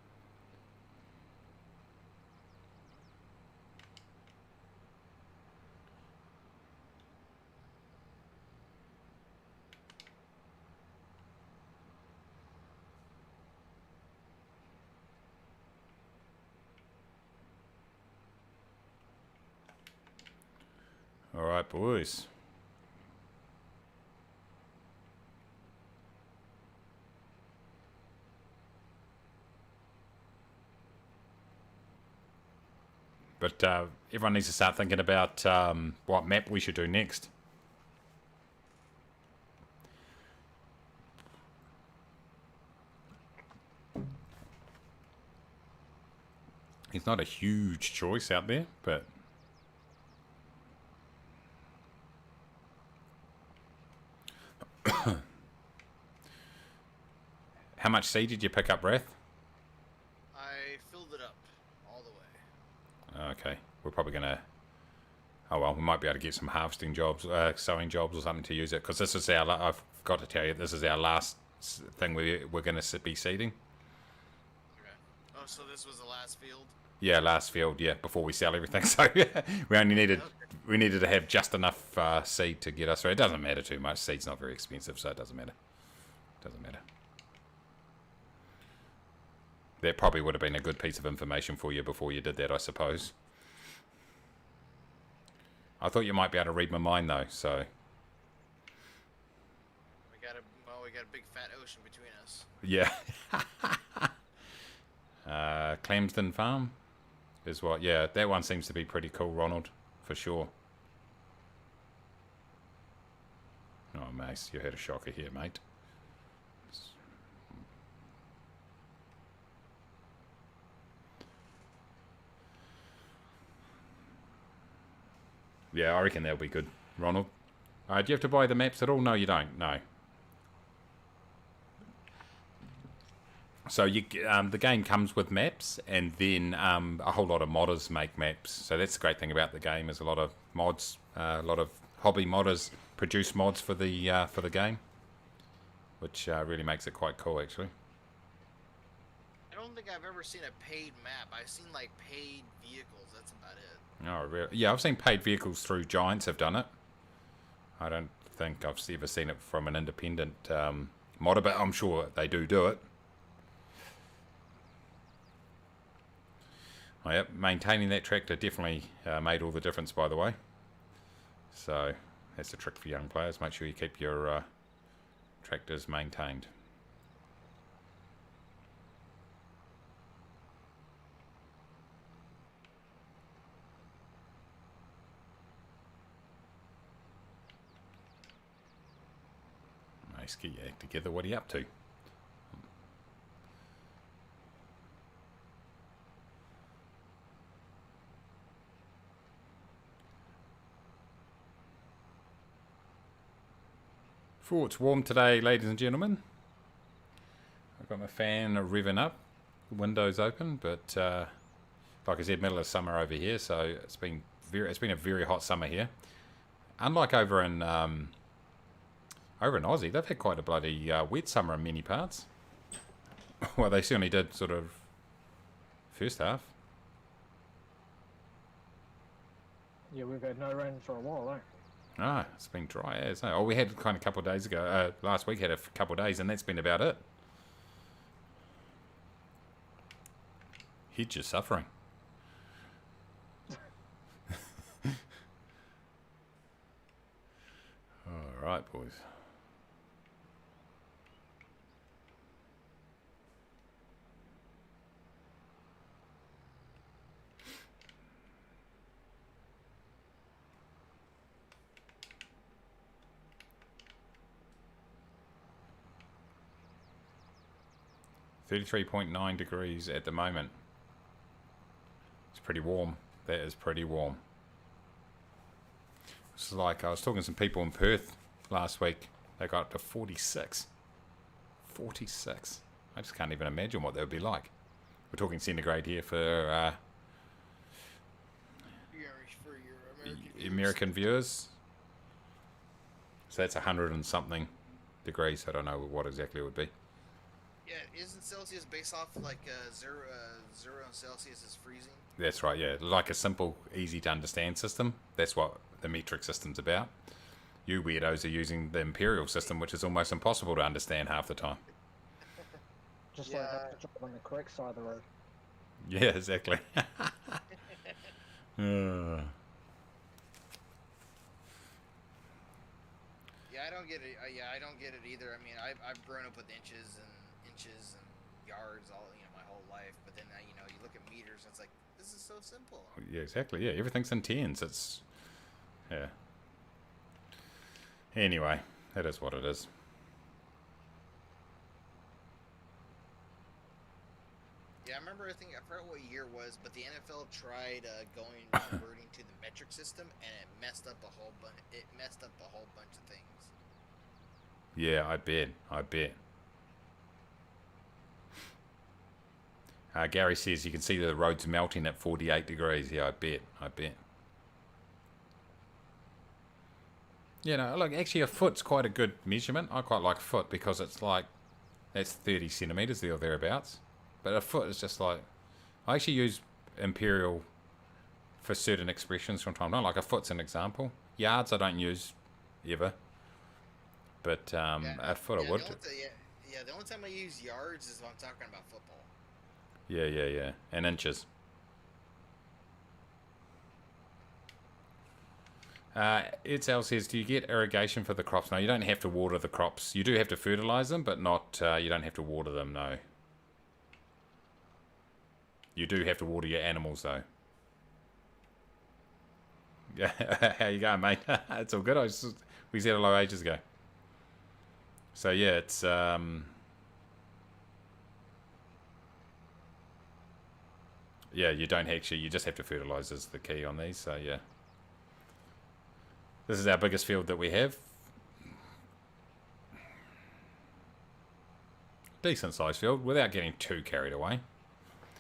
Alright, boys. But everyone needs to start thinking about what map we should do next. It's not a huge choice out there, but... How much seed did you pick up, Wrath? I filled it up all the way. Okay, we're probably going to... Oh well, we might be able to get some harvesting jobs, sowing jobs or something to use it. Because this is our... I've got to tell you, this is our last thing we're going to be seeding. Okay. Oh, so this was the last field? Yeah, last field, yeah, before we sell everything. So we only needed... Okay. We needed to have just enough seed to get us through. It doesn't matter too much. Seed's not very expensive, so it doesn't matter. Doesn't matter. That probably would have been a good piece of information for you before you did that, I suppose. I thought you might be able to read my mind, though, so... We got a big fat ocean between us. Yeah. Clamsden Farm is what... Yeah, that one seems to be pretty cool, Ronald, for sure. Oh, Mace, you had a shocker here, mate. Yeah, I reckon that'll be good, Ronald. Do you have to buy the maps at all? No, you don't. No. So you, the game comes with maps, and then a whole lot of modders make maps. So that's the great thing about the game is a lot of mods, a lot of hobby modders produce mods for the game, which really makes it quite cool, actually. I don't think I've ever seen a paid map. I've seen like paid vehicles. That's about it. Oh, really? Yeah, I've seen paid vehicles through Giants have done it. I don't think I've ever seen it from an independent modder, but I'm sure they do it. Oh, yep, maintaining that tractor definitely made all the difference, by the way. So that's a trick for young players. Make sure you keep your tractors maintained. Nice, get your act together. What are you up to? Oh, it's warm today, ladies and gentlemen. I've got my fan revving up. windows open, but like I said, middle of summer over here, so it's been a very hot summer here. Unlike over in Aussie, they've had quite a bloody wet summer in many parts. Well, they certainly did, sort of first half. Yeah, we've had no rain for a while, eh? Ah, it's been dry as. Oh, we had kind of a couple of days ago. Last week had a couple of days, and that's been about it. He's just suffering. All right, boys. $33.9 degrees at the moment. It's pretty warm. That is pretty warm. It's like I was talking to some people in Perth last week. They got up to 46. 46. I just can't even imagine what that would be like. We're talking centigrade here for your American viewers. So that's 100 and something degrees. I don't know what exactly it would be. Yeah, isn't Celsius based off like zero Celsius is freezing? That's right, yeah. Like a simple, easy to understand system. That's what the metric system's about. You weirdos are using the imperial system, which is almost impossible to understand half the time. Just Yeah. like have to drive on the correct side of the road. Yeah, exactly. Yeah, I don't get it. Yeah, I don't get it either. I mean, I've grown up with inches and yards all my whole life. But then you look at meters, and it's like this is so simple. Yeah, exactly. Yeah, everything's in tens. It's yeah. Anyway, that is what it is. Yeah, I remember. I forgot what year it was, but the NFL tried converting to the metric system, and it messed up a whole bunch. It messed up a whole bunch of things. Yeah, I bet. Gary says you can see the roads melting at 48 degrees. Yeah, I bet. Yeah, no, look, actually a foot's quite a good measurement. I quite like foot because it's like, that's 30 centimetres there or thereabouts. But a foot is just like, I actually use imperial for certain expressions from time to time. Like a foot's an example. Yards I don't use ever. But a foot I would. The only time I use yards is when I'm talking about football. Yeah. And inches. Itzel says, do you get irrigation for the crops? No, you don't have to water the crops. You do have to fertilise them, but not. You don't have to water them, no. You do have to water your animals, though. Yeah, how you going, mate? It's all good. We said hello ages ago. So yeah, it's yeah, you don't actually. You just have to fertilise is the key on these. So yeah, this is our biggest field that we have. Decent sized field without getting too carried away.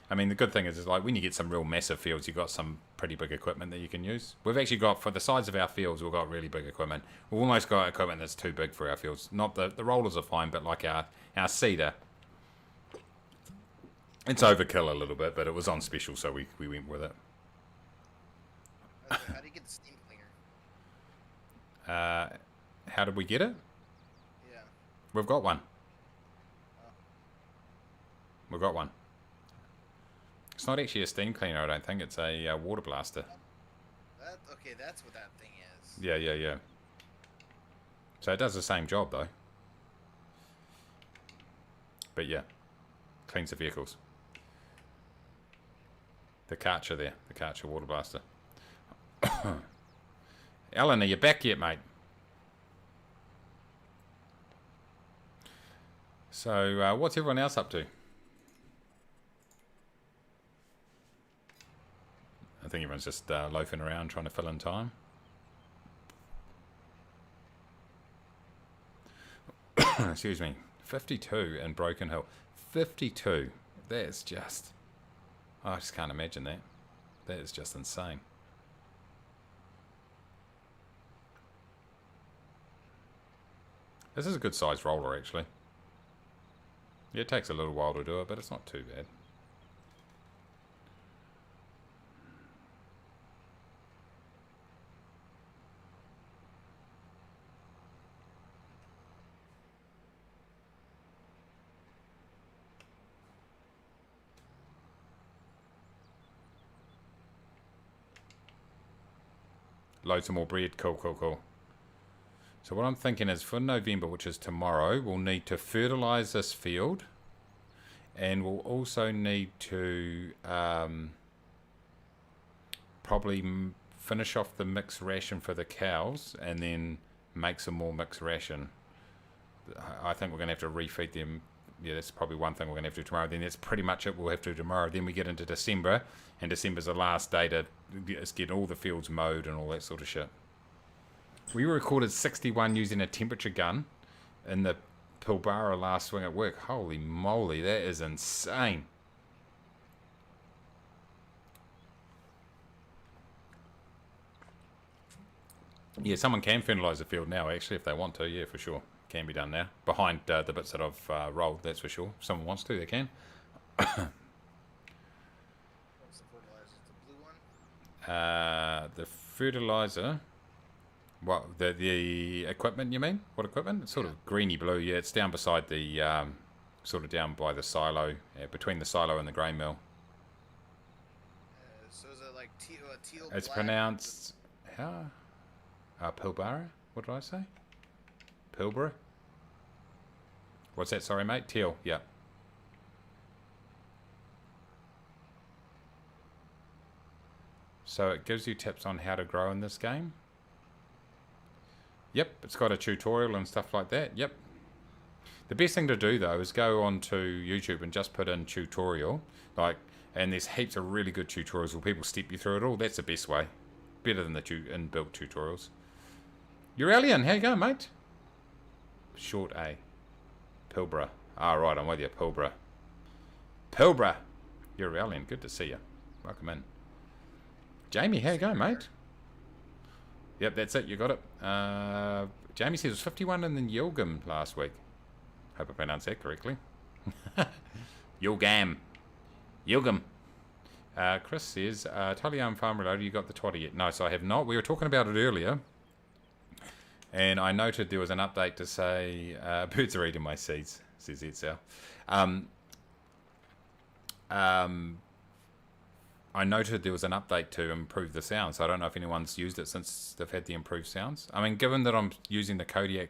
I mean, the good thing is like when you get some real massive fields, you've got some pretty big equipment that you can use. We've actually got, for the size of our fields, we've got really big equipment. We've almost got equipment that's too big for our fields. Not the rollers are fine, but like our seeder, it's overkill a little bit, but it was on special, so we went with it. How do you get the steam cleaner? How did we get it? Yeah. We've got one. Oh. We've got one. It's not actually a steam cleaner, I don't think. It's a water blaster. Okay, that's what that thing is. Yeah. So it does the same job, though. But yeah, cleans the vehicles. The Karcher there, the Karcher water blaster. Alan, are you back yet, mate? So what's everyone else up to? I think everyone's just loafing around trying to fill in time. Excuse me. 52 in Broken Hill. 52. That's just... I just can't imagine that. That is just insane. This is a good sized roller, actually. Yeah, it takes a little while to do it, but it's not too bad. Load some more bread. Cool, cool, cool. So what I'm thinking is for November, which is tomorrow, we'll need to fertilise this field. And we'll also need to probably finish off the mixed ration for the cows and then make some more mixed ration. I think we're going to have to refeed them. Yeah, that's probably one thing we're going to have to do tomorrow. Then that's pretty much it we'll have to do tomorrow. Then we get into December, and December's the last day to get all the fields mowed and all that sort of shit. We recorded 61 using a temperature gun in the Pilbara last swing at work. Holy moly, that is insane. Yeah, someone can fertilise the field now, actually, if they want to. Yeah, for sure. Can be done now. Behind the bits that I've rolled, that's for sure. If someone wants to, they can. What's the fertilizer? The blue one? The fertilizer... What, the equipment, you mean? What equipment? It's sort of greeny blue. Yeah, it's down beside the... sort of down by the silo. between the silo and the grain mill. So is it like teal It's black? pronounced... How? Pilbara? What did I say? Pilbara? What's that? Sorry, mate. Teal. Yeah. So it gives you tips on how to grow in this game. Yep, it's got a tutorial and stuff like that. Yep. The best thing to do though is go onto YouTube and just put in tutorial, and there's heaps of really good tutorials where people step you through it all. That's the best way. Better than the inbuilt tutorials. You're alien. How you going, mate? Short A. Pilbara. Ah, right, I'm with you. Pilbara. Pilbara. You're alien. Good to see you. Welcome in. Jamie, how you going, mate? Yep, that's it. You got it. Jamie says it was 51 in the Yilgam last week. Hope I pronounced that correctly. Yilgam. Yilgam. Chris says, Tully Farm Reloaded, you got the twaddy yet? No, so I have not. We were talking about it earlier. And I noted there was an update to say, birds are eating my seeds, says Edsel. I noted there was an update to improve the sound, so I don't know if anyone's used it since they've had the improved sounds. I mean, given that I'm using the Kodiak...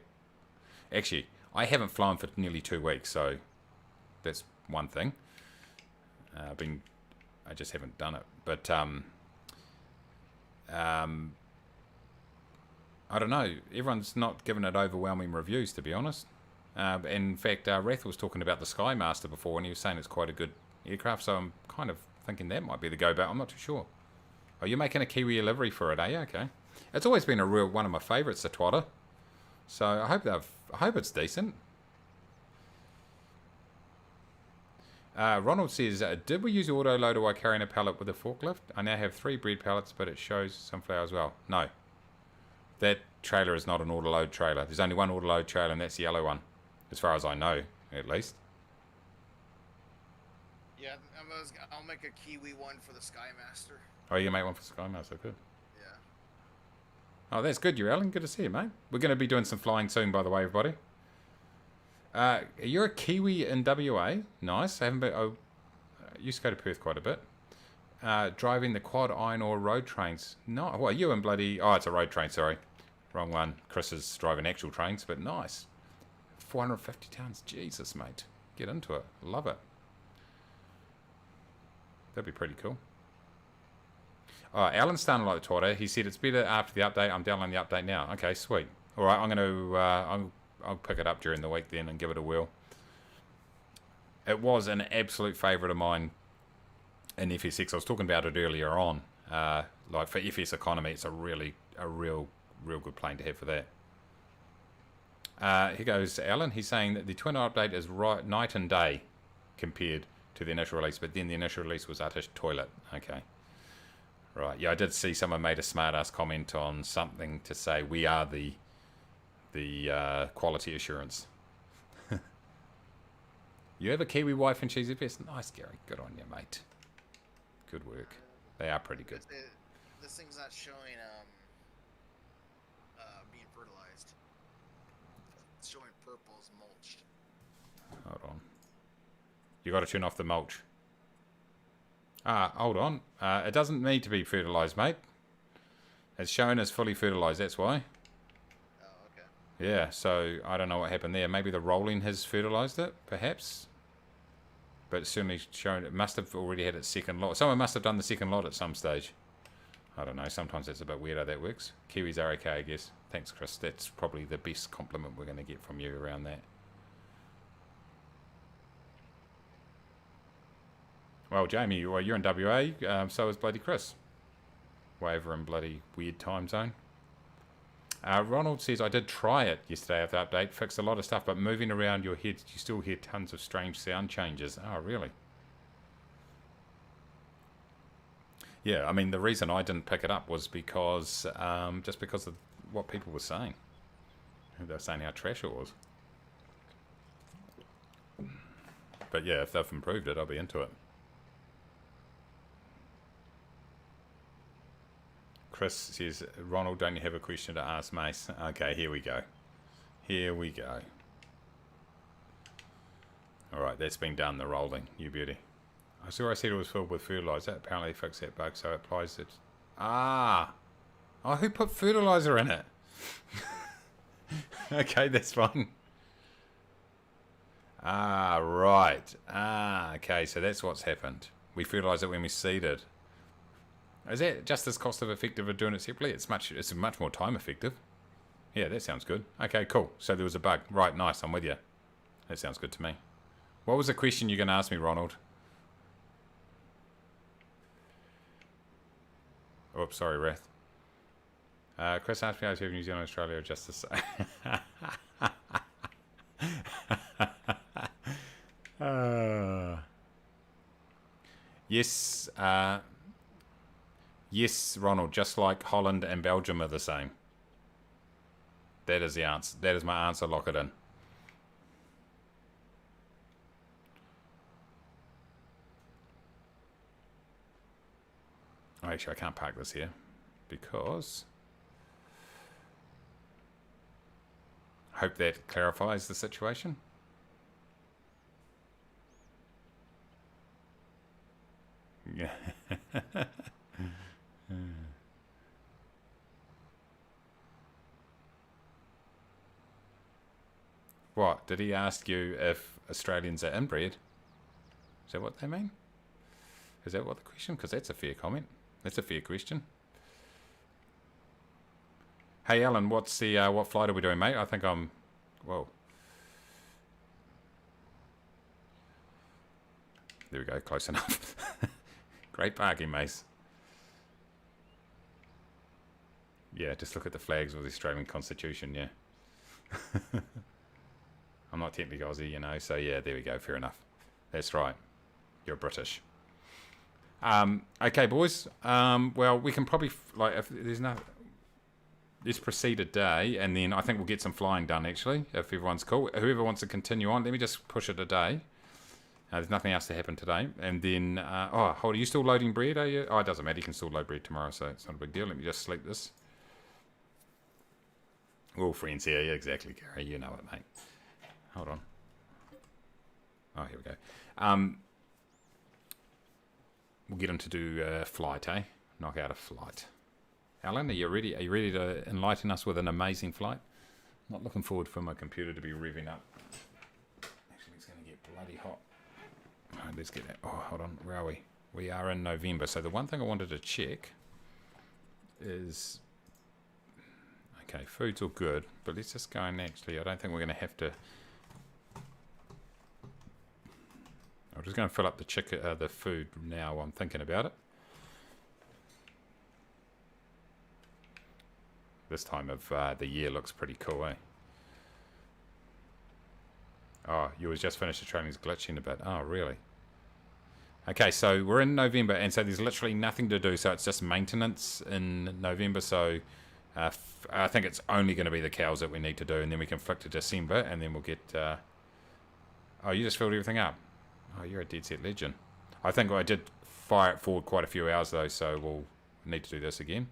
Actually, I haven't flown for nearly 2 weeks, so that's one thing. I just haven't done it. But, I don't know. Everyone's not given it overwhelming reviews, to be honest. In fact, Rath was talking about the Skymaster before, and he was saying it's quite a good aircraft, so I'm kind of thinking that might be the go, but I'm not too sure. Oh, you're making a Kiwi livery for it, eh? Okay. It's always been a real one of my favourites, the Twatter. So I hope it's decent. Ronald says, did we use auto loader while carrying a pallet with a forklift? I now have 3 bread pallets, but it shows sunflower as well. No. That trailer is not an auto load trailer. There's only one auto load trailer, and that's the yellow one. As far as I know, at least. Yeah, I'll make a Kiwi one for the Skymaster. Oh, you make one for Skymaster, good. Yeah. Oh, that's good, you Alan. Good to see you, mate. We're going to be doing some flying soon, by the way, everybody. You're a Kiwi in WA. Nice. I haven't been... I used to go to Perth quite a bit. Driving the quad iron ore road trains. No, well, you and bloody... Oh, it's a road train, sorry. Wrong one. Chris is driving actual trains, but nice. 450 tons. Jesus, mate. Get into it. Love it. That'd be pretty cool. Oh, Alan's starting like the Twitter. He said it's better after the update. I'm downloading the update now. Okay, sweet. All right, I'm going to... I'll pick it up during the week then and give it a whirl. It was an absolute favourite of mine in FS6. I was talking about it earlier on. Like for FS economy, it's a real good plane to have for that. Here goes Alan. He's saying that the Twin update is right night and day compared to the initial release, but then the initial release was utter toilet. Okay. Right. Yeah, I did see someone made a smart-ass comment on something to say we are the quality assurance. You have a Kiwi wife and she's the best. Nice, Gary. Good on you, mate. Good work. They are pretty good. This thing's not showing being fertilized. It's showing purple as mulched. Hold on. You got to turn off the mulch. Hold on. It doesn't need to be fertilized, mate. It's shown as fully fertilized, that's why. Oh, okay. Yeah, so I don't know what happened there. Maybe the rolling has fertilized it, perhaps. But it's certainly shown, it must have already had its second lot. Someone must have done the second lot at some stage. I don't know, sometimes it's a bit weird how that works. Kiwis are okay, I guess. Thanks, Chris. That's probably the best compliment we're going to get from you around that. Well, Jamie, well, you're in WA, so is bloody Chris. Way over in bloody weird time zone. Ronald says, I did try it yesterday after update, fixed a lot of stuff, but moving around your head, you still hear tons of strange sound changes. Oh, really? Yeah, I mean, the reason I didn't pick it up was because, just because of what people were saying. They were saying how trash it was. But yeah, if they've improved it, I'll be into it. Chris says, Ronald, don't you have a question to ask Mace? Okay, here we go. Here we go. Alright, that's been done, the rolling. You beauty. I saw I said it was filled with fertilizer. Apparently fixed that bug, so it applies it. Ah! Oh, who put fertilizer in it? Okay, that's fine. Ah, right. Ah, okay, so that's what's happened. We fertilise it when we seed it. Is that just as cost effective of doing it separately? It's much more time effective. Yeah, that sounds good. Okay, cool. So there was a bug. Right, nice. I'm with you. That sounds good to me. What was the question you're going to ask me, Ronald? Oops, sorry, Wrath. Chris asked me, I was here in New Zealand, Australia, just to say. Yes, yes, Ronald, just like Holland and Belgium are the same. That is the answer. That is my answer. Lock it in. Oh, actually, I can't park this here because I hope that clarifies the situation. Yeah. What? Did he ask you if Australians are inbred? Is that what they mean? Is that what the question? Because that's a fair comment. That's a fair question. Hey, Alan, what's the what flight are we doing, mate? I think I'm... Whoa. There we go, close enough. Great parking, Mace. Yeah, just look at the flags of the Australian Constitution, yeah. I'm not technically Aussie, you know, so yeah, there we go, fair enough. That's right. You're British. Okay, boys. Well, we can probably, like, if there's no... Let's proceed a day, and then I think we'll get some flying done, actually, if everyone's cool. Whoever wants to continue on, let me just push it a day. There's nothing else to happen today. And then, oh, hold on, are you still loading bread, are you? Oh, it doesn't matter, you can still load bread tomorrow, so it's not a big deal. Let me just sleep this. We're all friends here, yeah, exactly, Gary, you know it, mate. Hold on. Oh, here we go. We'll get him to do a flight, eh? Knock out a flight. Alan, are you ready? Are you ready to enlighten us with an amazing flight? Not looking forward for my computer to be revving up. Actually, it's going to get bloody hot. Right, let's get that. Oh, hold on. Where are we? We are in November. So the one thing I wanted to check is... Okay, food's all good, but let's just go and actually... I don't think we're going to have to... I'm just going to fill up the food now while I'm thinking about it. This time of the year looks pretty cool, eh? Oh, you was just finished the training's glitching a bit. Oh, really? Okay, so we're in November, and so there's literally nothing to do. So it's just maintenance in November. So I think it's only going to be the cows that we need to do, and then we can flick to December, and then we'll get... Oh, you just filled everything up. Oh, you're a dead set legend. I think I did fire it forward quite a few hours, though, so we'll need to do this again.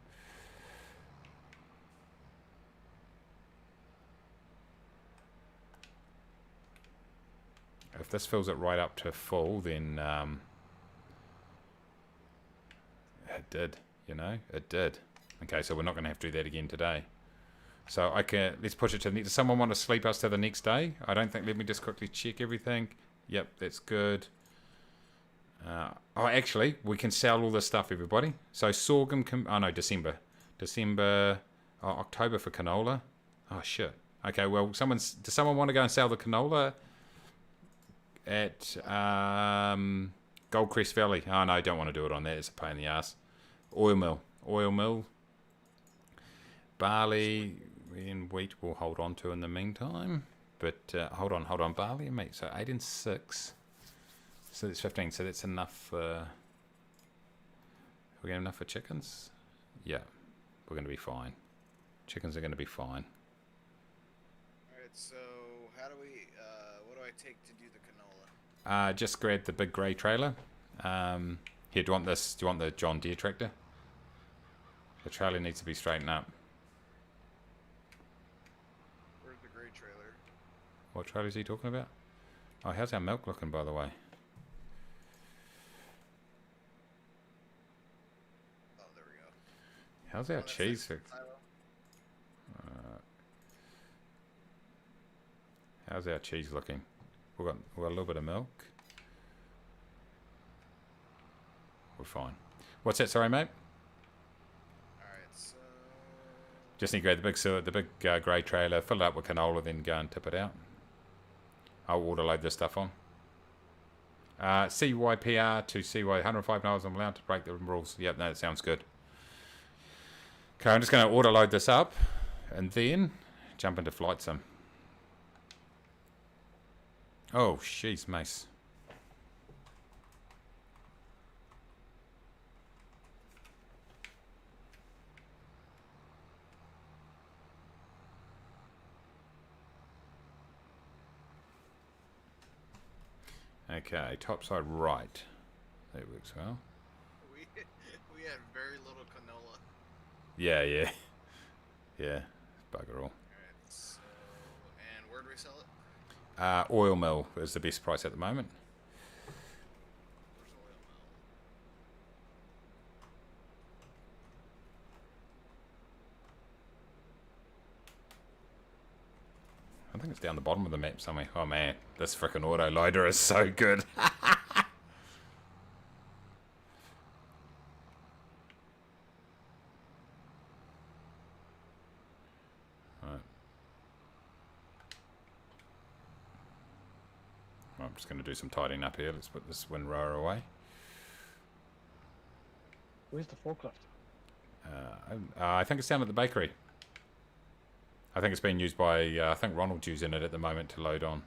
If this fills it right up to full, then it did, you know, it did. Okay, so we're not going to have to do that again today. So I can, let's push it to the next. Does someone want to sleep us to the next day? I don't think, let me just quickly check everything. Yep, that's good. Oh, actually, we can sell all this stuff, everybody. So sorghum, oh no, December. December, oh, October for canola. Oh shit. Okay, well, does someone want to go and sell the canola at Goldcrest Valley? Oh no, don't want to do it on that. It's a pain in the ass. Oil mill. Barley and wheat we'll hold on to in the meantime. But hold on, barley and meat. So 8 and 6. So that's 15. So that's enough. We're getting enough for chickens. Yeah, we're going to be fine. Chickens are going to be fine. All right. So how do we? What do I take to do the canola? Just grab the big grey trailer. Here, do you want this? Do you want the John Deere tractor? The trailer needs to be straightened up. Where's the grey trailer? What trailer is he talking about? Oh, how's our milk looking, by the way? Oh, there we go. How's our cheese? How's our cheese looking? We've got a little bit of milk. We're fine. What's that? Sorry, mate. Alright, so... Just need to grab the big grey trailer, fill it up with canola, then go and tip it out. I'll autoload this stuff on. CYPR to CY, 105 miles. I'm allowed to break the rules. Yep, no, that sounds good. Okay, I'm just going to autoload this up and then jump into flight sim. Oh, jeez, Mace. Okay, topside right. That works well. We had very little canola. Yeah. Yeah, bugger all. Alright, so... And where do we sell it? Oil mill is the best price at the moment. Where's the oil mill? I think it's down the bottom of the map somewhere. Oh man, this frickin' auto loader is so good. Right. I'm just going to do some tidying up here. Let's put this windrower away. Where's the forklift? I think it's down at the bakery. I think it's being used by, I think Ronald's using it at the moment to load on.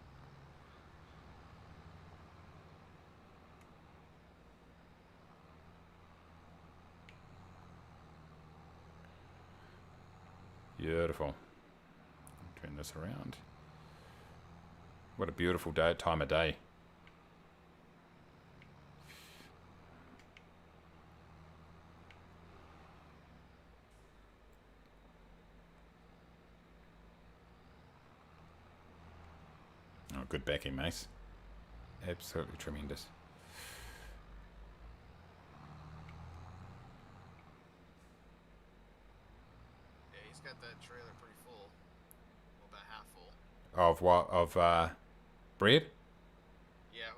Beautiful. Turn this around. What a beautiful day, time of day. Oh, good backing, Mace. Absolutely tremendous. Yeah, he's got that trailer pretty full. Well, about half full. Of what? Of bread? Yeah,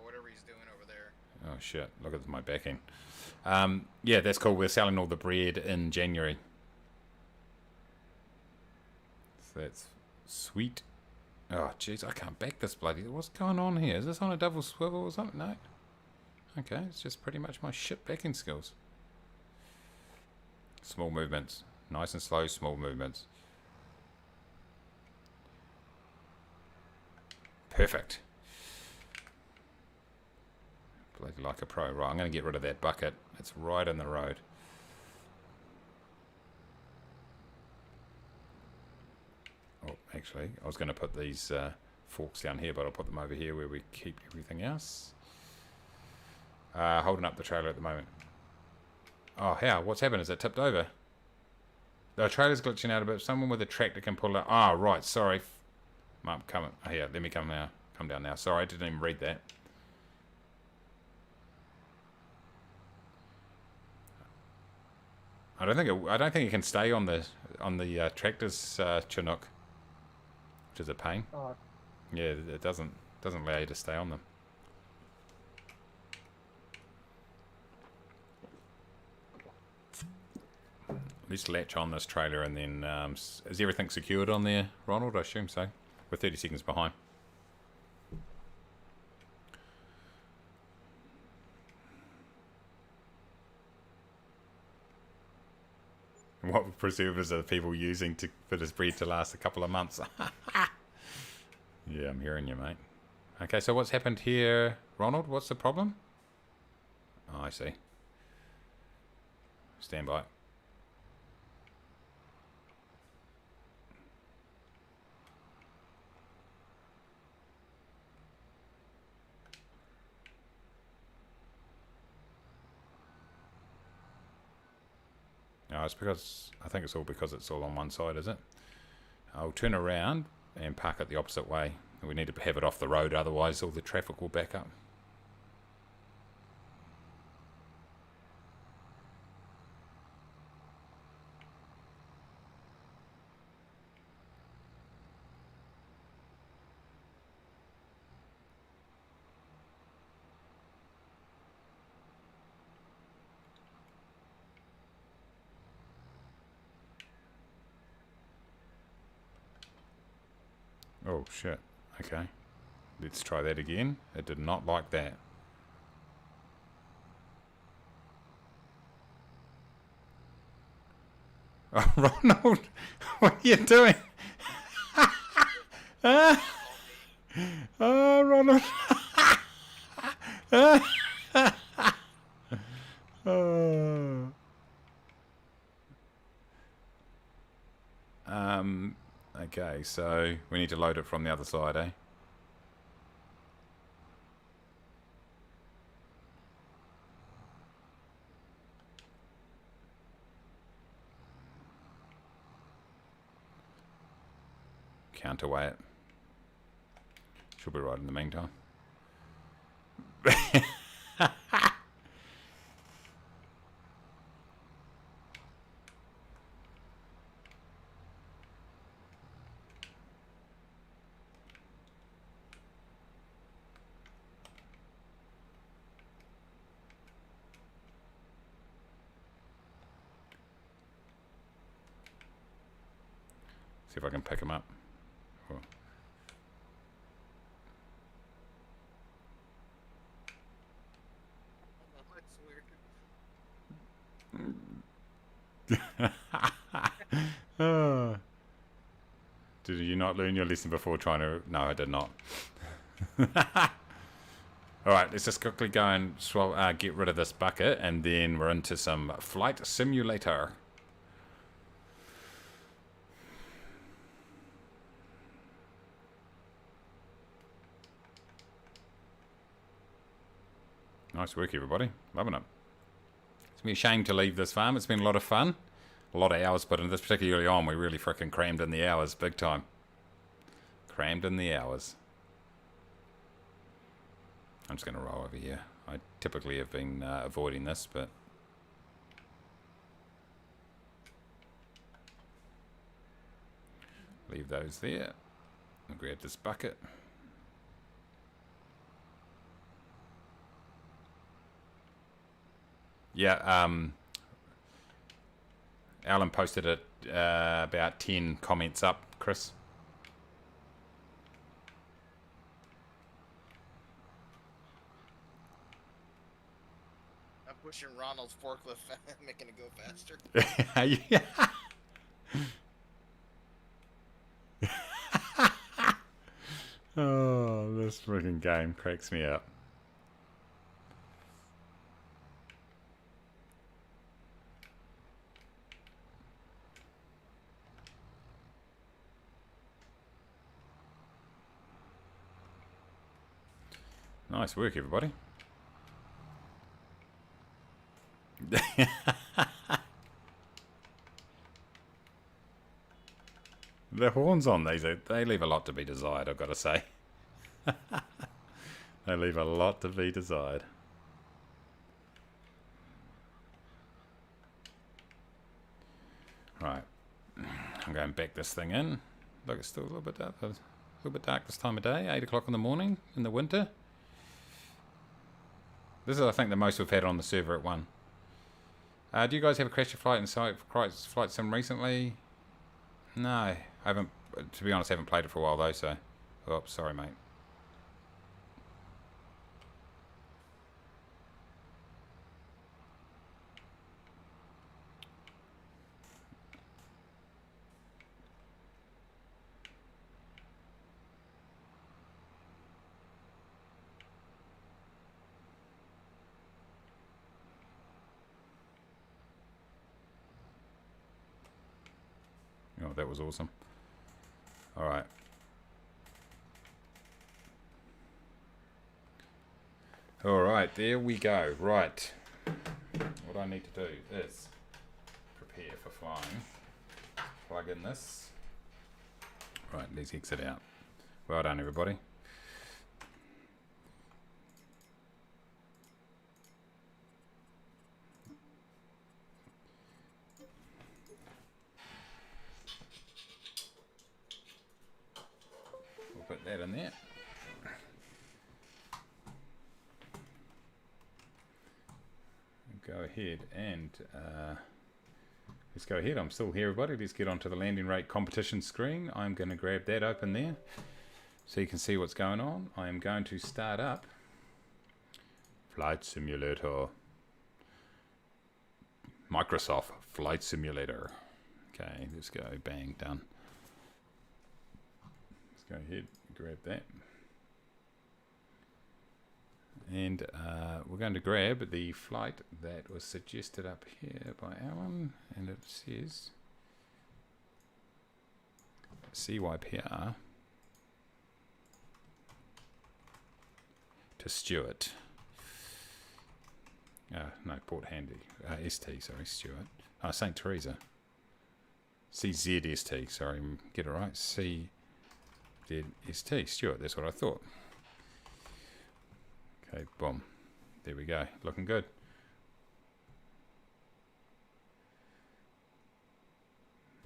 whatever he's doing over there. Oh shit! Look at my backing. Yeah, that's cool. We're selling all the bread in January. So that's sweet. Oh jeez, I can't back this bloody. What's going on here? Is this on a double swivel or something? No. Okay, it's just pretty much my shit backing skills. Small movements, nice and slow. Small movements. Perfect. Bloody like a pro. Right, I'm going to get rid of that bucket. It's right in the road. Oh, actually, I was going to put these forks down here, but I'll put them over here where we keep everything else. Holding up the trailer at the moment. Oh, how? What's happened? Is it tipped over? The trailer's glitching out a bit. Someone with a tractor can pull it. Oh, right. Sorry. I'm coming. Oh, yeah, let me come now. Come down now. Sorry, I didn't even read that. I don't think it can stay on the tractor's Chinook, which is a pain. Oh, Yeah, it doesn't allow you to stay on them. Let's latch on this trailer and then is everything secured on there, Ronald? I assume so. We're 30 seconds behind. What preservatives are the people using for this breed to last a couple of months? Yeah, I'm hearing you, mate. Okay, so what's happened here, Ronald? What's the problem? Oh, I see. Stand by. No, it's because, I think it's all because it's all on one side, is it? I'll turn around and park it the opposite way. We need to have it off the road, otherwise all the traffic will back up. Oh shit, okay. Let's try that again. It did not like that. Oh, Ronald, what are you doing? Oh, Ronald. Oh. Okay, so we need to load it from the other side, eh? Counterweigh it. Should be right in the meantime. See if I can pick him up. Oh. Oh. Did you not learn your lesson before trying to... No, I did not. Alright, let's just quickly go and get rid of this bucket, and then we're into some flight simulator. Nice work, everybody. Loving it. It's been a shame to leave this farm. It's been a lot of fun. A lot of hours put into this, particularly early on. We really freaking crammed in the hours, big time. Crammed in the hours. I'm just going to roll over here. I typically have been avoiding this, but... Leave those there. I'll grab this bucket. Yeah, Alan posted it about 10 comments up, Chris. I'm pushing Ronald's forklift, making it go faster. Yeah. Oh, this freaking game cracks me up. Nice work, everybody. The horns on these, they leave a lot to be desired, I've got to say. They leave a lot to be desired. Right. I'm going to back this thing in. Look, it's still a little bit dark this time of day. 8 o'clock in the morning in the winter. This is, I think, the most we've had on the server at 1. Do you guys have a Crash Your Flight and Flight Sim recently? No, I haven't. To be honest, I haven't played it for a while though. So, oh, sorry, mate. Oh, that was awesome. All right. All right, there we go. Right. What I need to do is prepare for flying. Plug in this. Right, let's exit out. Well done, everybody. We'll put that in there. Go ahead and let's go ahead. I'm still here, everybody. Let's get onto the landing rate competition screen. I'm going to grab that open there so you can see what's going on. I am going to start up Flight Simulator. Microsoft Flight Simulator. Okay, let's go. Bang, done. Let's go ahead and grab that. And we're going to grab the flight that was suggested up here by Alan, and it says CYPR to Stuart. No, Port Handy. ST, sorry, Stuart. St. Teresa. CZST, sorry, get it right. CZST, Stuart, that's what I thought. Okay, boom. There we go. Looking good.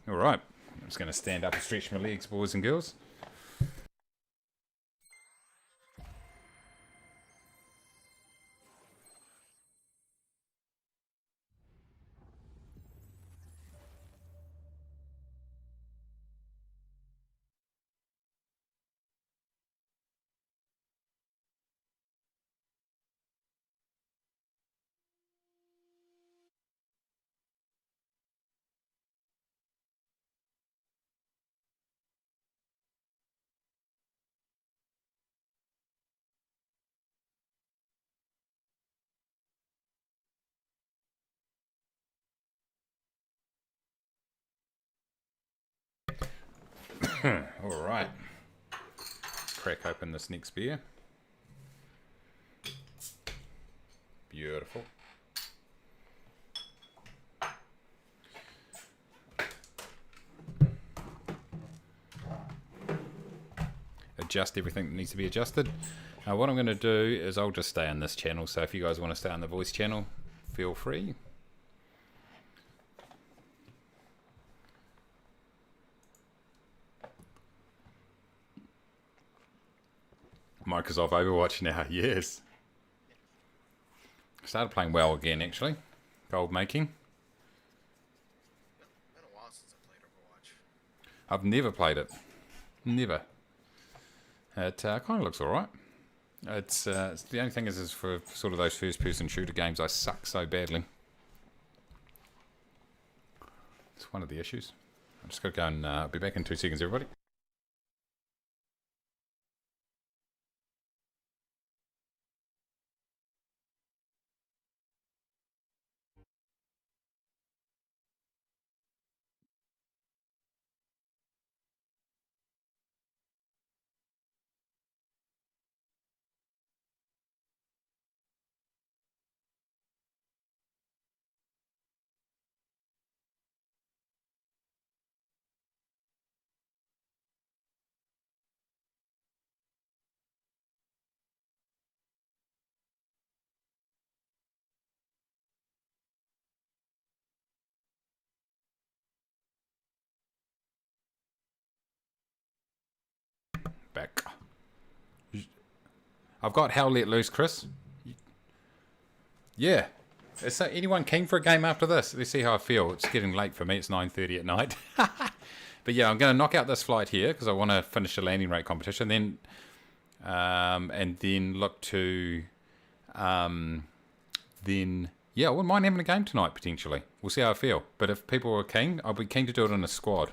All right. I'm just going to stand up and stretch my legs, boys and girls. All right. Let's crack open this next beer. Beautiful. Adjust everything that needs to be adjusted. What I'm going to do is I'll just stay on this channel, so if you guys want to stay on the voice channel, feel free. Microsoft Overwatch now, yes. Started playing WoW again, actually. Gold making. Been a while since I played Overwatch. I've never played it. Never. It kind of looks alright. It's the only thing is for sort of those first-person shooter games, I suck so badly. It's one of the issues. I'm just going to go and be back in 2 seconds, everybody. Back. I've got Hell Let Loose, Chris. Yeah. Is there anyone keen for a game after this? Let's see how I feel. It's getting late for me. It's 9:30 at night. But yeah, I'm going to knock out this flight here because I want to finish the landing rate competition. Then, and then look to, then yeah, I wouldn't mind having a game tonight potentially. We'll see how I feel. But if people are keen, I'll be keen to do it in a squad.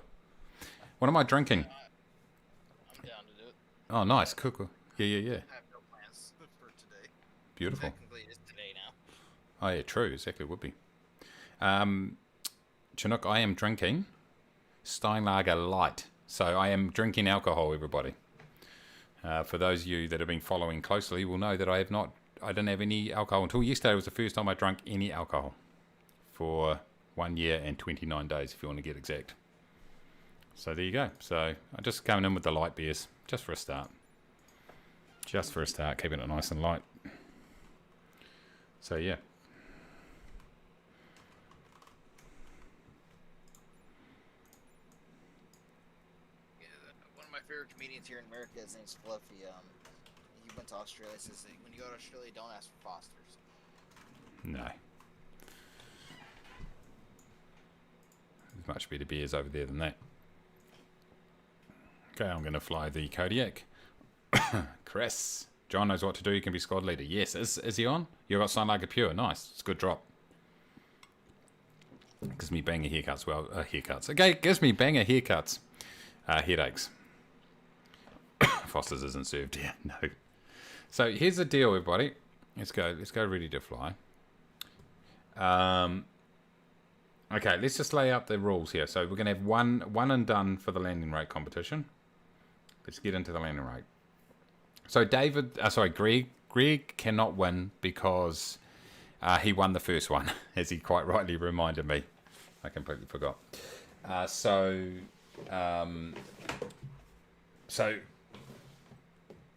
What am I drinking? I'm down to do it. Oh, nice, cool. Yeah. I have no plans for today. Beautiful. Technically, it's today now. Oh yeah, true. Exactly, would be. Chinook, I am drinking Steinlager Light. So I am drinking alcohol, everybody. For those of you that have been following closely will know that I didn't have any alcohol until yesterday. Was the first time I drank any alcohol for 1 year and 29 days, if you want to get exact. So there you go. So I'm just coming in with the light beers, just for a start. Just for a start, keeping it nice and light. So yeah. One of my favorite comedians here in America, his name's Fluffy. He went to Australia. Says that when you go to Australia, don't ask for Fosters. No. There's much better beers over there than that. Okay, I'm going to fly the Kodiak. Chris. John knows what to do. You can be squad leader. Yes. Is he on? You got Steinlager Pure. Nice. It's a good drop. Gives me banger haircuts. Well, haircuts. Okay, gives me banger haircuts. Headaches. Foster's isn't served yet. No. So here's the deal, everybody. Let's go ready to fly. Okay, let's just lay out the rules here. So we're going to have one and done for the landing rate competition. Let's get into the landing rate. So Greg cannot win because he won the first one, as he quite rightly reminded me. I completely forgot. So I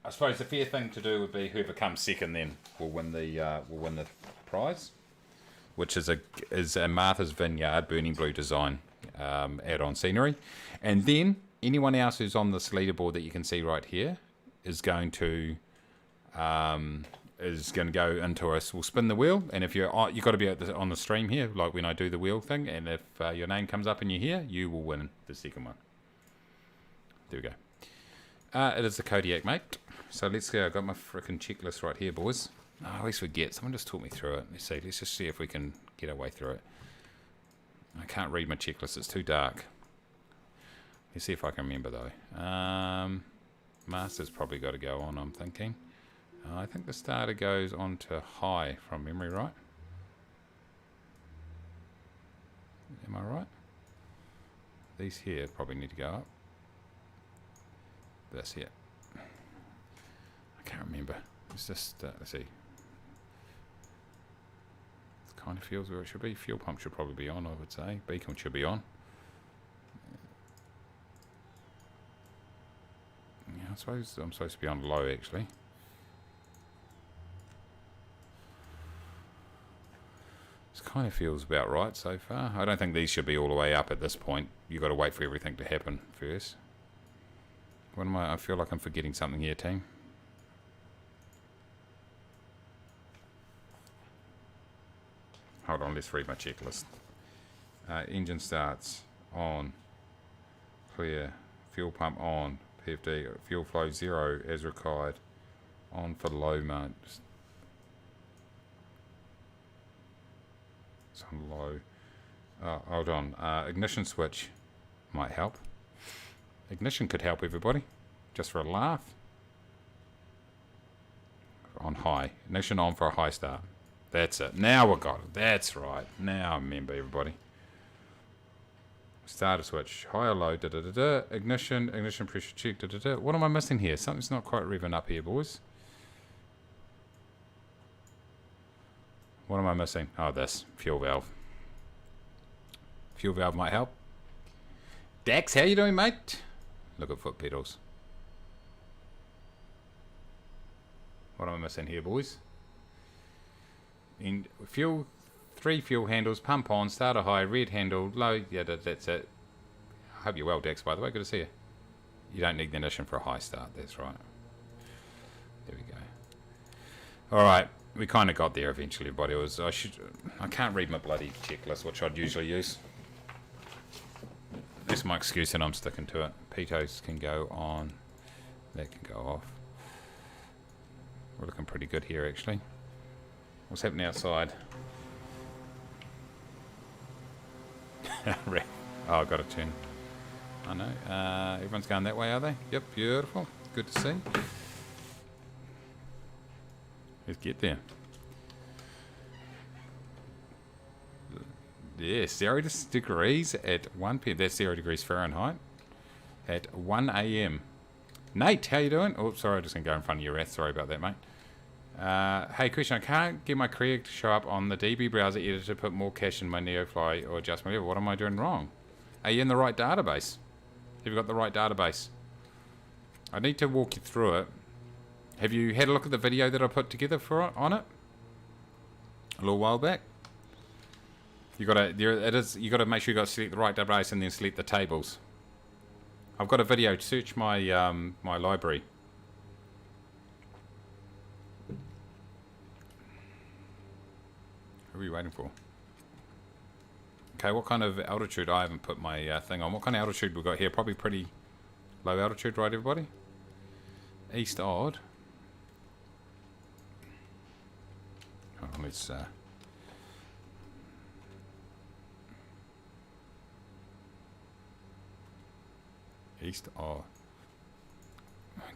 suppose the fair thing to do would be whoever comes second then will win the prize, which is a Martha's Vineyard Burning Blue design add-on scenery, and then anyone else who's on this leaderboard that you can see right here is going to go into us. We'll spin the wheel, and if you've got to be on the stream here, like when I do the wheel thing, and if your name comes up and you're here, you will win the second one. There we go. It is the Kodiak, mate. So let's go. I've got my frickin' checklist right here, boys. Oh, I always forget. Someone just taught me through it. Let's see. Let's just see if we can get our way through it. I can't read my checklist. It's too dark. Let's see if I can remember, though. Master's probably got to go on, I'm thinking. I think the starter goes on to high from memory, right? Am I right? These here probably need to go up. This here. I can't remember. It's just, let's see. It kind of feels where it should be. Fuel pump should probably be on, I would say. Beacon should be on. Yeah, I suppose I'm supposed to be on low, actually. This kind of feels about right so far. I don't think these should be all the way up at this point. You've got to wait for everything to happen first. What am I feel like I'm forgetting something here, team. Hold on, let's read my checklist. Engine starts, on, clear, fuel pump on, PFD, fuel flow 0 as required, on for low mode. It's on low. Hold on, ignition switch might help. Ignition could help everybody, just for a laugh. On high, ignition on for a high start. That's it. Now we got it. That's right. Now I remember, everybody. Starter switch. High or low. Da, da, da, da. Ignition. Ignition pressure check. Da, da, da. What am I missing here? Something's not quite revving up here, boys. What am I missing? Oh, this. Fuel valve. Fuel valve might help. Dax, how you doing, mate? Look at foot pedals. What am I missing here, boys? In fuel, 3 fuel handles, pump on, starter high, red handle, low. Yeah, that's it. I hope you're well, Dex, by the way. Good to see you. You don't need the ignition for a high start. That's right. There we go. All right, we kind of got there eventually, everybody. I can't read my bloody checklist, which I'd usually use. That's my excuse, and I'm sticking to it. Pitos can go on. That can go off. We're looking pretty good here, actually. What's happening outside? Oh, I've got to turn. I know. Everyone's going that way, are they? Yep, beautiful. Good to see. Let's get there. Yeah, 0 degrees at 1 p.m. That's 0 degrees Fahrenheit at 1 a.m. Nate, how you doing? Oh, sorry, I'm just going to go in front of your wrath. Sorry about that, mate. Hey, question. I can't get my Krieg to show up on the DB browser editor to put more cache in my NeoFly or adjust my level. What am I doing wrong? Are you in the right database? Have you got the right database? I need to walk you through it. Have you had a look at the video that I put together on it a little while back? You gotta You gotta make sure you got to select the right database and then select the tables. I've got a video. Search my my library. Who are you waiting for? Okay, what kind of altitude? I haven't put my thing on. What kind of altitude we got here? Probably pretty low altitude, right, everybody? East odd. Hold on, let's east odd.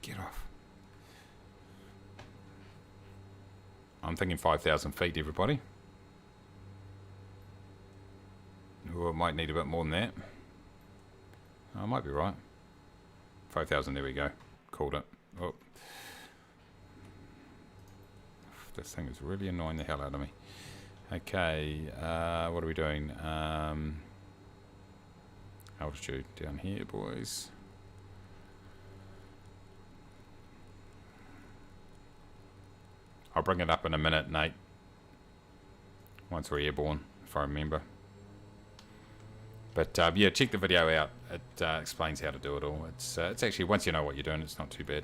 Get off. I'm thinking 5,000 feet, everybody. Or it might need a bit more than that. I might be right. 5,000, there we go. Called it. Oh. This thing is really annoying the hell out of me. Okay, what are we doing? Altitude down here, boys. I'll bring it up in a minute, Nate. Once we're airborne, if I remember. But yeah, check the video out. It explains how to do it all. It's actually, once you know what you're doing, it's not too bad.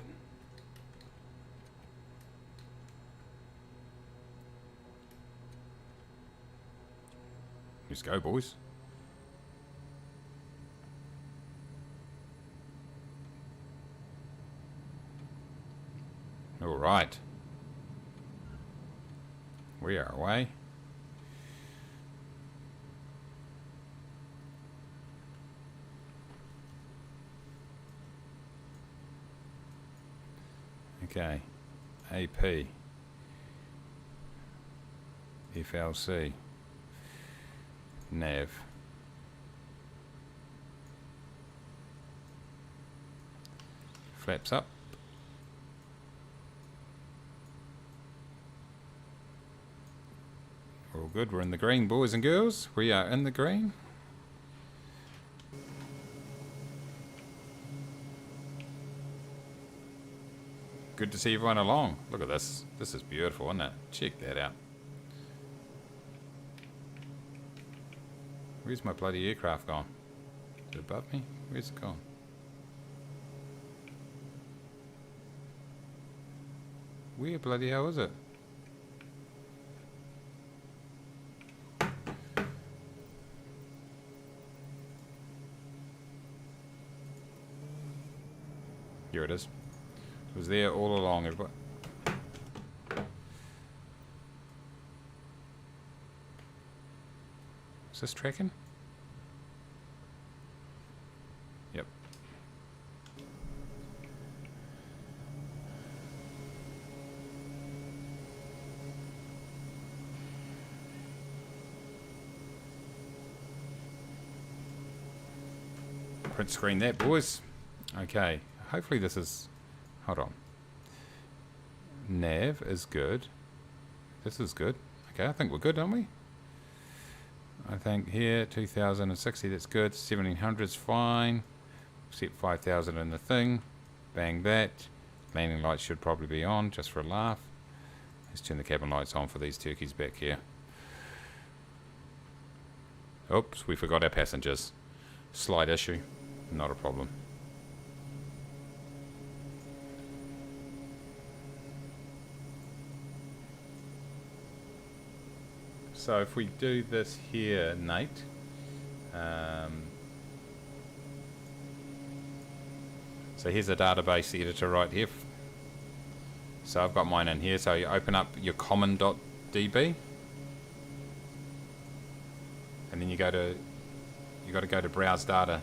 Let's go, boys. All right. We are away. Okay, AP, FLC, nav, flaps up, we're all good, we're in the green, boys and girls, we are in the green. Good to see everyone along. Look at this. This is beautiful, isn't it? Check that out. Where's my bloody aircraft gone? Is it above me? Where's it gone? Where bloody hell is it? Here it is. It was there all along, everybody. Is this tracking? Yep. Print screen that, boys. Okay. Hopefully this is... Hold on. Nav is good. This is good. Okay, I think we're good, aren't we? I think here, 2060, that's good. 1700 is fine. Set 5,000 in the thing. Bang that. Landing lights should probably be on, just for a laugh. Let's turn the cabin lights on for these turkeys back here. Oops, we forgot our passengers. Slight issue. Not a problem. So if we do this here, Nate, so here's a database editor right here. So I've got mine in here. So you open up your common.db, and then you got to go to browse data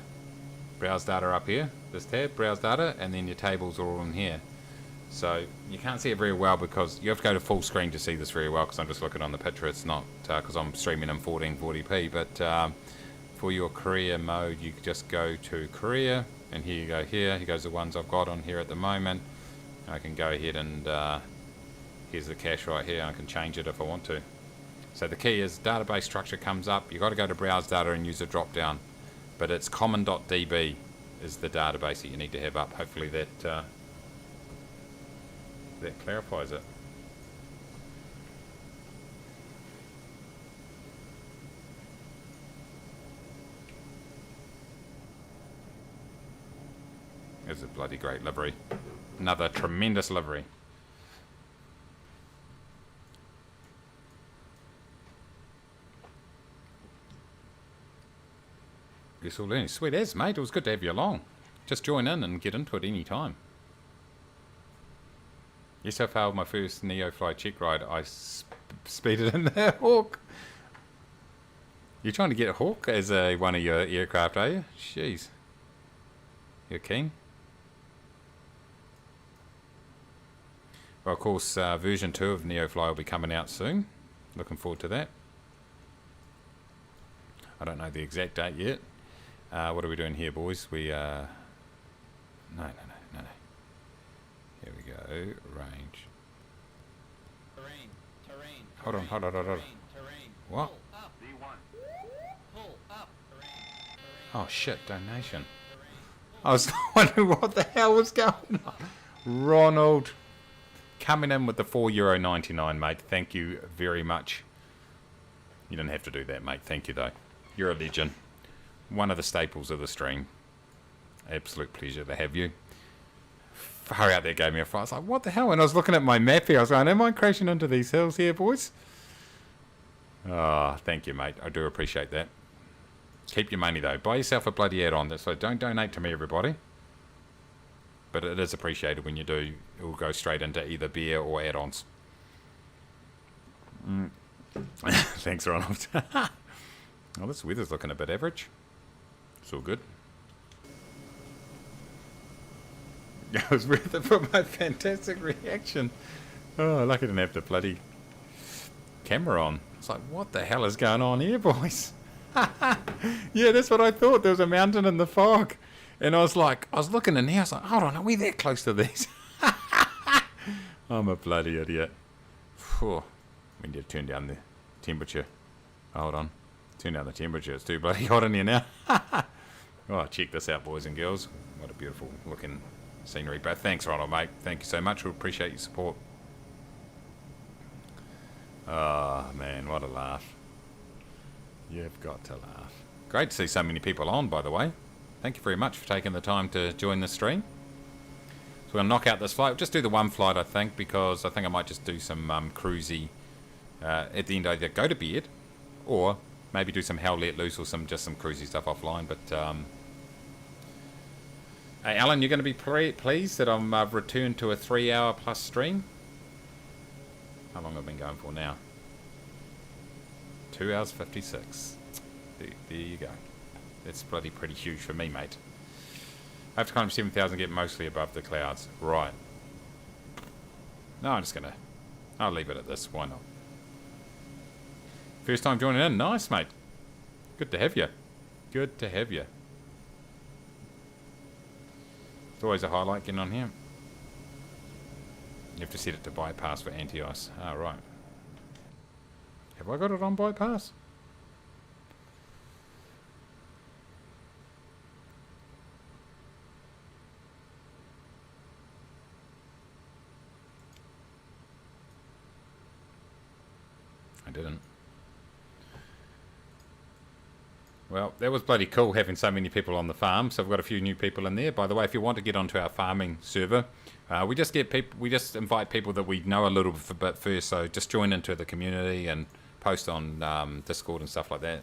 up here, this tab, browse data, and then your tables are all in here. So you can't see it very well because you have to go to full screen to see this very well, because I'm just looking on the picture. It's not because I'm streaming in 1440p, but for your career mode you just go to career, and here you go. Here goes the ones I've got on here at the moment. I can go ahead and here's the cache right here. I can change it if I want to. So the key is database structure comes up. You've got to go to browse data and use a drop down, but it's common.db is the database that you need to have up. Hopefully that that clarifies it. It's a bloody great livery. Another tremendous livery. Guess we'll learn. Sweet as, mate. It was good to have you along. Just join in and get into it any time. Yes, I failed my first Neofly check ride. I speeded in the Hawk. You're trying to get a Hawk as one of your aircraft, are you? Jeez. You're keen? Well, of course, version 2 of Neofly will be coming out soon. Looking forward to that. I don't know the exact date yet. What are we doing here, boys? We, no. Here we go. Range. Terrain. Hold on. Terrain. What? Pull up. Pull up. Terrain. Oh, shit. Donation. I was wondering what the hell was going on. Ronald. Coming in with the €4.99, mate. Thank you very much. You didn't have to do that, mate. Thank you, though. You're a legend. One of the staples of the stream. Absolute pleasure to have you. Far out there gave me a fright. I was like, what the hell? And I was looking at my map here. I was going, am I crashing into these hills here, boys? Oh, thank you, mate. I do appreciate that. Keep your money, though. Buy yourself a bloody add-on. So don't donate to me, everybody. But it is appreciated when you do. It will go straight into either beer or add-ons. Thanks, Ronald. Well, this weather's looking a bit average. It's all good. It was worth it for my fantastic reaction. Oh, lucky I didn't have the bloody camera on. It's like, what the hell is going on here, boys? Yeah, that's what I thought. There was a mountain in the fog. And I was like, I was looking in here. I was like, hold on, are we that close to these? I'm a bloody idiot. Whew. We need to turn down the temperature. Hold on. Turn down the temperature. It's too bloody hot in here now. Oh, check this out, boys and girls. What a beautiful looking scenery. But thanks, Ronald, mate. Thank you so much. We appreciate your support. Oh, man, what a laugh. You've got to laugh. Great to see so many people on, by the way. Thank you very much for taking the time to join the stream. So we're going to knock out this flight. We'll just do the one flight, I think, because I think I might just do some cruisy at the end, either go to bed or maybe do some Hell Let Loose or just some cruisy stuff offline. But hey, Alan, you're going to be pleased that I've returned to a 3-hour plus stream. How long have I been going for now? 2 hours 56. There you go. That's bloody pretty huge for me, mate. I have to climb 7,000, get mostly above the clouds. Right. No, I'll leave it at this. Why not? First time joining in. Nice, mate. Good to have you. Good to have you. It's always a highlight getting on here. You have to set it to bypass for anti-ice. Ah, right. Have I got it on bypass? I didn't. Well, that was bloody cool having so many people on the farm. So we've got a few new people in there. By the way, if you want to get onto our farming server, we just invite people that we know a little bit first. So just join into the community and post on Discord and stuff like that.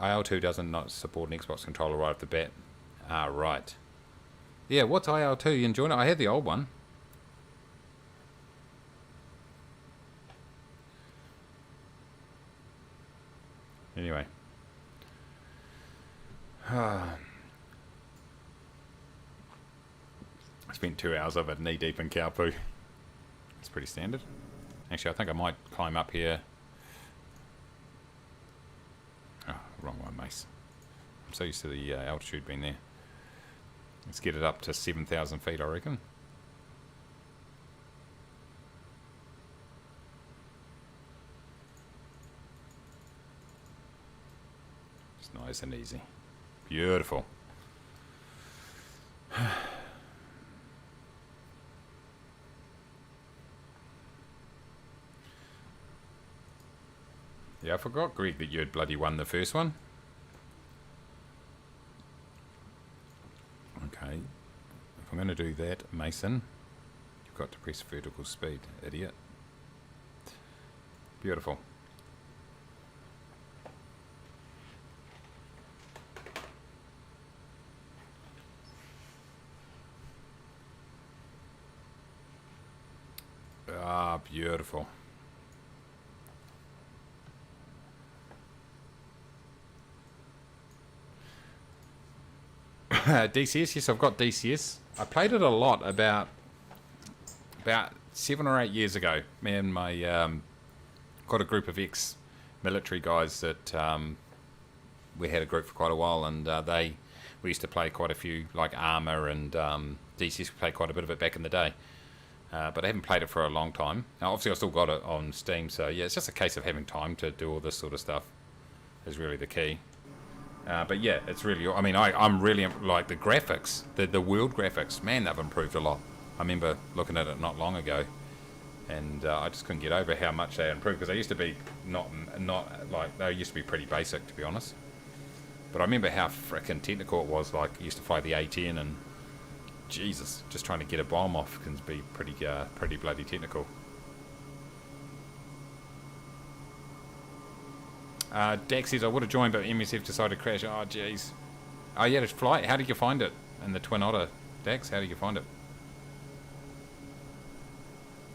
IL2 doesn't not support an Xbox controller right off the bat. Ah, right. Yeah, what's IL2? You enjoying it? I had the old one. Anyway. I spent 2 hours of it knee deep in cow poo. It's pretty standard. Actually, I think I might climb up here. Oh, wrong one, Mace. I'm so used to the altitude being there. Let's get it up to 7,000 feet, I reckon. It's nice and easy. Beautiful. Yeah, I forgot, Greg, that you had bloody won the first one. Okay. If I'm going to do that, Mason, you've got to press vertical speed, idiot. Beautiful. Ah, beautiful. DCS, yes, I've got DCS. I played it a lot about 7 or 8 years ago. Me and my got a group of ex-military guys that we had a group for quite a while, and we used to play quite a few, like Armour and DCS. We played quite a bit of it back in the day, but I haven't played it for a long time. Now, obviously, I still got it on Steam, so yeah, it's just a case of having time to do all this sort of stuff is really the key. But yeah, it's really, I mean, I'm really, like, the graphics, the world graphics, man, they've improved a lot. I remember looking at it not long ago, and I just couldn't get over how much they improved, because they used to be not like, they used to be pretty basic, to be honest. But I remember how frickin' technical it was. Like, I used to fly the A-10, and Jesus, just trying to get a bomb off can be pretty bloody technical. Dax says, I would have joined, but MSF decided to crash. Oh, jeez. Oh, yeah, it's flight. How did you find it? In the Twin Otter. Dax, how did you find it?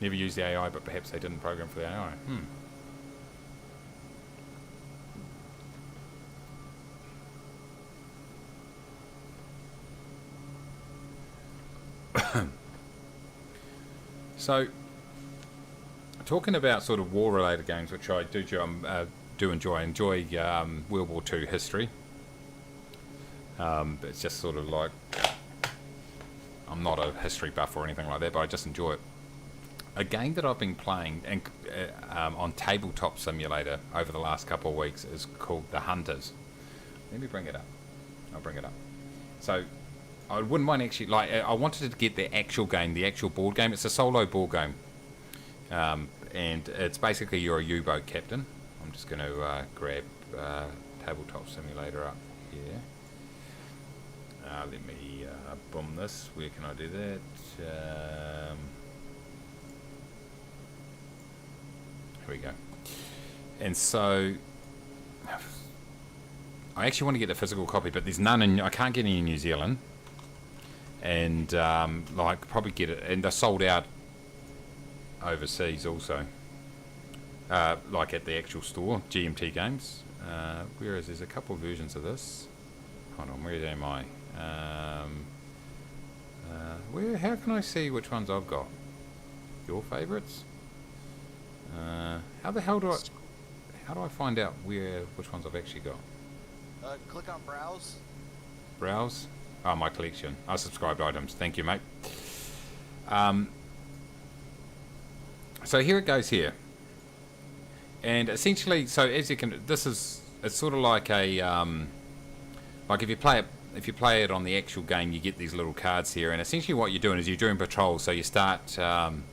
Never used the AI, but perhaps they didn't program for the AI. So, talking about sort of war-related games, which I do enjoy. I enjoy World War II history. But it's just sort of like, I'm not a history buff or anything like that, but I just enjoy it. A game that I've been playing on Tabletop Simulator over the last couple of weeks is called The Hunters. Let me bring it up. I'll bring it up. So, I wouldn't mind actually, like, I wanted to get the actual game, the actual board game. It's a solo board game. And it's basically you're a U-boat captain. I'm just going to grab Tabletop Simulator up here. Let me boom this. Where can I do that? Here we go. And so I actually want to get a physical copy, but there's none I can't get any in New Zealand. And like, probably get it, and they're sold out overseas also. Like at the actual store, GMT Games. Whereas there's a couple of versions of this. Hold on, where am I? How can I see which ones I've got? Your favourites? How do I find out which ones I've actually got? Click on browse. Browse? Oh, my collection. Subscribed items. Thank you, mate. So here it goes here. And essentially, so as you can, it's sort of like a, like if you play it on the actual game, you get these little cards here, and essentially what you're doing is you're doing patrols. So you start, you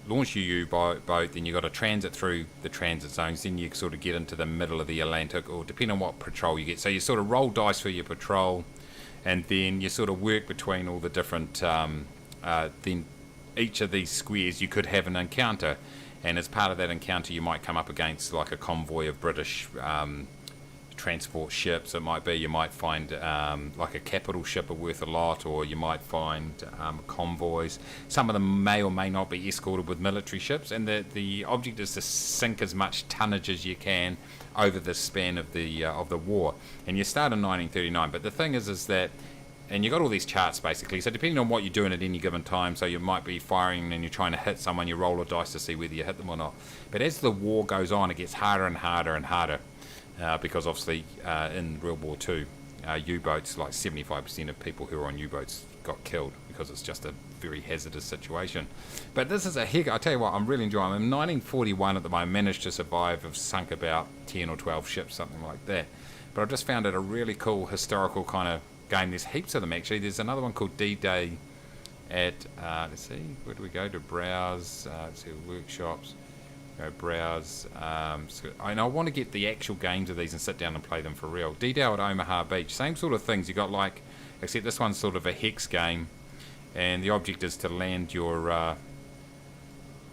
launch your U-boat, then you've got to transit through the transit zones, then you sort of get into the middle of the Atlantic, or depending on what patrol you get. So you sort of roll dice for your patrol, and then you sort of work between all the different, then each of these squares you could have an encounter. And as part of that encounter, you might come up against like a convoy of British transport ships. It might be you might find like a capital ship are worth a lot, or you might find convoys. Some of them may or may not be escorted with military ships, and the object is to sink as much tonnage as you can over the span of the war. And you start in 1939, but the thing is that, and you got all these charts basically, so depending on what you're doing at any given time, so you might be firing and you're trying to hit someone, you roll a dice to see whether you hit them or not. But as the war goes on, it gets harder and harder and harder. Because obviously in World War II, U-boats, like 75% of people who are on U-boats got killed because it's just a very hazardous situation. But this is a heck, I tell you what, I'm really enjoying it. I'm in 1941 at the moment, managed to survive, have sunk about 10 or 12 ships, something like that. But I've just found it a really cool historical kind of game. There's heaps of them actually. There's another one called D-Day at, let's see, where do we go to browse, let's see, workshops. Go browse, and I want to get the actual games of these and sit down and play them for real. D-Day at Omaha Beach, same sort of things. You got like, except this one's sort of a hex game, and the object is to land your.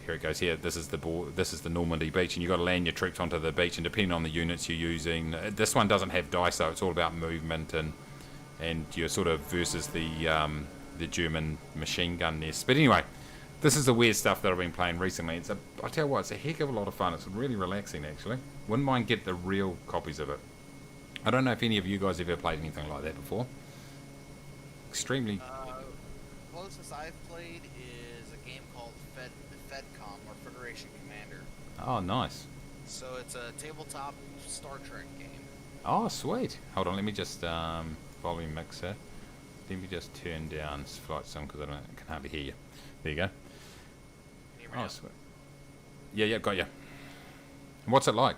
Here it goes. Here, this is the board. This is the Normandy beach, and you got to land your troops onto the beach. And depending on the units you're using, this one doesn't have dice, though. It's all about movement and you're sort of versus the German machine gun nest. But anyway. This is the weird stuff that I've been playing recently. I tell you what, it's a heck of a lot of fun. It's really relaxing, actually. Wouldn't mind get the real copies of it. I don't know if any of you guys have ever played anything like that before. Extremely. Closest I've played is a game called FedCom, or Federation Commander. Oh, nice. So it's a tabletop Star Trek game. Oh, sweet. Hold on, let me just volume mixer. Let me just turn down flight sim because I can hardly hear you. There you go. Oh, sweet. Yeah, got you. What's it like?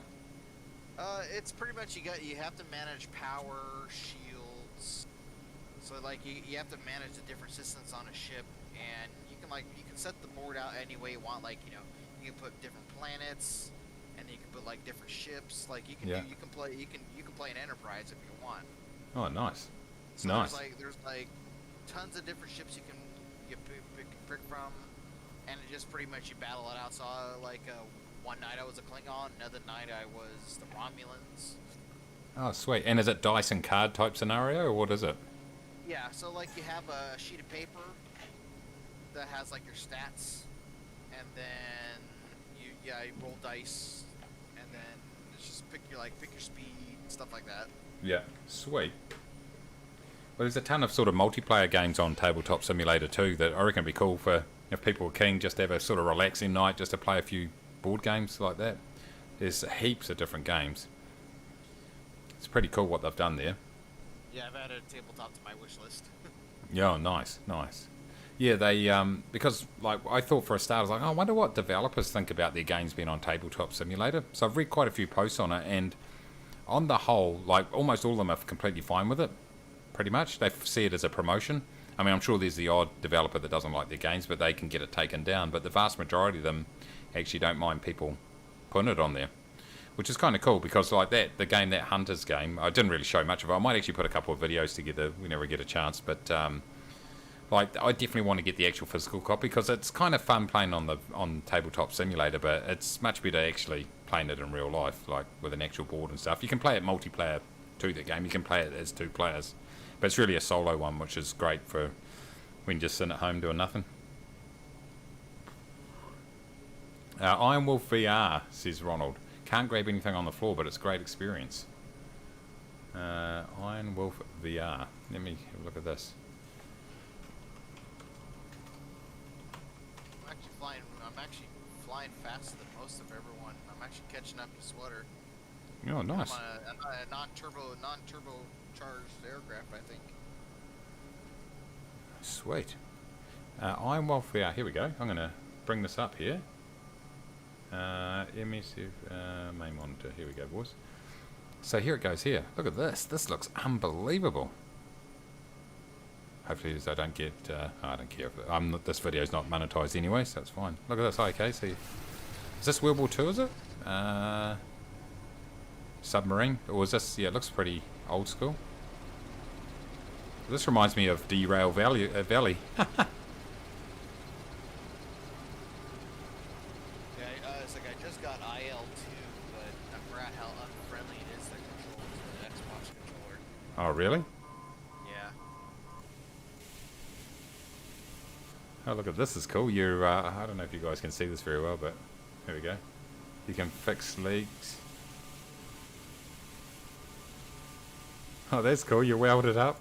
It's pretty much you have to manage power, shields. So like you have to manage the different systems on a ship, and you can set the board out any way you want. Like you can put different planets, and you can put like different ships. Like you can play an Enterprise if you want. Oh, nice. So nice. There's tons of different ships you can pick from. And it just pretty much you battle it out. So one night I was a Klingon, another night I was the Romulans. Oh, sweet. And is it dice and card type scenario, or what is it? Yeah, so like you have a sheet of paper that has like your stats, and then you roll dice, and then it's just pick your speed, stuff like that. Yeah, sweet. Well, there's a ton of sort of multiplayer games on Tabletop Simulator too that I reckon would be cool for if people are keen just to have a sort of relaxing night just to play a few board games like that. There's heaps of different games. It's pretty cool what they've done there. Yeah, I've added a tabletop to my wish list. Yeah, nice. Yeah, they because like I thought for a start, I was like, oh, I wonder what developers think about their games being on Tabletop Simulator. So I've read quite a few posts on it, and on the whole, like almost all of them are completely fine with it. Pretty much, they see it as a promotion. I mean, I'm sure there's the odd developer that doesn't like their games, but they can get it taken down. But the vast majority of them actually don't mind people putting it on there, which is kind of cool because like that Hunters game, I didn't really show much of it. I might actually put a couple of videos together whenever we get a chance. But like, I definitely want to get the actual physical copy because it's kind of fun playing on Tabletop Simulator, but it's much better actually playing it in real life, like with an actual board and stuff. You can play it multiplayer too. The game you can play it as 2 players. But it's really a solo one, which is great for when you're just sitting at home doing nothing. Iron Wolf VR, says Ronald. Can't grab anything on the floor, but it's a great experience. Iron Wolf VR. Let me have a look at this. I'm actually flying faster than most of everyone. I'm actually catching up to Sweater. Oh, nice. I'm on a non-turbo charged aircraft, I think. Sweet. Iron Wolf VR. Here we go. I'm going to bring this up here. Emissive main monitor. Here we go, boys. So here it goes here. Look at this. This looks unbelievable. Hopefully I don't get... I don't care. This video's not monetized anyway, so that's fine. Look at this. Okay, so... Is this World War II, is it? Submarine? Or is this... Yeah, it looks pretty old school. This reminds me of Derail Valley. Oh, really? Yeah. Oh, look at this. Is cool. You're, I don't know if you guys can see this very well, but here we go. You can fix leaks. Oh, that's cool. You welded up.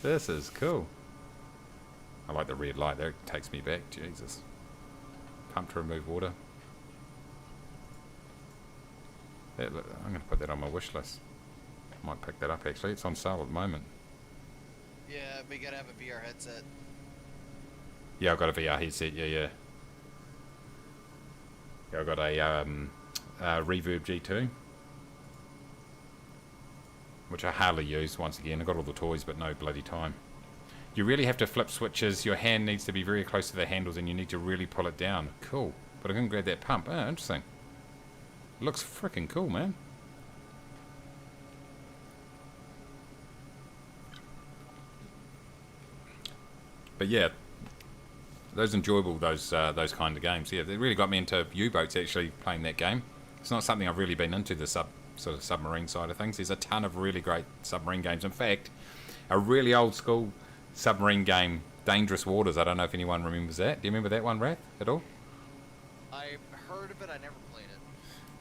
This is cool. I like the red light. That takes me back. Jesus. Pump to remove water. I'm going to put that on my wish list. I might pick that up, actually. It's on sale at the moment. Yeah, but you gotta have a VR headset. Yeah, I've got a VR headset. Yeah. Yeah, I've got a Reverb G2, which I hardly use. Once again, I've got all the toys, but no bloody time. You really have to flip switches. Your hand needs to be very close to the handles, and you need to really pull it down. Cool. But I can grab that pump. Oh, interesting. Looks freaking cool, man. But yeah, those enjoyable, those kind of games. Yeah, they really got me into U-boats, actually, playing that game. It's not something I've really been into, the sort of submarine side of things. There's a ton of really great submarine games. In fact, a really old school submarine game, Dangerous Waters. I don't know if anyone remembers that. Do you remember that one, Wrath, at all? I heard of it, I never played it.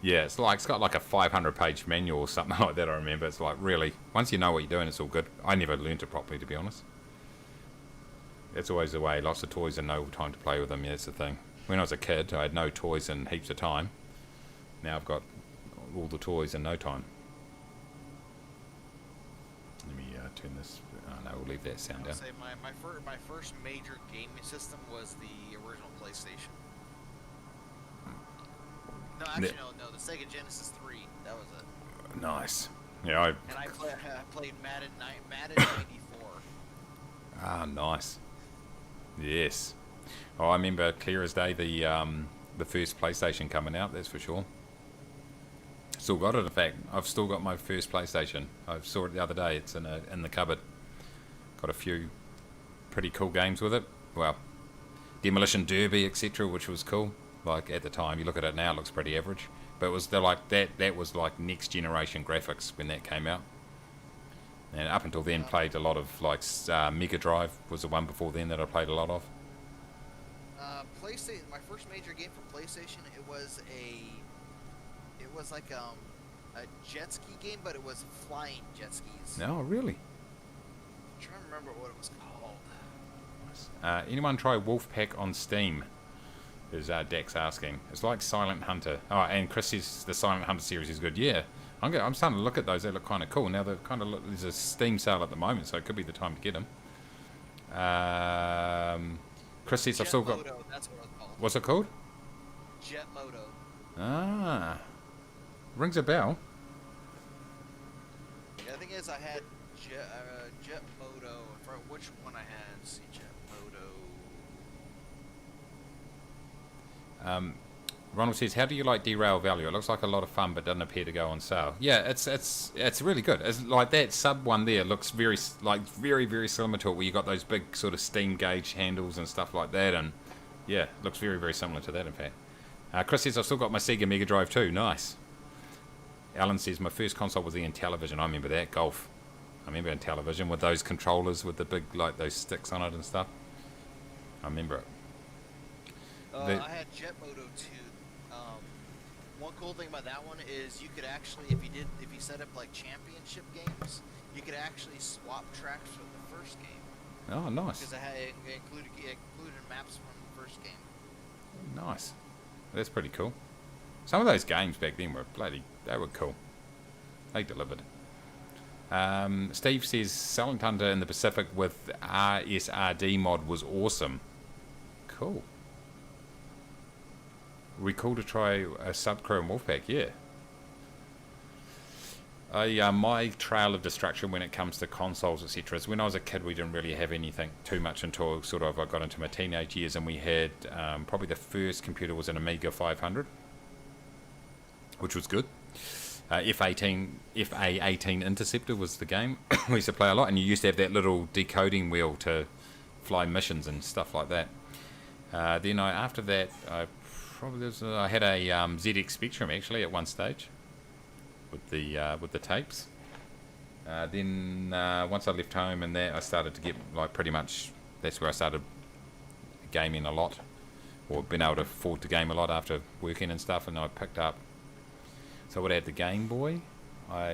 Yeah, it's got like a 500-page manual or something like that, I remember. It's like, really, once you know what you're doing, it's all good. I never learned it properly, to be honest. That's always the way. Lots of toys and no time to play with them. Yeah, that's the thing. When I was a kid, I had no toys and heaps of time. Now I've got all the toys and no time. Let me turn this. Oh no, we'll leave that sound down. Say my first major gaming system was the original PlayStation. No, actually no, the Sega Genesis 3. That was it. Nice. Yeah, I played Madden 94. Ah, nice. Yes. Oh, I remember clear as day the first PlayStation coming out. That's for sure. Still got it. In fact, I've still got my first PlayStation. I saw it the other day. It's in the cupboard. Got a few pretty cool games with it. Well, Demolition Derby, etc., which was cool. Like at the time, you look at it now, it looks pretty average. But it was that was like next generation graphics when that came out. And up until then, played a lot of like Mega Drive was the one before then that I played a lot of. PlayStation. My first major game for PlayStation. It was like a jet ski game, but it was flying jet skis. No, really. I'm trying to remember what it was called. Nice. Anyone try Wolfpack on Steam? Is Dex asking. It's like Silent Hunter. Oh, and Chris says the Silent Hunter series is good. Yeah. I'm starting to look at those. They look kind of cool. Now they're there's a Steam sale at the moment, so it could be the time to get them. Chris says I've still got. That's what it was called. What's it called? Jet Moto. Ah, rings a bell. Yeah, the thing is, I had Jet Moto. For which one I had? Let's see, Jet Moto. Ronald says, "How do you like Derail Value? It looks like a lot of fun, but doesn't appear to go on sale." Yeah, it's really good. It's like that sub one there looks very very similar to it, where you got those big sort of steam gauge handles and stuff like that, and yeah, looks very very similar to that. In fact, Chris says I've still got my Sega Mega Drive too. Nice. Alan says my first console was the Intellivision. I remember that Golf. I remember Intellivision with those controllers with the big like those sticks on it and stuff. I remember it. I had Jet Moto too. One cool thing about that one is you could actually, if you set up like championship games, you could actually swap tracks from the first game. Oh, nice. Because it included maps from the first game. Nice. That's pretty cool. Some of those games back then were they were cool. They delivered. Steve says Silent Hunter in the Pacific with RSRD mod was awesome. Cool. We cool to try a Subcrew and Wolfpack, yeah. My trail of destruction when it comes to consoles, etc. is when I was a kid, we didn't really have anything too much until sort of I got into my teenage years, and we had probably the first computer was an Amiga 500, which was good. FA18 Interceptor was the game we used to play a lot, and you used to have that little decoding wheel to fly missions and stuff like that. Then after that, I had a ZX Spectrum actually at one stage with the tapes. Then once I left home and that, I started to get like pretty much, that's where I started gaming a lot, or been able to afford to game a lot after working and stuff, and I picked up, so I would have the Game Boy.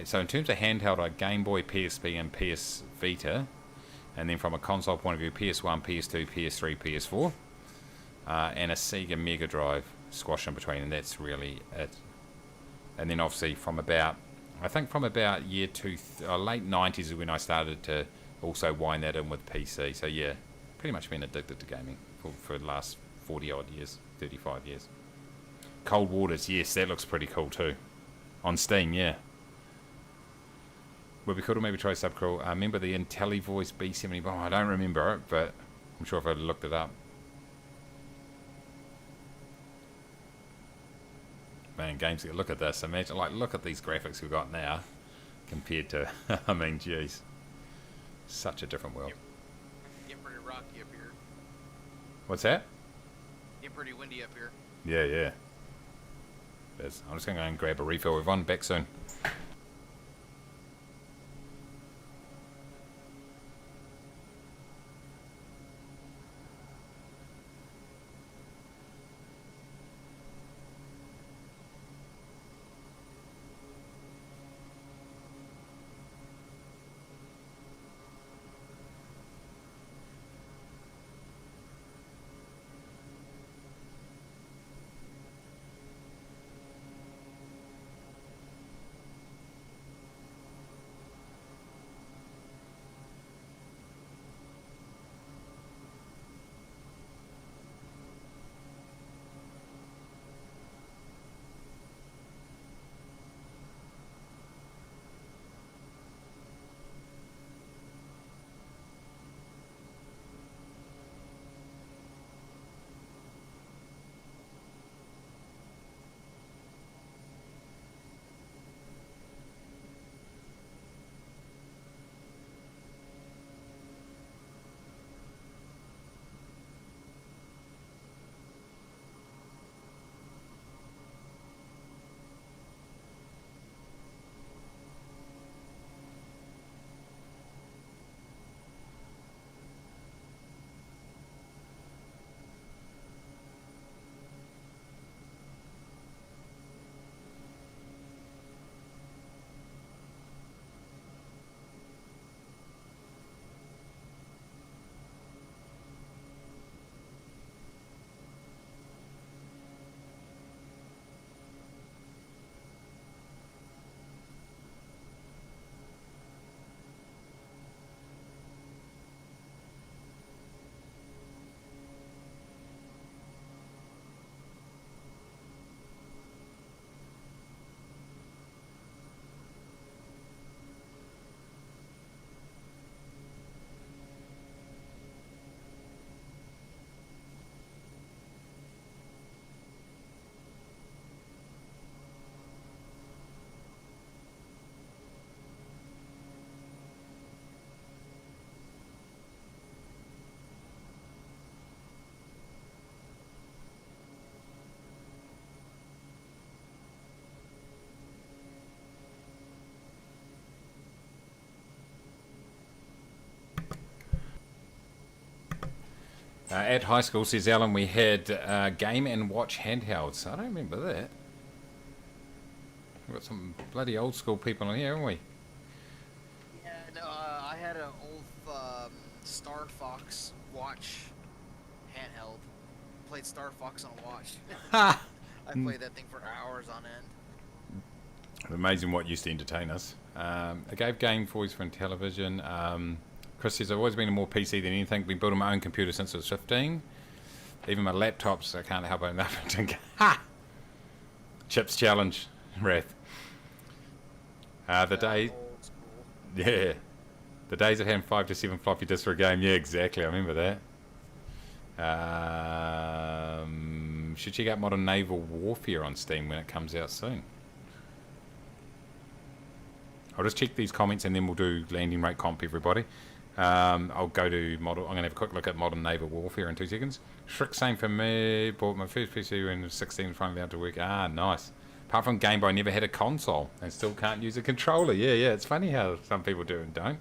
So in terms of handheld, I had Game Boy, PSP and PS Vita, and then from a console point of view, PS1, PS2, PS3, PS4, and a Sega Mega Drive squash in between, and that's really it. And then obviously from about, I think from about year late 90s is when I started to also wind that in with PC. So yeah, pretty much been addicted to gaming for the last 40 odd years, 35 years. Cold Waters, yes, that looks pretty cool too. On Steam, yeah. Would be cool to maybe try Subcrawl. Remember the IntelliVoice B70? Oh, I don't remember it, but I'm sure if I looked it up. Man, games, look at this. Imagine, like, look at these graphics we've got now compared to, I mean, jeez. Such a different world. Getting pretty rocky up here. What's that? Getting pretty windy up here. Yeah, yeah. I'm just going to go and grab a refill. We're on back soon. At high school, says Alan, we had Game and Watch handhelds. I don't remember that. We've got some bloody old school people in here, haven't we? Yeah, no, I had an old Star Fox watch handheld. Played Star Fox on a watch. Ha! I played that thing for hours on end. Amazing what used to entertain us. I gave Game Boys for television. Chris says, I've always been a more PC than anything. Been building my own computer since I was 15. Even my laptops, I can't help but think, ha! Chips challenge, Wrath. The day, Old school. yeah. The days of having 5 to 7 floppy disks for a game. Yeah, exactly. I remember that. Should check out Modern Naval Warfare on Steam when it comes out soon. I'll just check these comments and then we'll do landing rate comp, everybody. I'll go to model. I'm going to have a quick look at Modern Naval Warfare in 2 seconds. Shriek, same for me. Bought my first PC when I was 16 and finally out to work. Ah, nice. Apart from Game Boy, I never had a console and still can't use a controller. Yeah, yeah. It's funny how some people do and don't.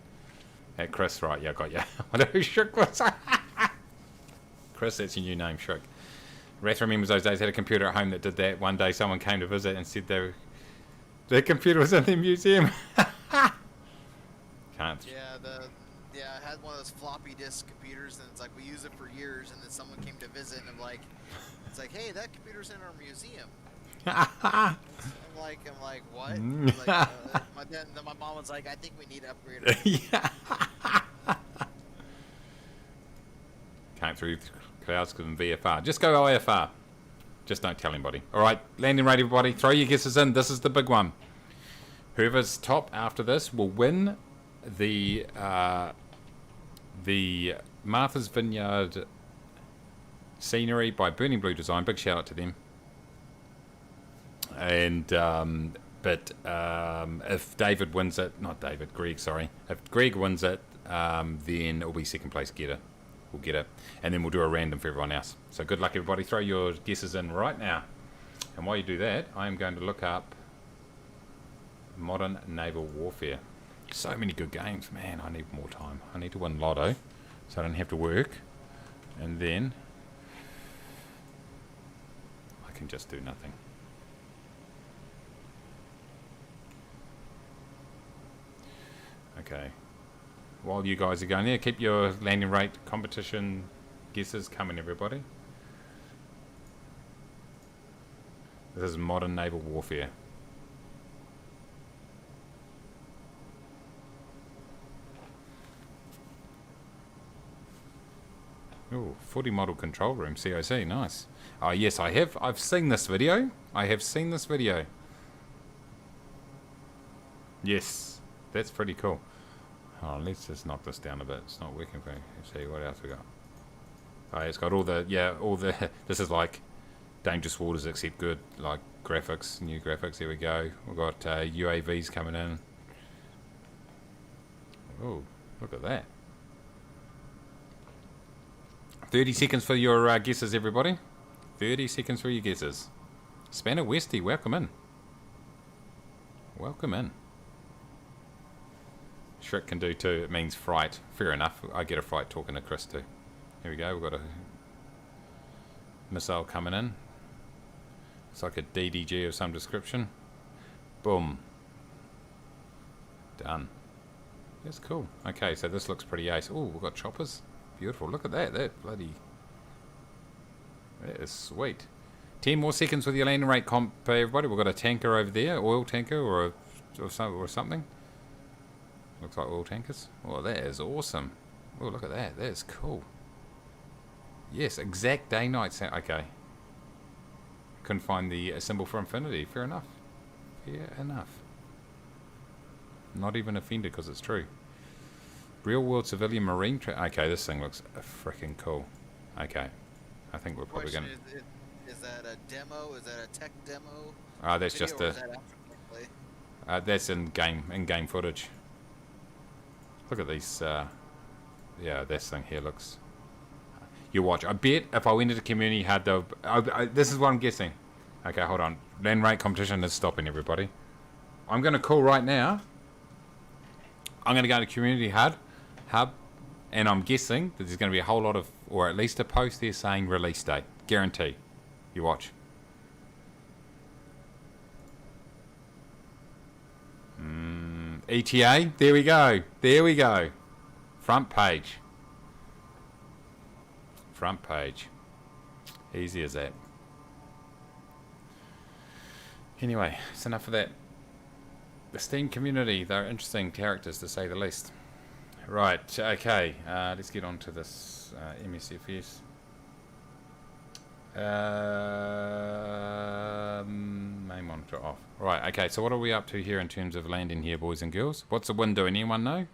Hey, Chris, right? Yeah, got you. I know who Shook was. Chris, that's your new name, Shook. Wrath remembers those days. Had a computer at home that did that. One day, someone came to visit and said their computer was in the museum. Can't. Yeah, I had one of those floppy disk computers, and it's like we used it for years, and then someone came to visit, and I'm like, it's like, hey, that computer's in our museum. I'm like, what? Then my mom was like, I think we need to upgrade it. Yeah. Came through clouds because of VFR. Just go IFR. Just don't tell anybody. All right, landing rate, everybody. Throw your guesses in. This is the big one. Whoever's top after this will win the Martha's Vineyard scenery by Burning Blue Design. Big shout out to them. And if David wins it, Greg, sorry. If Greg wins it, then it'll be second place getter. We'll get it. And then we'll do a random for everyone else. So good luck, everybody. Throw your guesses in right now. And while you do that, I am going to look up Modern Naval Warfare. So many good games. Man, I need more time. I need to win Lotto so I don't have to work. And then I can just do nothing. Okay. While you guys are going there, keep your landing rate competition guesses coming, everybody. This is Modern Naval Warfare. Oh, 40 model control room, COC, nice. Oh yes, I have. I've seen this video. I have seen this video. Yes, that's pretty cool. Oh, let's just knock this down a bit. It's not working for me. Let's see what else we got. Oh, it's got all the, this is like Dangerous Waters except good, like graphics, new graphics. Here we go. We've got UAVs coming in. Oh, look at that. 30 seconds for your guesses, everybody. 30 seconds for your guesses. Spanner Westy, welcome in. Welcome in. Shrek can do too. It means fright. Fair enough. I get a fright talking to Chris too. Here we go. We've got a missile coming in. It's like a DDG of some description. Boom. Done. That's cool. Okay, so this looks pretty ace. Oh, we've got choppers. Beautiful. Look at that. That bloody... That is sweet. 10 more seconds with your landing rate comp, everybody. We've got a tanker over there. Oil tanker or something. Looks like oil tankers. Oh, that is awesome. Oh, look at that. That is cool. Yes, exact day-night sound. Okay. Couldn't find the symbol for infinity. Fair enough. Fair enough. Not even offended because it's true. Real-world civilian marine... Okay, this thing looks freaking cool. Okay. I think we're probably going to... Is that a demo? Is that a tech demo? That's just a... that's in-game footage. Look at these, yeah, this thing here looks... You watch. I bet if I went into community had the... this is what I'm guessing. Okay, hold on. Land rate competition is stopping, everybody. I'm going to call right now. I'm going to go to community hub, and I'm guessing that there's going to be a whole lot of... Or at least a post there saying release date. Guarantee. You watch. ETA, there we go. There we go. Front page. Front page. Easy as that. Anyway, it's enough of that. The Steam community, they're interesting characters to say the least. Right, okay. Let's get on to this MSFS. Main monitor off. Right, okay, so what are we up to here in terms of landing here, boys and girls? What's the wind doing? Anyone know?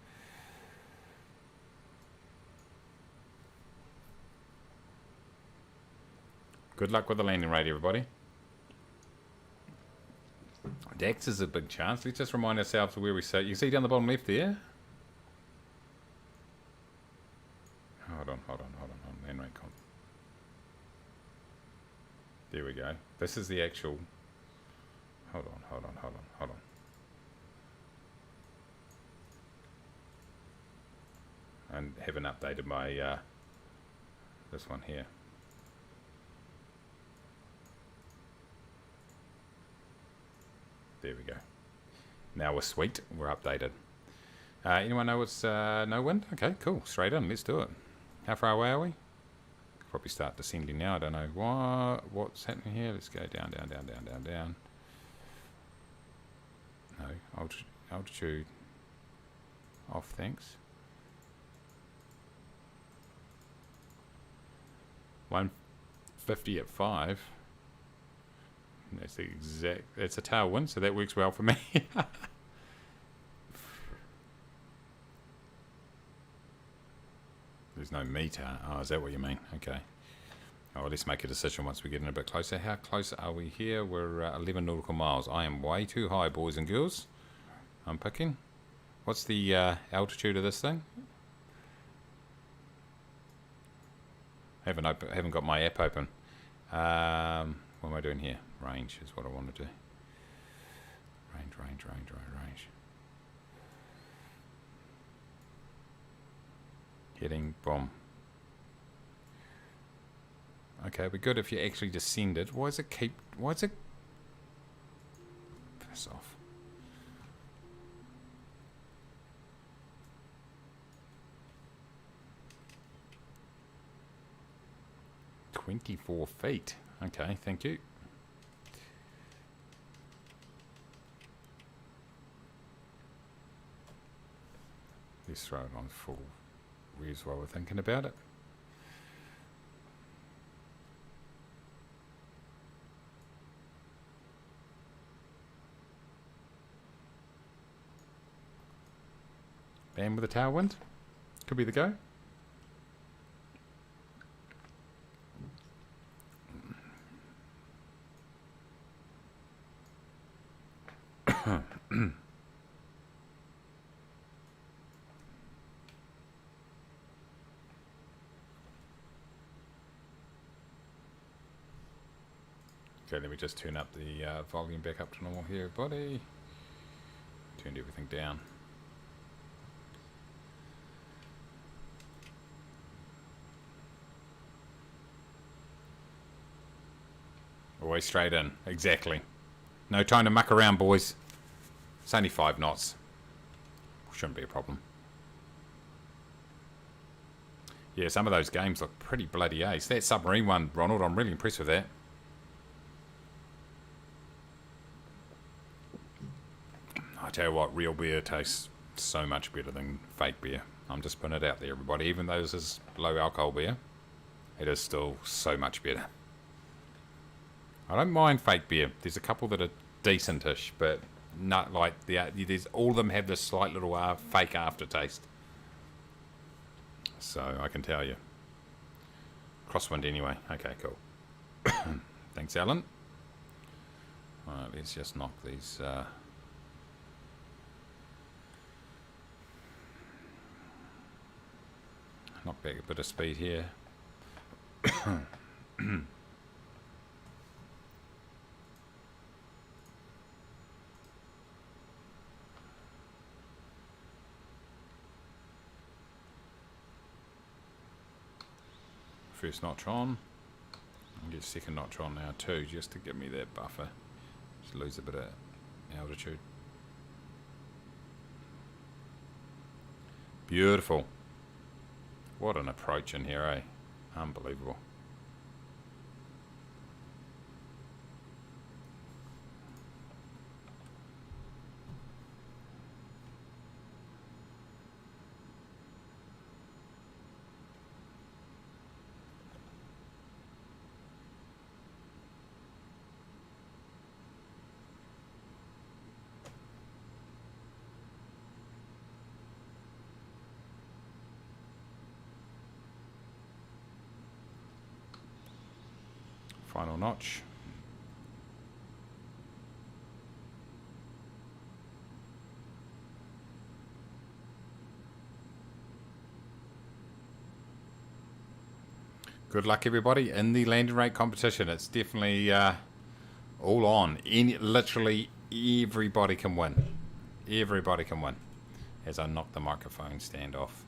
Good luck with the landing rate, everybody. Dex is a big chance. Let's just remind ourselves of where we sit. You can see down the bottom left there. Hold on. Land rate comp. There we go. This is the actual... hold on. And haven't updated my this one here. There we go. Now we're sweet. We're updated. Anyone know what's no wind? Okay, cool. Straight in. Let's do it. How far away are we? Could probably start descending now. I don't know what's happening here. Let's go down. No, altitude off. Thanks. 150 at 5. That's the exact. It's a tailwind, so that works well for me. There's no meter. Oh, is that what you mean? Okay. Oh, well, let's make a decision once we get in a bit closer. How close are we here? We're 11 nautical miles. I am way too high, boys and girls. I'm picking. What's the altitude of this thing? Haven't got my app open. What am I doing here? Range is what I want to do. Range. Heading, boom. Okay, we're good if you actually descended. Why is it? Piss off. $24 feet. Okay, thank you. Let's throw it on full res while we're thinking about it. Bam with a tailwind. Could be the go. Okay, let me just turn up the volume back up to normal here, everybody. Turned everything down. Always straight in, exactly. No time to muck around, boys. It's only 5 knots. Shouldn't be a problem. Yeah, some of those games look pretty bloody ace. That submarine one, Ronald, I'm really impressed with that. I tell you what, real beer tastes so much better than fake beer. I'm just putting it out there, everybody. Even though this is low alcohol beer, it is still so much better. I don't mind fake beer. There's a couple that are decentish, but not like there's all of them have this slight little fake aftertaste. So I can tell you. Crosswind anyway. Okay, cool. Thanks, Alan. Alright, let's just knock these. Knock back a bit of speed here. First notch on. I'll get second notch on now too, just to give me that buffer. Just lose a bit of altitude. Beautiful. What an approach in here, eh? Unbelievable. Final notch. Good luck, everybody, in the landing rate competition. It's definitely all on. Literally everybody can win. Everybody can win. As I knock the microphone stand off.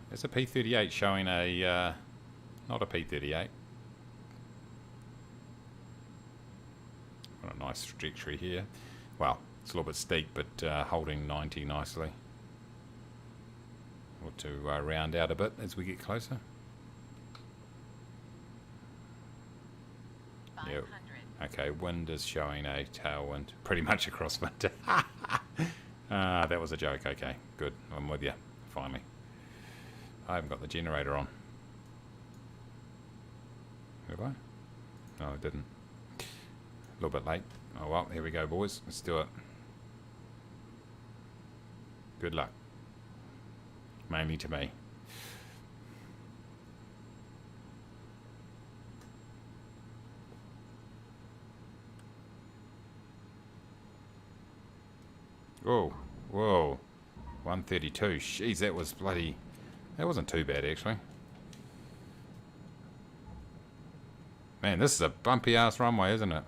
There's a P38 showing a, not a P38. What a nice trajectory here. Well, it's a little bit steep, but holding 90 nicely. Or to round out a bit as we get closer. Yep. Okay, wind is showing a tailwind pretty much across winter. That was a joke. Okay, good. I'm with you. Finally. I haven't got the generator on. Have I? No, I didn't. A little bit late. Oh well, here we go, boys. Let's do it. Good luck. Mainly to me. Whoa, whoa. 132. Jeez, that was bloody... That wasn't too bad, actually. Man, this is a bumpy-ass runway, isn't it?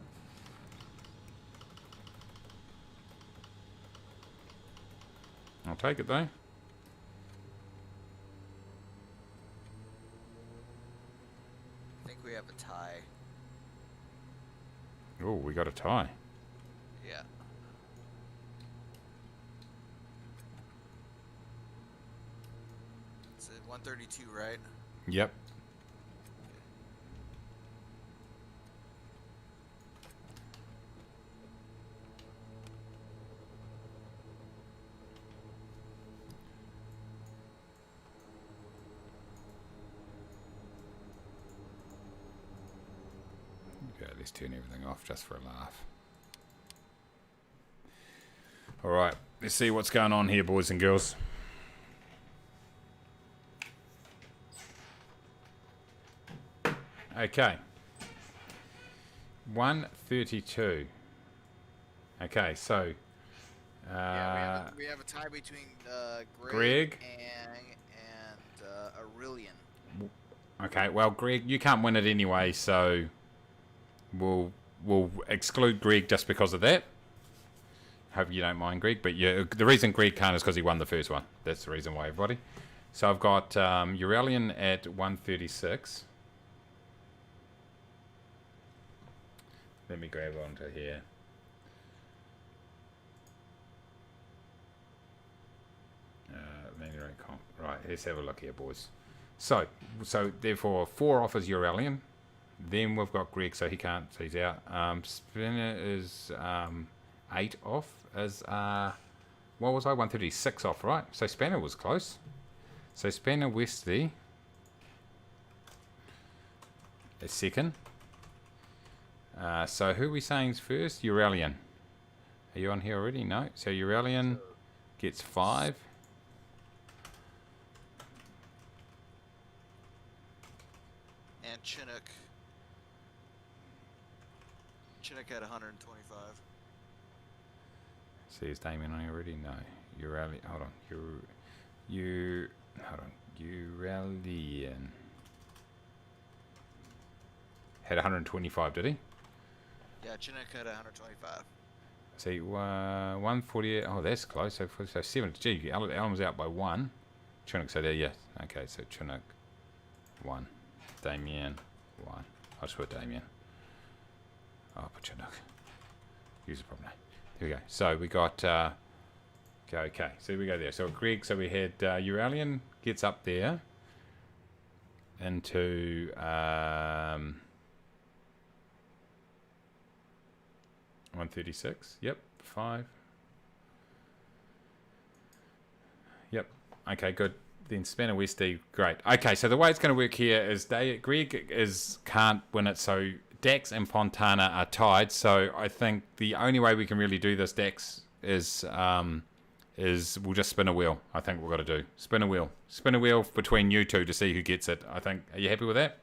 I'll take it, though. I think we have a tie. Oh, we got a tie. Yeah. It's at 132, right? Yep. Okay, let's turn everything off just for a laugh. Alright, let's see what's going on here, boys and girls. Okay. 132. Okay, so... yeah, we have a tie between Greg and Aurelian. Okay, well, Greg, you can't win it anyway, so we'll exclude Greg just because of that. Hope you don't mind, Greg, but yeah, the reason Greg can't is because he won the first one. That's the reason why, everybody. So I've got Aurelian at 136. Let me grab onto here. Right, let's have a look here, boys. So therefore, 4 off is Aurelian. Then we've got Greg, so he can't, so he's out. Spinner is 8 off. Is what was I? 136 off, right? So Spanner was close. So Spanner Westy is second. So who are we saying is first? Aurelian. Are you on here already? No. So Aurelian gets 5. And Chinook had 125. See, is Damien on here already? No. Aurelian. Hold on. Hold on. Aurelian had 125, did he? Yeah, Chinook had 125. See, 148. Oh, that's close. So 7. Gee, Alan was out by 1. Chinook, so there, yeah. Okay, so Chinook 1. Damien 1. I'll just put Damien. I'll put Chinook. Use the problem. Here we go. So we got. Okay, so we go there. So Greg, so we had Aurelian gets up there into. 136. Yep. 5. Yep. Okay, good. Then Spanner Westy, great. Okay, so the way it's going to work here is Greg can't win it, so Dax and Fontana are tied. So I think the only way we can really do this, Dax, is we'll just spin a wheel. I think we've got to do spin a wheel between you two to see who gets it. I think. Are you happy with that?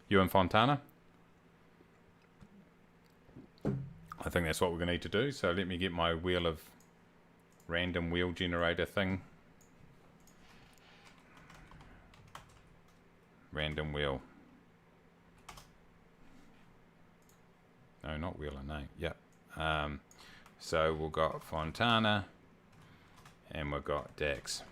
You and Fontana. I think that's what we're going to need to do. So let me get my wheel of random wheel generator thing. Random wheel No, not Wheeler, no. Yep. So we've got Fontana and we've got Dex.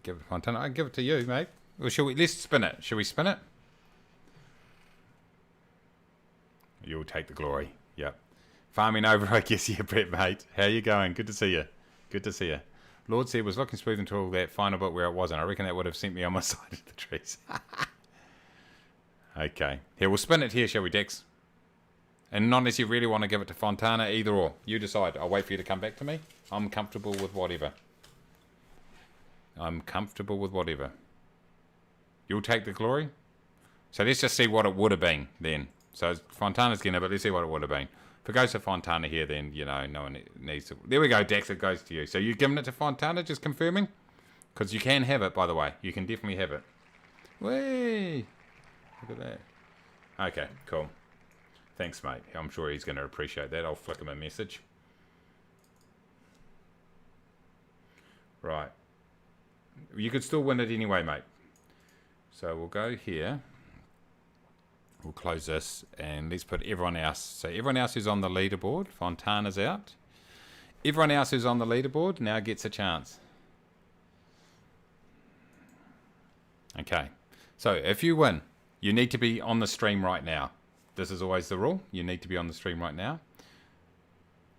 Give it to Fontana. I give it to you, mate. Or shall we? Let's spin it. Shall we spin it? You'll take the glory. Yep. Farming over, I guess. Yeah, Brett, mate. How you going? Good to see you. Good to see you. Lord said was looking smooth until that final bit where it wasn't. I reckon that would have sent me on my side of the trees. Okay. Here, we'll spin it here, shall we, Dex? And not unless you really want to give it to Fontana, either or. You decide. I'll wait for you to come back to me. I'm comfortable with whatever. I'm comfortable with whatever. You'll take the glory? So let's just see what it would have been then. So Fontana's getting it, but let's see what it would have been. If it goes to Fontana here, then, you know, no one needs to... There we go, Dex, it goes to you. So you're giving it to Fontana, just confirming? Because you can have it, by the way. You can definitely have it. Whee! Look at that. Okay, cool. Thanks, mate. I'm sure he's going to appreciate that. I'll flick him a message. Right. You could still win it anyway, mate. So we'll go here. We'll close this and let's put everyone else. So everyone else who's on the leaderboard, Fontana's out. Everyone else who's on the leaderboard now gets a chance. Okay. So if you win, you need to be on the stream right now. This is always the rule. You need to be on the stream right now.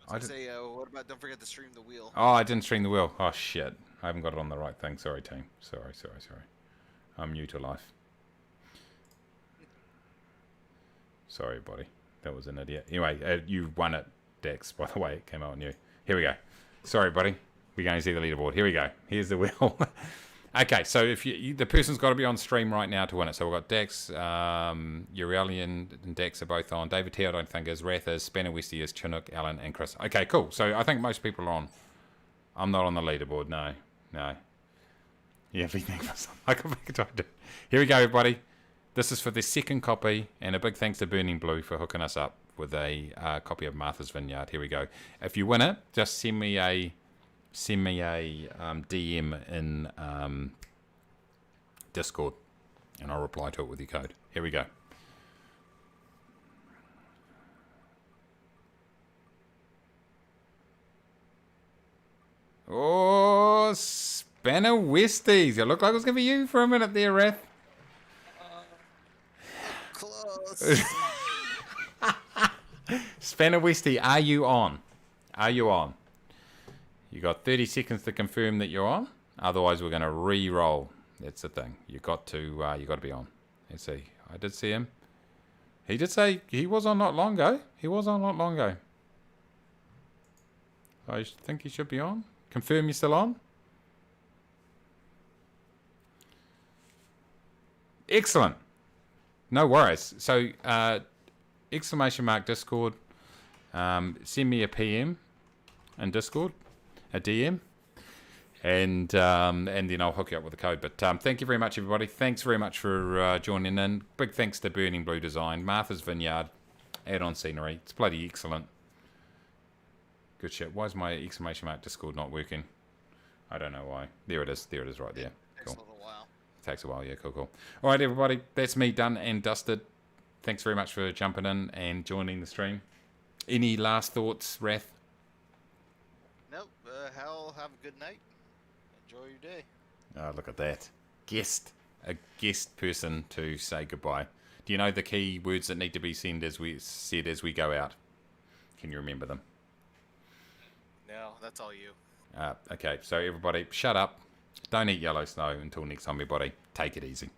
I was gonna say, what about don't forget to stream the wheel? Oh, I didn't stream the wheel. Oh, shit. I haven't got it on the right thing. Sorry, team. Sorry. I'm new to life. Sorry, buddy. That was an idiot. Anyway, you won it, Dex, by the way. It came out on you. Here we go. Sorry, buddy. We're going to see the leaderboard. Here we go. Here's the wheel. Okay, so if the person's got to be on stream right now to win it. So we've got Dex, Urelian and Dex are both on. David T, I don't think is. Wrath is. Spanner Westy is. Chinook, Alan, and Chris. Okay, cool. So I think most people are on. I'm not on the leaderboard. No. Yeah, everything was Here we go, everybody. This is for the second copy, and a big thanks to Burning Blue for hooking us up with a copy of Martha's Vineyard. Here we go. If you win it, just send me a DM in Discord, and I'll reply to it with your code. Here we go. Oh, Spanner Westies. It looked like it was going to be you for a minute there, Wrath. Close. Spanner Westy, are you on? Are you on? You got 30 seconds to confirm that you're on. Otherwise, we're going to re-roll. That's the thing. You got to be on. Let's see. I did see him. He did say he was on not long ago. I think he should be on. Confirm you're still on. Excellent. No worries. So, exclamation mark Discord. Send me a PM in Discord, a DM, and then I'll hook you up with the code. But thank you very much, everybody. Thanks very much for joining in. Big thanks to Burning Blue Design, Martha's Vineyard, add-on scenery. It's bloody excellent. Good shit. Why is my exclamation mark Discord not working? I don't know why. There it is. There it is right there. Takes a little while. Takes a while, yeah, cool. All right, everybody, that's me done and dusted. Thanks very much for jumping in and joining the stream. Any last thoughts, Wrath? Nope. Hal, have a good night. Enjoy your day. Oh, look at that. A guest person to say goodbye. Do you know the key words that need to be said as we go out? Can you remember them? No, that's all you. Okay, so everybody, shut up. Don't eat yellow snow. Until next time, everybody, take it easy.